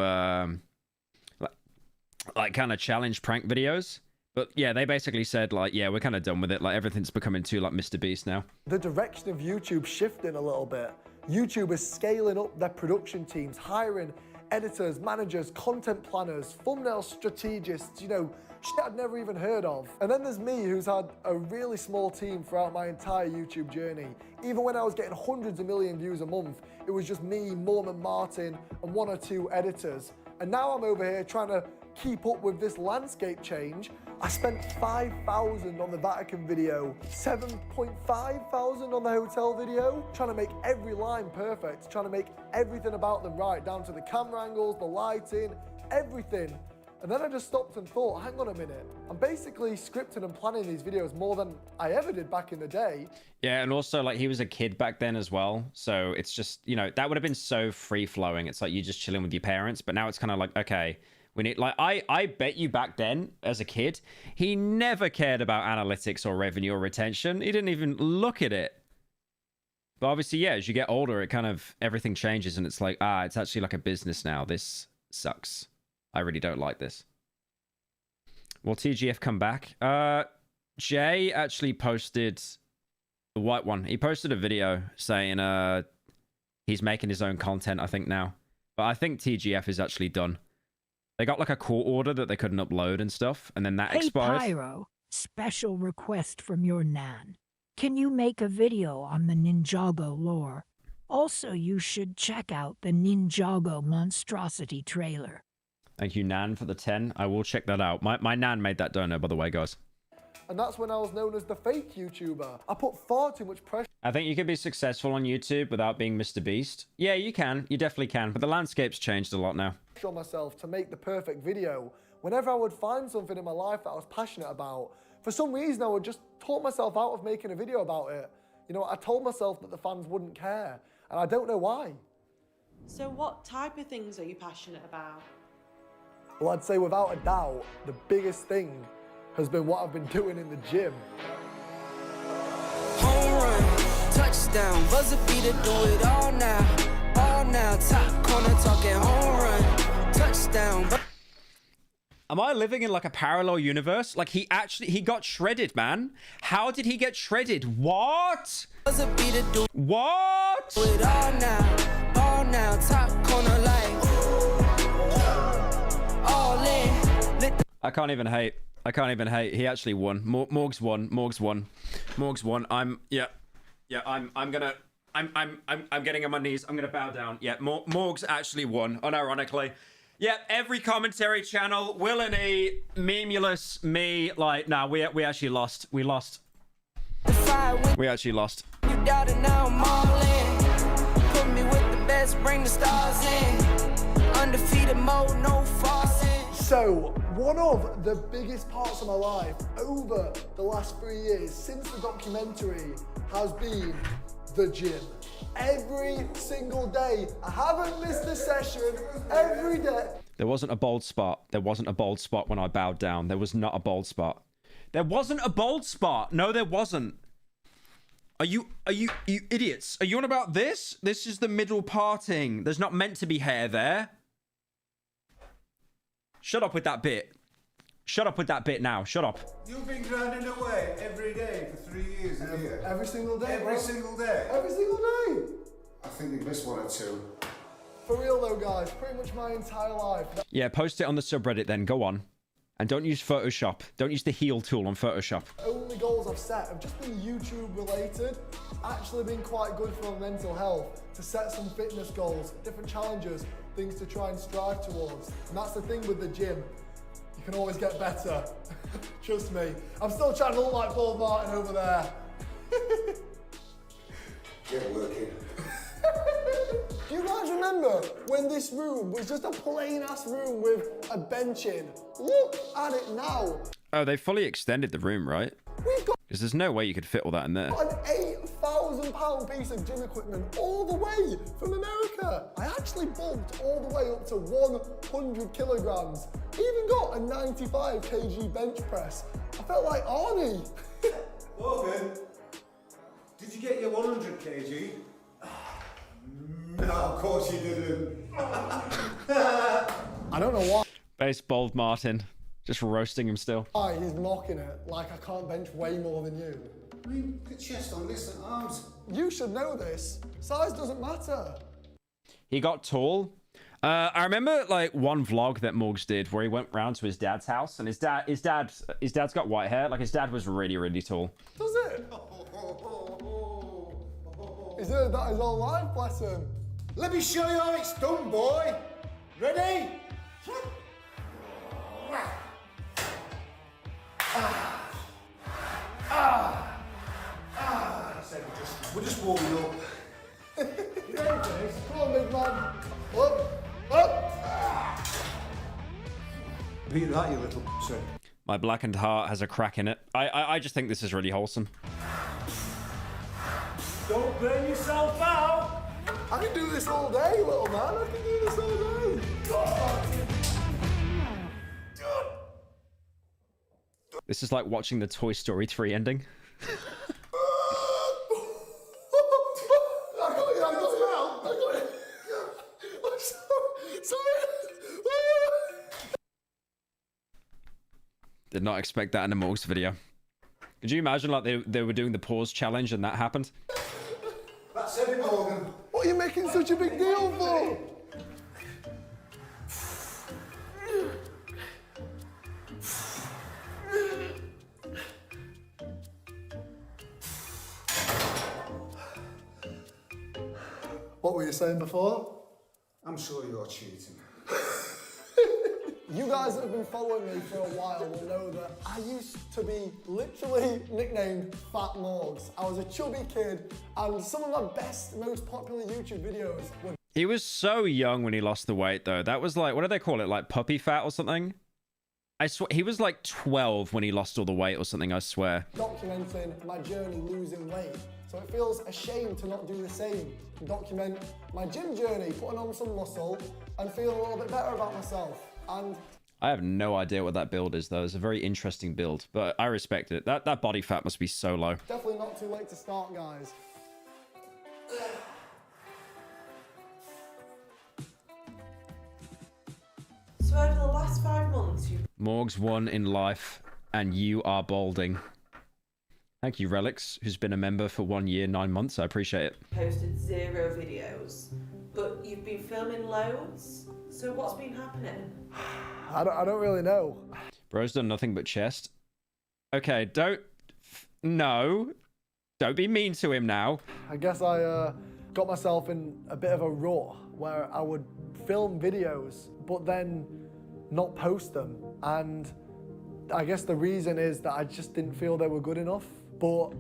like kind of challenge prank videos. But yeah, they basically said like, yeah, we're kind of done with it. Like everything's becoming too like Mr. Beast now. The direction of YouTube shifting a little bit. YouTube is scaling up their production teams, hiring editors, managers, content planners, thumbnail strategists, you know, shit I'd never even heard of. And then there's me, who's had a really small team throughout my entire YouTube journey. Even when I was getting hundreds of million views a month, it was just me, Mormon Martin, and one or two editors. And now I'm over here trying to keep up with this landscape change. I spent 5,000 on the Vatican video, 7,500 on the hotel video, trying to make every line perfect, trying to make everything about them right, down to the camera angles, the lighting, everything. And then I just stopped and thought, hang on a minute, I'm basically scripting and planning these videos more than I ever did back in the day. Yeah, and also, like, he was a kid back then as well. So it's just, you know, that would have been so free-flowing. It's like you just chilling with your parents. But now it's kind of like, okay, we need, like, I bet you back then, as a kid, he never cared about analytics or revenue or retention. He didn't even look at it. But obviously, yeah, as you get older, it kind of, everything changes. And it's like, it's actually like a business now. This sucks. I really don't like this. Will TGF come back? Jay actually posted the white one. He posted a video saying he's making his own content, I think, now. But I think TGF is actually done. They got like a court order that they couldn't upload and stuff, and then that expired. Hey Pyro, special request from your Nan. Can you make a video on the Ninjago lore? Also, you should check out the Ninjago monstrosity trailer. Thank you, Nan, for the 10. I will check that out. My Nan made that dono, by the way, guys. And that's when I was known as the fake YouTuber. I put far too much pressure. I think you could be successful on YouTube without being Mr. Beast. Yeah, you can. You definitely can. But the landscape's changed a lot now. On myself to make the perfect video. Whenever I would find something in my life that I was passionate about, for some reason I would just talk myself out of making a video about it. You know, I told myself that the fans wouldn't care, and I don't know why. So what type of things are you passionate about? Well, I'd say without a doubt, the biggest thing has been what I've been doing in the gym. Home run, touchdown, buzzer beater, do it all now, top corner talking home run, touchdown. Am I living in like a parallel universe? Like he got shredded, man. How did he get shredded? What? Buzzer beater, do what? Do it all now, top corner like all in. I can't even hate. I can't even hate. He actually won. Morgs won. Morgs won. Morgs won. I'm getting on my knees. I'm gonna bow down. Yeah, Morgs actually won, unironically. Yeah, every commentary channel, Will and E, Memulous, me, like, nah, we actually lost. We lost. We actually lost. You doubt it now, I'm all in. Put me with the best, bring the stars in. Undefeated mode, no falsing. So, one of the biggest parts of my life over the last 3 years since the documentary has been the gym. Every single day. I haven't missed a session every day. There wasn't a bold spot. There wasn't a bold spot when I bowed down. There was not a bold spot. There wasn't a bold spot. No, there wasn't. Are you idiots? Are you on about this? This is the middle parting. There's not meant to be hair there. Shut up with that bit. Shut up with that bit now. Shut up. You've been grinding away every day for 3 years, haven't you? Every single day, Every single day? Every single day. I think you've missed one or two. For real though, guys, pretty much my entire life. Yeah, post it on the subreddit then. Go on. And don't use Photoshop. Don't use the heal tool on Photoshop. Only goals I've set have just been YouTube related. It's actually been quite good for my mental health to set some fitness goals, different challenges, things to try and strive towards. And that's the thing with the gym. You can always get better. Trust me. I'm still trying to look like Paul Martin over there. Get working. Do you guys remember when this room was just a plain ass room with a bench in? Look at it now. Oh, they fully extended the room, right? Because there's no way you could fit all that in there. An £8,000 piece of gym equipment all the way from America. I actually bulked all the way up to 100 kilograms. Even got a 95 kg bench press. I felt like Arnie. Morgan, did you get your 100 kg? No, of course you didn't. I don't know why. Base bold Martin. Just roasting him still. He's mocking it like I can't bench way more than you. I mean, the chest on this and arms. You should know this. Size doesn't matter. He got tall. I remember like one vlog that Morgs did where he went round to his dad's house and his dad's got white hair. Like his dad was really, really tall. Does it? He's heard that his whole life, bless him. Let me show you how it's done, boy. Ready? We're just warming up. Come on, big man. Up, up. Beat that, you little shit. My blackened heart has a crack in it. I just think this is really wholesome. Don't burn yourself out. I can do this all day, little man. I can do this all day. This is like watching the Toy Story 3 ending. Did not expect that in a Morgs video. Could you imagine like they were doing the pause challenge and that happened? That's it, Morgan. What are you making such a big deal for? What were you saying before? I'm sure you're cheating. You guys that have been following me for a while will know that I used to be literally nicknamed Fat Morgs. I was a chubby kid, and some of my best, most popular YouTube videos were... He was so young when he lost the weight, though. That was like, what do they call it? Like puppy fat or something? I swear, he was like 12 when he lost all the weight or something, I swear. Documenting my journey losing weight. So it feels a shame to not do the same. Document my gym journey, putting on some muscle, and feel a little bit better about myself. And I have no idea what that build is, though. It's a very interesting build, but I respect it. That body fat must be so low. Definitely not too late to start, guys. So over the last 5 months, you've Morgs won in life, and you are balding. Thank you, Relics, who's been a member for 1 year, 9 months. I appreciate it. posted 0 videos, but you've been filming loads. So what's been happening? I don't really know. Bro's done nothing but chest. Okay, don't be mean to him now. I guess I got myself in a bit of a rut where I would film videos, but then not post them. And I guess the reason is that I just didn't feel they were good enough. But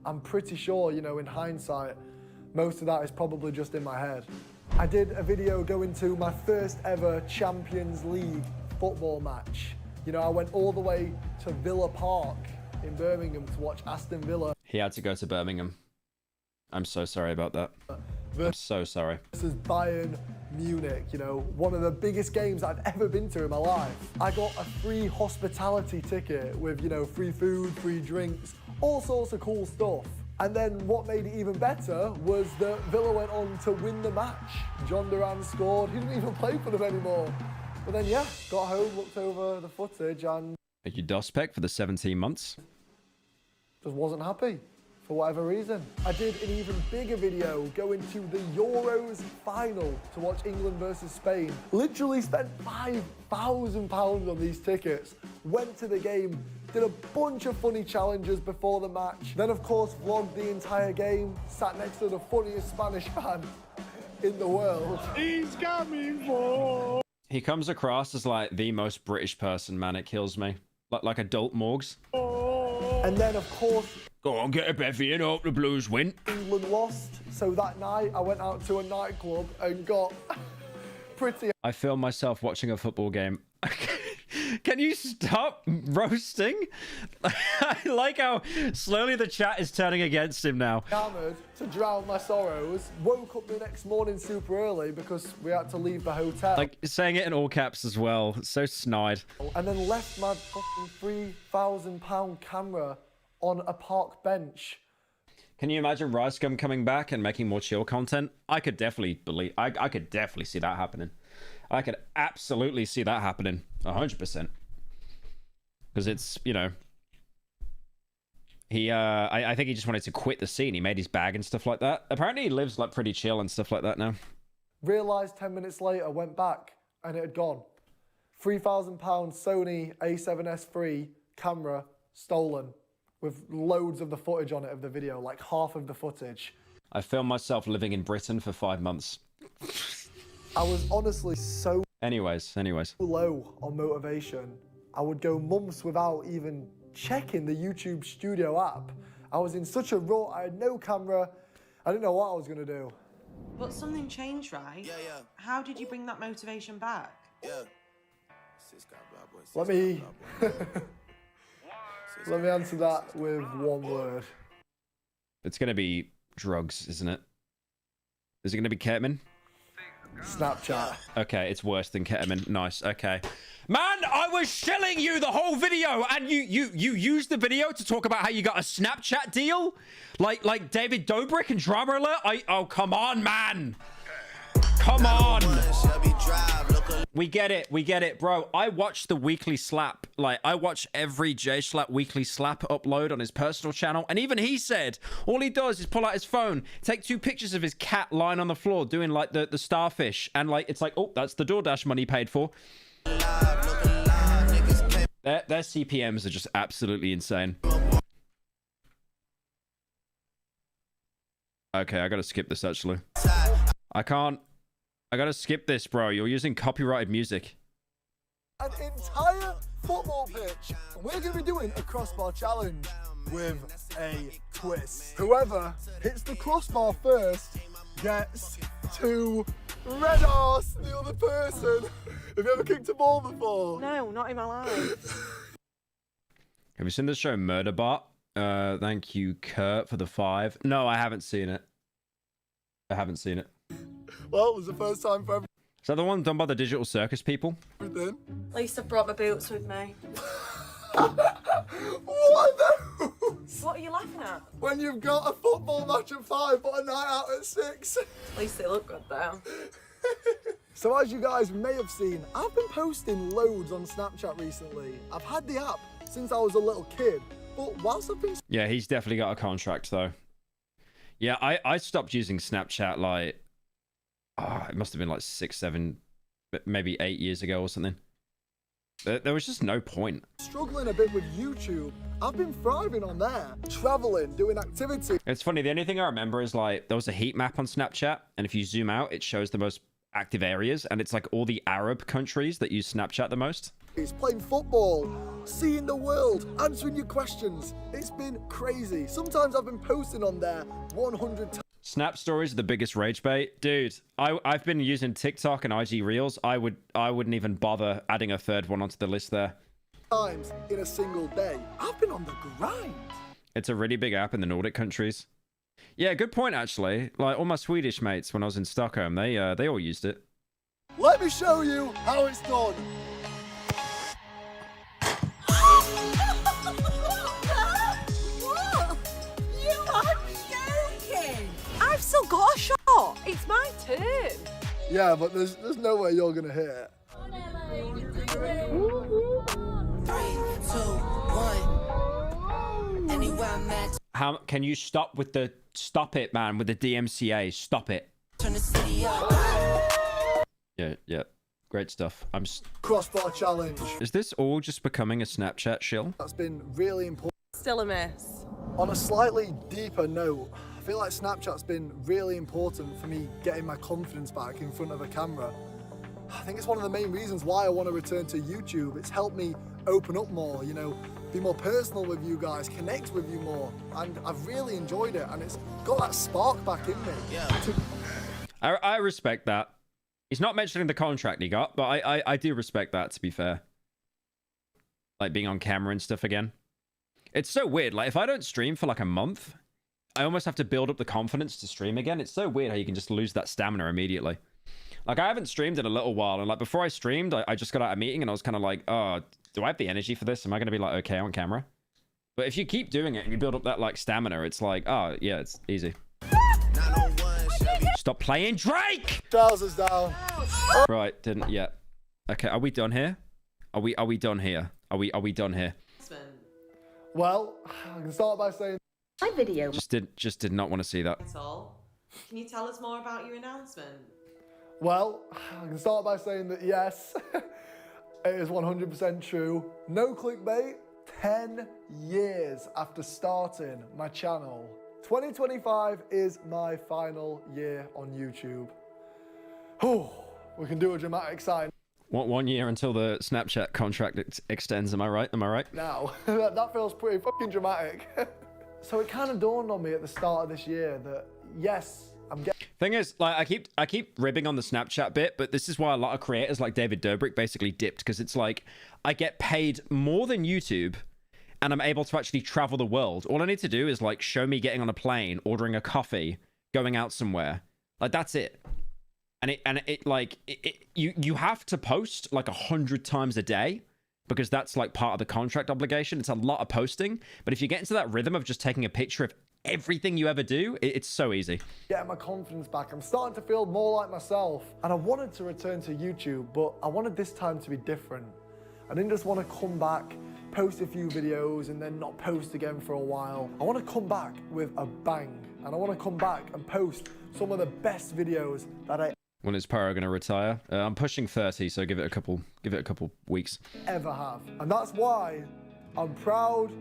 I'm pretty sure, you know, in hindsight, most of that is probably just in my head. I did a video going to my first ever Champions League football match. You know, I went all the way to Villa Park in Birmingham to watch Aston Villa. He had to go to Birmingham. I'm so sorry about that. I'm so sorry. This is Bayern Munich, you know, one of the biggest games I've ever been to in my life. I got a free hospitality ticket with, you know, free food, free drinks, all sorts of cool stuff. And then what made it even better was that Villa went on to win the match. John Duran scored. He didn't even play for them anymore. But then, yeah, got home, looked over the footage and... Thank you, Dospec, for the 17 months. Just wasn't happy for whatever reason. I did an even bigger video going to the Euros final to watch England versus Spain. Literally spent £5,000 on these tickets. Went to the game, did a bunch of funny challenges before the match. Then, of course, vlogged the entire game. Sat next to the funniest Spanish fan in the world. He's coming for... He comes across as like the most British person, man. It kills me. Like adult Morgs. And then, of course... Go on, get a bevy and hope the Blues win. England lost. So that night, I went out to a nightclub and got pretty... I filmed myself watching a football game. Can you stop roasting? I like how slowly the chat is turning against him now. Hammered to drown my sorrows. Woke up the next morning super early because we had to leave the hotel. Like, saying it in all caps as well. So snide. And then left my fucking £3,000 camera on a park bench. Can you imagine Rice Gum coming back and making more chill content? I could definitely believe... I could definitely see that happening. I could absolutely see that happening. 100%. Because it's, you know... He, I think he just wanted to quit the scene. He made his bag and stuff like that. Apparently he lives, like, pretty chill and stuff like that now. Realised 10 minutes later, went back, and it had gone. £3,000 Sony A7S III camera, stolen. With loads of the footage on it of the video, like half of the footage. I filmed myself living in Britain for 5 months. I was honestly so Anyways. low on motivation. I would go months without even checking the YouTube Studio app. I was in such a rut, I had no camera, I didn't know what I was going to do. But something changed, right? Yeah. How did you bring that motivation back? Let me let me answer that with one word. It's going to be drugs, isn't it? Is it going to be ketamine? Snapchat. Okay, it's worse than ketamine. Nice. Okay. Man, I was shelling you the whole video, and you used the video to talk about how you got a Snapchat deal, like David Dobrik and Drama Alert. Oh, come on, man. Come on. We get it, bro. I watch the weekly slap. Like, I watch every J Slap weekly slap upload on his personal channel, and even he said all he does is pull out his phone, take 2 pictures of his cat lying on the floor doing like the starfish, and like it's like, oh, that's the DoorDash money paid for. Their CPMs are just absolutely insane. Okay, I gotta skip this actually. I gotta skip this, bro. You're using copyrighted music. An entire football pitch. And we're going to be doing a crossbar challenge with a twist. Whoever hits the crossbar first gets to red arse the other person. Have you ever kicked a ball before? No, not in my life. Have you seen the show Murderbot? Thank you, Kurt, for the 5. No, I haven't seen it. I haven't seen it. Well, it was the first time for everything. Is that the one done by the Digital Circus people? At least I brought my boots with me. What are those? What are you laughing at? When you've got a football match at 5 but a night out at 6. At least they look good though. So as you guys may have seen, I've been posting loads on Snapchat recently. I've had the app since I was a little kid, but whilst I've been... Yeah, he's definitely got a contract though. Yeah, I stopped using Snapchat like... it must have been like 6, 7, maybe 8 years ago or something. There was just no point. Struggling a bit with YouTube, I've been thriving on there. Traveling, doing activities. It's funny, the only thing I remember is like, there was a heat map on Snapchat, and if you zoom out, it shows the most active areas, and it's like all the Arab countries that use Snapchat the most. He's playing football, seeing the world, answering your questions. It's been crazy. Sometimes I've been posting on there 100 times. Snap stories are the biggest rage bait. Dude, I've been using TikTok and IG Reels. I wouldn't even bother adding a third one onto the list there. Times in a single day. I've been on the grind. It's a really big app in the Nordic countries. Yeah, good point actually. Like all my Swedish mates when I was in Stockholm, they all used it. Let me show you how it's done. I've still got a shot. It's my turn. Yeah, but there's no way you're gonna hit it. 3, 2, 1. Anywhere I'm at. How can you stop it, man, with the DMCA? Stop it. Turn the city up. Yeah. Great stuff. Crossbar challenge. Is this all just becoming a Snapchat shill? That's been really important. Still a miss. On a slightly deeper note, I feel like Snapchat's been really important for me getting my confidence back in front of a camera. I think it's one of the main reasons why I want to return to YouTube. It's helped me open up more, you know, be more personal with you guys, connect with you more, and I've really enjoyed it, and it's got that spark back in me. Yeah. I respect that. He's not mentioning the contract he got, but I do respect that, to be fair. Like being on camera and stuff again. It's so weird. Like if I don't stream for like a month, I almost have to build up the confidence to stream again. It's so weird how you can just lose that stamina immediately. Like I haven't streamed in a little while, and like before I streamed, I just got out of a meeting and I was kind of like, oh, do I have the energy for this? Am I going to be like okay on camera? But if you keep doing it and you build up that like stamina, it's like, oh yeah, it's easy. Stop playing Drake! Trousers down. Right, didn't yet. Okay, are we done here? Are we done here? Are we done here? Well, I can start by saying my video. Just did not want to see that. That's all. Can you tell us more about your announcement? Well, I can start by saying that yes, it is 100% true. No clickbait. 10 years after starting my channel. 2025 is my final year on YouTube. Oh, we can do a dramatic sign. What, 1 year until the Snapchat contract extends, am I right? Am I right? Now, that feels pretty fucking dramatic. So it kind of dawned on me at the start of this year that, yes, I'm getting... Thing is, like, I keep ribbing on the Snapchat bit, but this is why a lot of creators like David Dobrik basically dipped, because it's like, I get paid more than YouTube, and I'm able to actually travel the world. All I need to do is, like, show me getting on a plane, ordering a coffee, going out somewhere. Like, that's it. And you have to post like 100 times a day, because that's like part of the contract obligation. It's a lot of posting, but if you get into that rhythm of just taking a picture of everything you ever do, it's so easy. Getting my confidence back. I'm starting to feel more like myself. And I wanted to return to YouTube, but I wanted this time to be different. I didn't just want to come back, post a few videos, and then not post again for a while. I want to come back with a bang. And I want to come back and post some of the best videos that I When is Pyro going to retire? I'm pushing 30, so give it a couple weeks. ever have. And that's why I'm proud,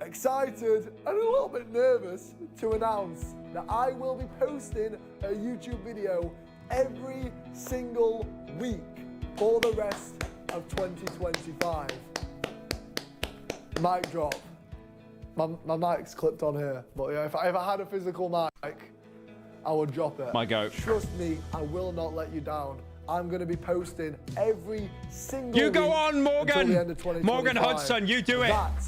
excited, and a little bit nervous to announce that I will be posting a YouTube video every single week for the rest of 2025. Mic drop. My mic's clipped on here, but yeah, if I had a physical mic, I would drop it. My goat. Trust me, I will not let you down. I'm going to be posting every single You go week on, Morgan! until the end of 2025. Morgan Hudson, you do it! That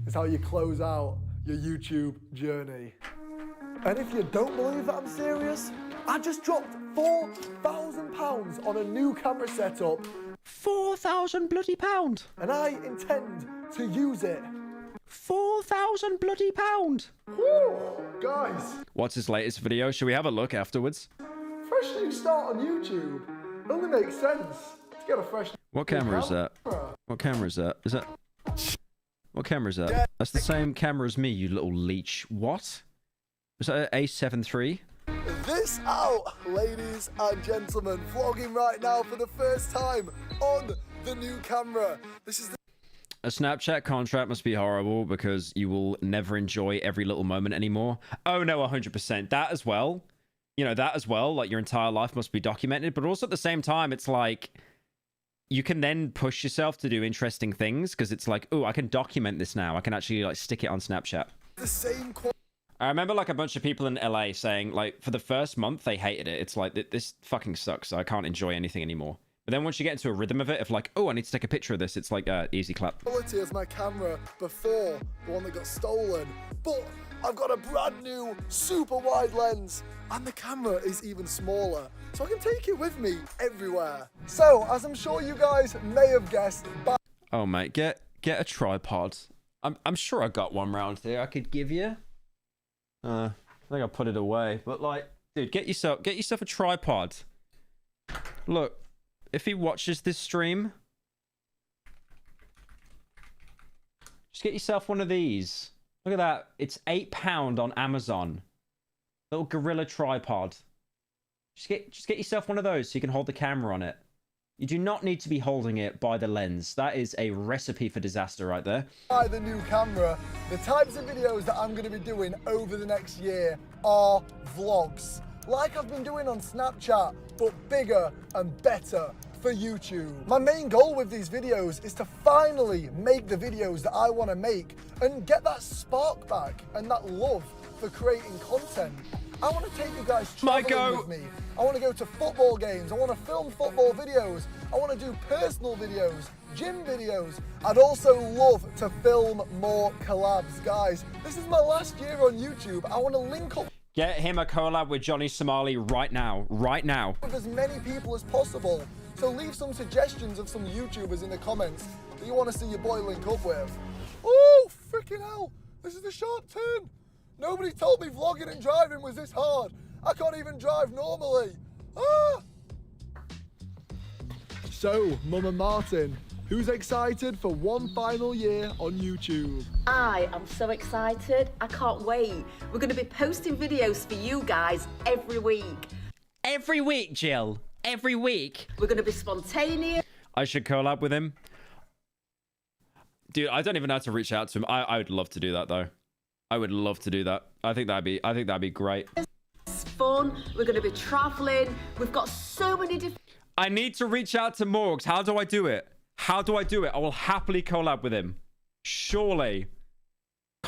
is how you close out your YouTube journey. And if you don't believe that I'm serious, I just dropped £4,000 on a new camera setup. 4,000 bloody pound! And I intend to use it. 4,000 bloody pound! Woo! Guys, What's his latest video? Should we have a look afterwards? fresh new start on YouTube. It only makes sense to get a fresh... What camera is that? What camera is that? Is that... What camera is that? That's the same camera as me, you little leech. What? Was that an A7 III? This out, ladies and gentlemen. Vlogging right now for the first time on the new camera. This is the... A Snapchat contract must be horrible because you will never enjoy every little moment anymore. Oh no, 100%. That as well. You know, that as well. Like, your entire life must be documented. But also at the same time, it's like, you can then push yourself to do interesting things because it's like, oh, I can document this now. I can actually, like, stick it on Snapchat. The same... I remember, like, a bunch of people in LA saying, like, for the first month, they hated it. It's like, this fucking sucks. So I can't enjoy anything anymore. But then once you get into a rhythm of it, of like, oh, I need to take a picture of this, it's like, easy clap. Quality as my camera before, the one that got stolen. But I've got a brand new super wide lens, and the camera is even smaller, so I can take it with me everywhere. So, as I'm sure you guys may have guessed, Oh, mate, get a tripod. I'm sure I got one round here I could give you. I think I put it away, but like, dude, get yourself a tripod. Look. If he watches this stream, just get yourself one of these. Look at that. It's £8 on Amazon. Little gorilla tripod. Just get yourself one of those so you can hold the camera on it. You do not need to be holding it by the lens. That is a recipe for disaster right there. by the new camera, the types of videos that I'm going to be doing over the next year are vlogs. Like I've been doing on Snapchat, but bigger and better for YouTube. My main goal with these videos is to finally make the videos that I want to make and get that spark back and that love for creating content. I want to take you guys traveling with me. I want to go to football games. I want to film football videos. I want to do personal videos, gym videos. I'd also love to film more collabs. Guys, this is my last year on YouTube. I want to link up Get him a collab with Johnny Somali right now. Right now. with as many people as possible. So leave some suggestions of some YouTubers in the comments that you want to see your boy link up with. Oh, freaking hell. This is the sharp turn. Nobody told me vlogging and driving was this hard. I can't even drive normally. Ah! So, Mum and Martin, who's excited for one final year on YouTube? I am so excited. I can't wait. We're going to be posting videos for you guys every week. Every week, Jill. Every week. We're going to be spontaneous. I should collab with him. Dude, I don't even know how to reach out to him. I would love to do that though. I would love to do that. I think that'd be great. It's fun. We're going to be traveling. We've got so many different... I need to reach out to Morgs. How do I do it? How do I do it? I will happily collab with him. Surely.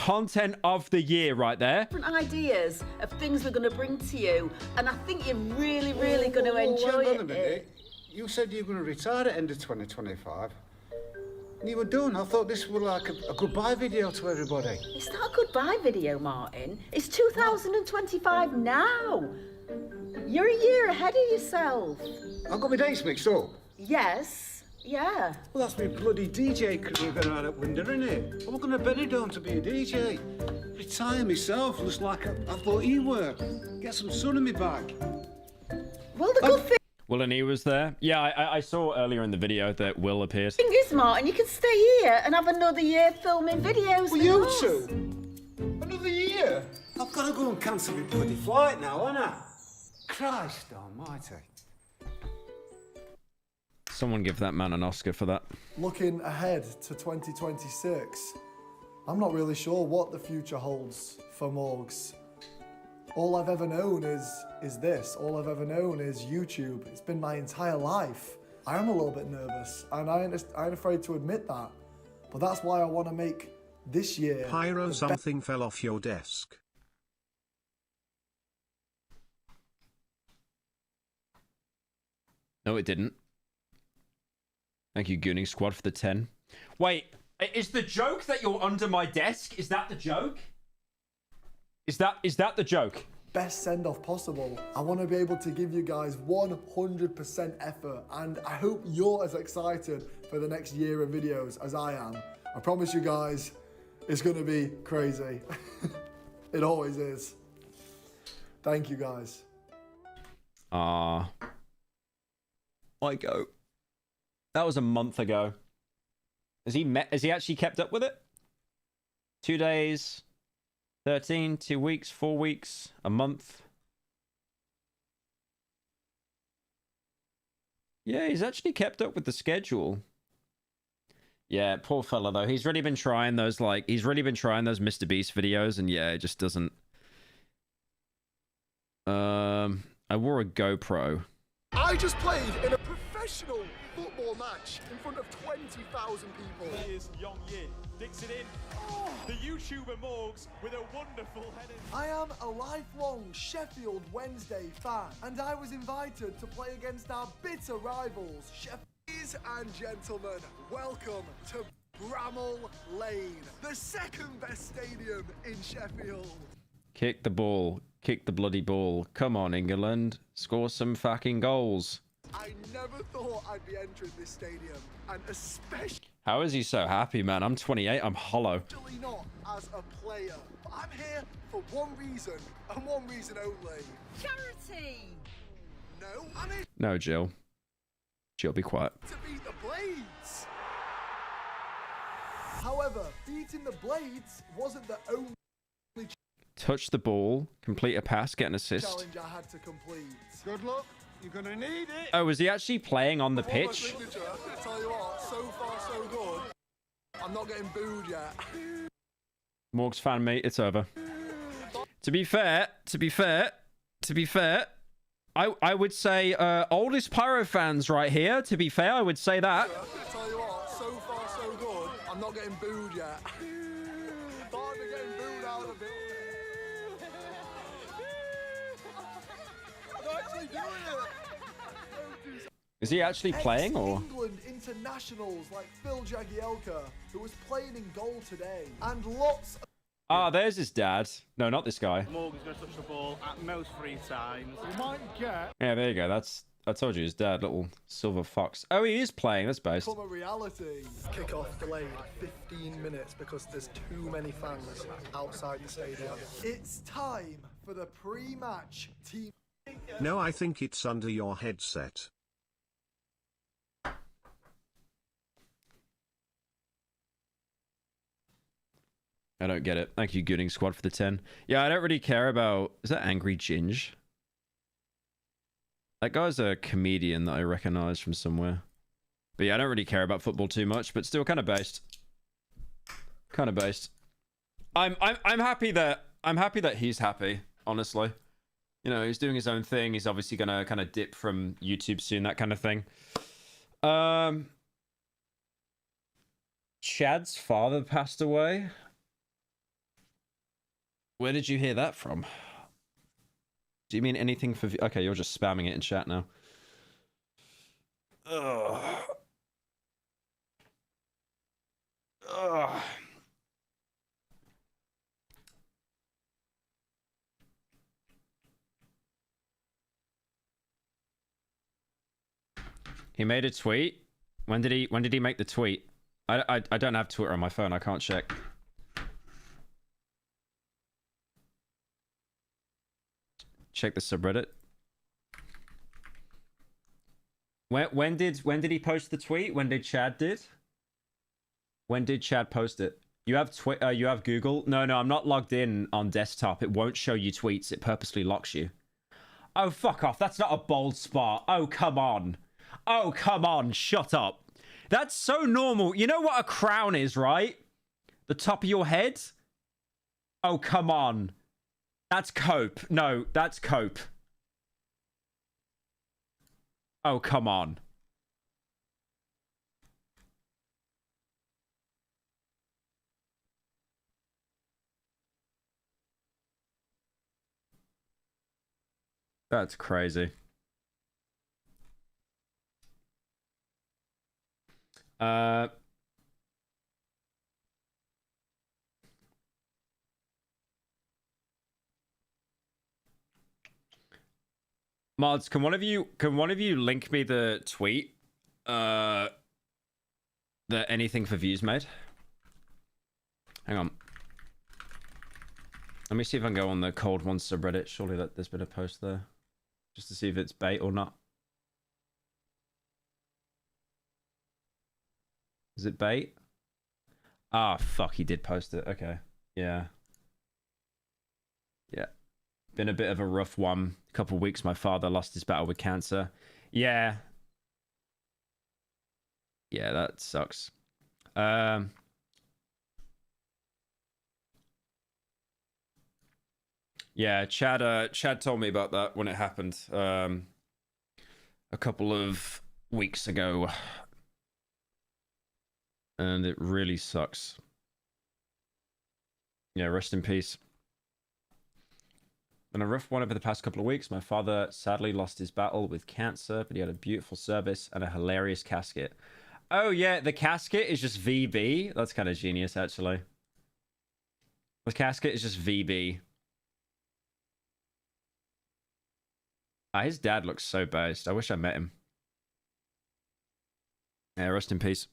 content of the year right there. Different ideas of things we're going to bring to you, and I think you're really, really going to enjoy Hang on a it. minute. You said you were going to retire at end of 2025. And you were done. I thought this was like a goodbye video to everybody. It's not a goodbye video, Martin. It's 2025 now. You're a year ahead of yourself. I've got my dates mixed up. Yes, yeah. Well, that's my bloody DJ career going out at window, isn't it? I'm going to Benidorm to be a DJ. Retire myself, just like I thought you were. Get some sun in me back. Well, the good thing Will and he was there. Yeah, I saw earlier in the video that Will appeared. is, Martin, you can stay here and have another year filming videos. Well, you two? Another year? I've got to go and cancel my bloody flight now, haven't I? Christ almighty. Someone give that man an Oscar for that. Looking ahead to 2026, I'm not really sure what the future holds for Morgs. All I've ever known is this. All I've ever known is YouTube. It's been my entire life. I am a little bit nervous, and I'm afraid to admit that. But that's why I want to make this year... Pyro, something fell off your desk. No, it didn't. Thank you, Gooning Squad, for the 10. Wait, is the joke that you're under my desk? Is that the joke? Is that the joke? Best send-off possible. I want to be able to give you guys 100% effort, and I hope you're as excited for the next year of videos as I am. I promise you guys, it's going to be crazy. It always is. Thank you, guys. I go. That was a month ago. Has he actually kept up with it? 2 days, 13, 2 weeks, 4 weeks, a month. Yeah, he's actually kept up with the schedule. Yeah, poor fella though. He's really been trying those Mr. Beast videos, and yeah, it just doesn't. I wore a GoPro. I just played in a professional football match in front of 20,000 people. Here's Yong Yin, digs it in. Oh. The YouTuber Morgs with a wonderful header. I am a lifelong Sheffield Wednesday fan, and I was invited to play against our bitter rivals, Ladies and gentlemen, welcome to Bramall Lane, the second best stadium in Sheffield. Kick the ball. Kick the bloody ball. Come on, England. Score some fucking goals. I never thought I'd be entering this stadium, and especially How is he so happy, man? I'm 28. I'm hollow. not as a player. But I'm here for one reason, and one reason only. Charity! No, I'm here No, Jill. Jill, be quiet. to beat the Blades. However, beating the Blades wasn't the only Touch the ball. Complete a pass. Get an assist. challenge I had to complete. Good luck. You're gonna need it. Oh, was he actually playing on the pitch? Tell you what, so far so good. I'm not getting booed yet. Morgs fan mate, it's over. To be fair, I would say oldest Pyro fans right here. To be fair, I would say that. Tell you what, so far so good. I'm not getting booed yet. Thought I'd be getting booed out of it. I'm actually doing it. Is he actually playing or? England internationals like Phil Jagielka, who was playing in goal today, and lots of Ah, there's his dad. No, not this guy. Morgan's going to touch the ball at most 3 times. we might get Yeah, there you go. I told you his dad, little silver fox. Oh, he is playing. That's based. become a reality. Kickoff delayed 15 minutes because there's too many fans outside the stadium. It's time for the pre-match team. No, I think it's under your headset. I don't get it. Thank you, Gooning Squad, for the 10. Yeah, I don't really care about... Is that Angry Ginge? That guy's a comedian that I recognize from somewhere. But yeah, I don't really care about football too much, but still kind of based. Kind of based. I'm happy that he's happy, honestly. You know, he's doing his own thing. He's obviously gonna kind of dip from YouTube soon, that kind of thing. Chad's father passed away. Where did you hear that from? Do you mean anything for... Okay, you're just spamming it in chat now. Ugh. Ugh. He made a tweet. When did he make the tweet? I don't have Twitter on my phone. I can't check. Check the subreddit. When did he post the tweet? When did Chad did? When did Chad post it? You have you have Google? No, I'm not logged in on desktop. It won't show you tweets. It purposely locks you. Oh, fuck off. That's not a bold spot. Oh, come on. Oh, come on. Shut up. That's so normal. You know what a crown is, right? The top of your head? Oh, come on. That's cope. No, that's cope. Oh, come on. That's crazy. Mods, can one of you link me the tweet that anything for views made? Hang on. Let me see if I can go on the Cold One subreddit. Surely there's been a post there. Just to see if it's bait or not. Is it bait? Ah, fuck, he did post it. Okay. Yeah. Yeah. Been a bit of a rough one. A couple of weeks, my father lost his battle with cancer. Yeah. Yeah, that sucks. Yeah, Chad told me about that when it happened. A couple of weeks ago. And it really sucks. Yeah, rest in peace. Been a rough one over the past couple of weeks. My father sadly lost his battle with cancer, but he had a beautiful service and a hilarious casket. Oh yeah, the casket is just VB. That's kind of genius, actually. The casket is just VB. His dad looks so based. I wish I met him. Yeah, rest in peace.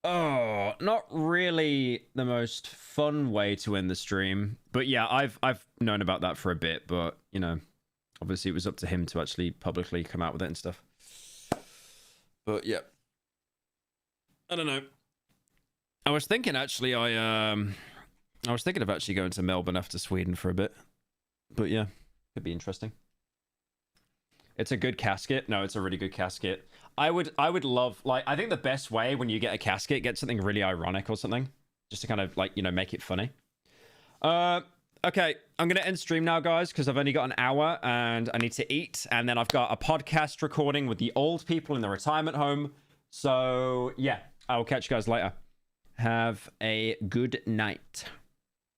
Oh, not really the most fun way to end the stream. But yeah, I've known about that for a bit, but you know, obviously it was up to him to actually publicly come out with it and stuff. But yeah. I don't know. I was thinking actually I was thinking of actually going to Melbourne after Sweden for a bit. But yeah, could be interesting. It's a good casket. No, it's a really good casket. I would love, like, I think the best way when you get a casket, get something really ironic or something. Just to kind of, like, you know, make it funny. Okay, I'm going to end stream now, guys, because I've only got an hour and I need to eat. And then I've got a podcast recording with the old people in the retirement home. So, yeah, I'll catch you guys later. Have a good night.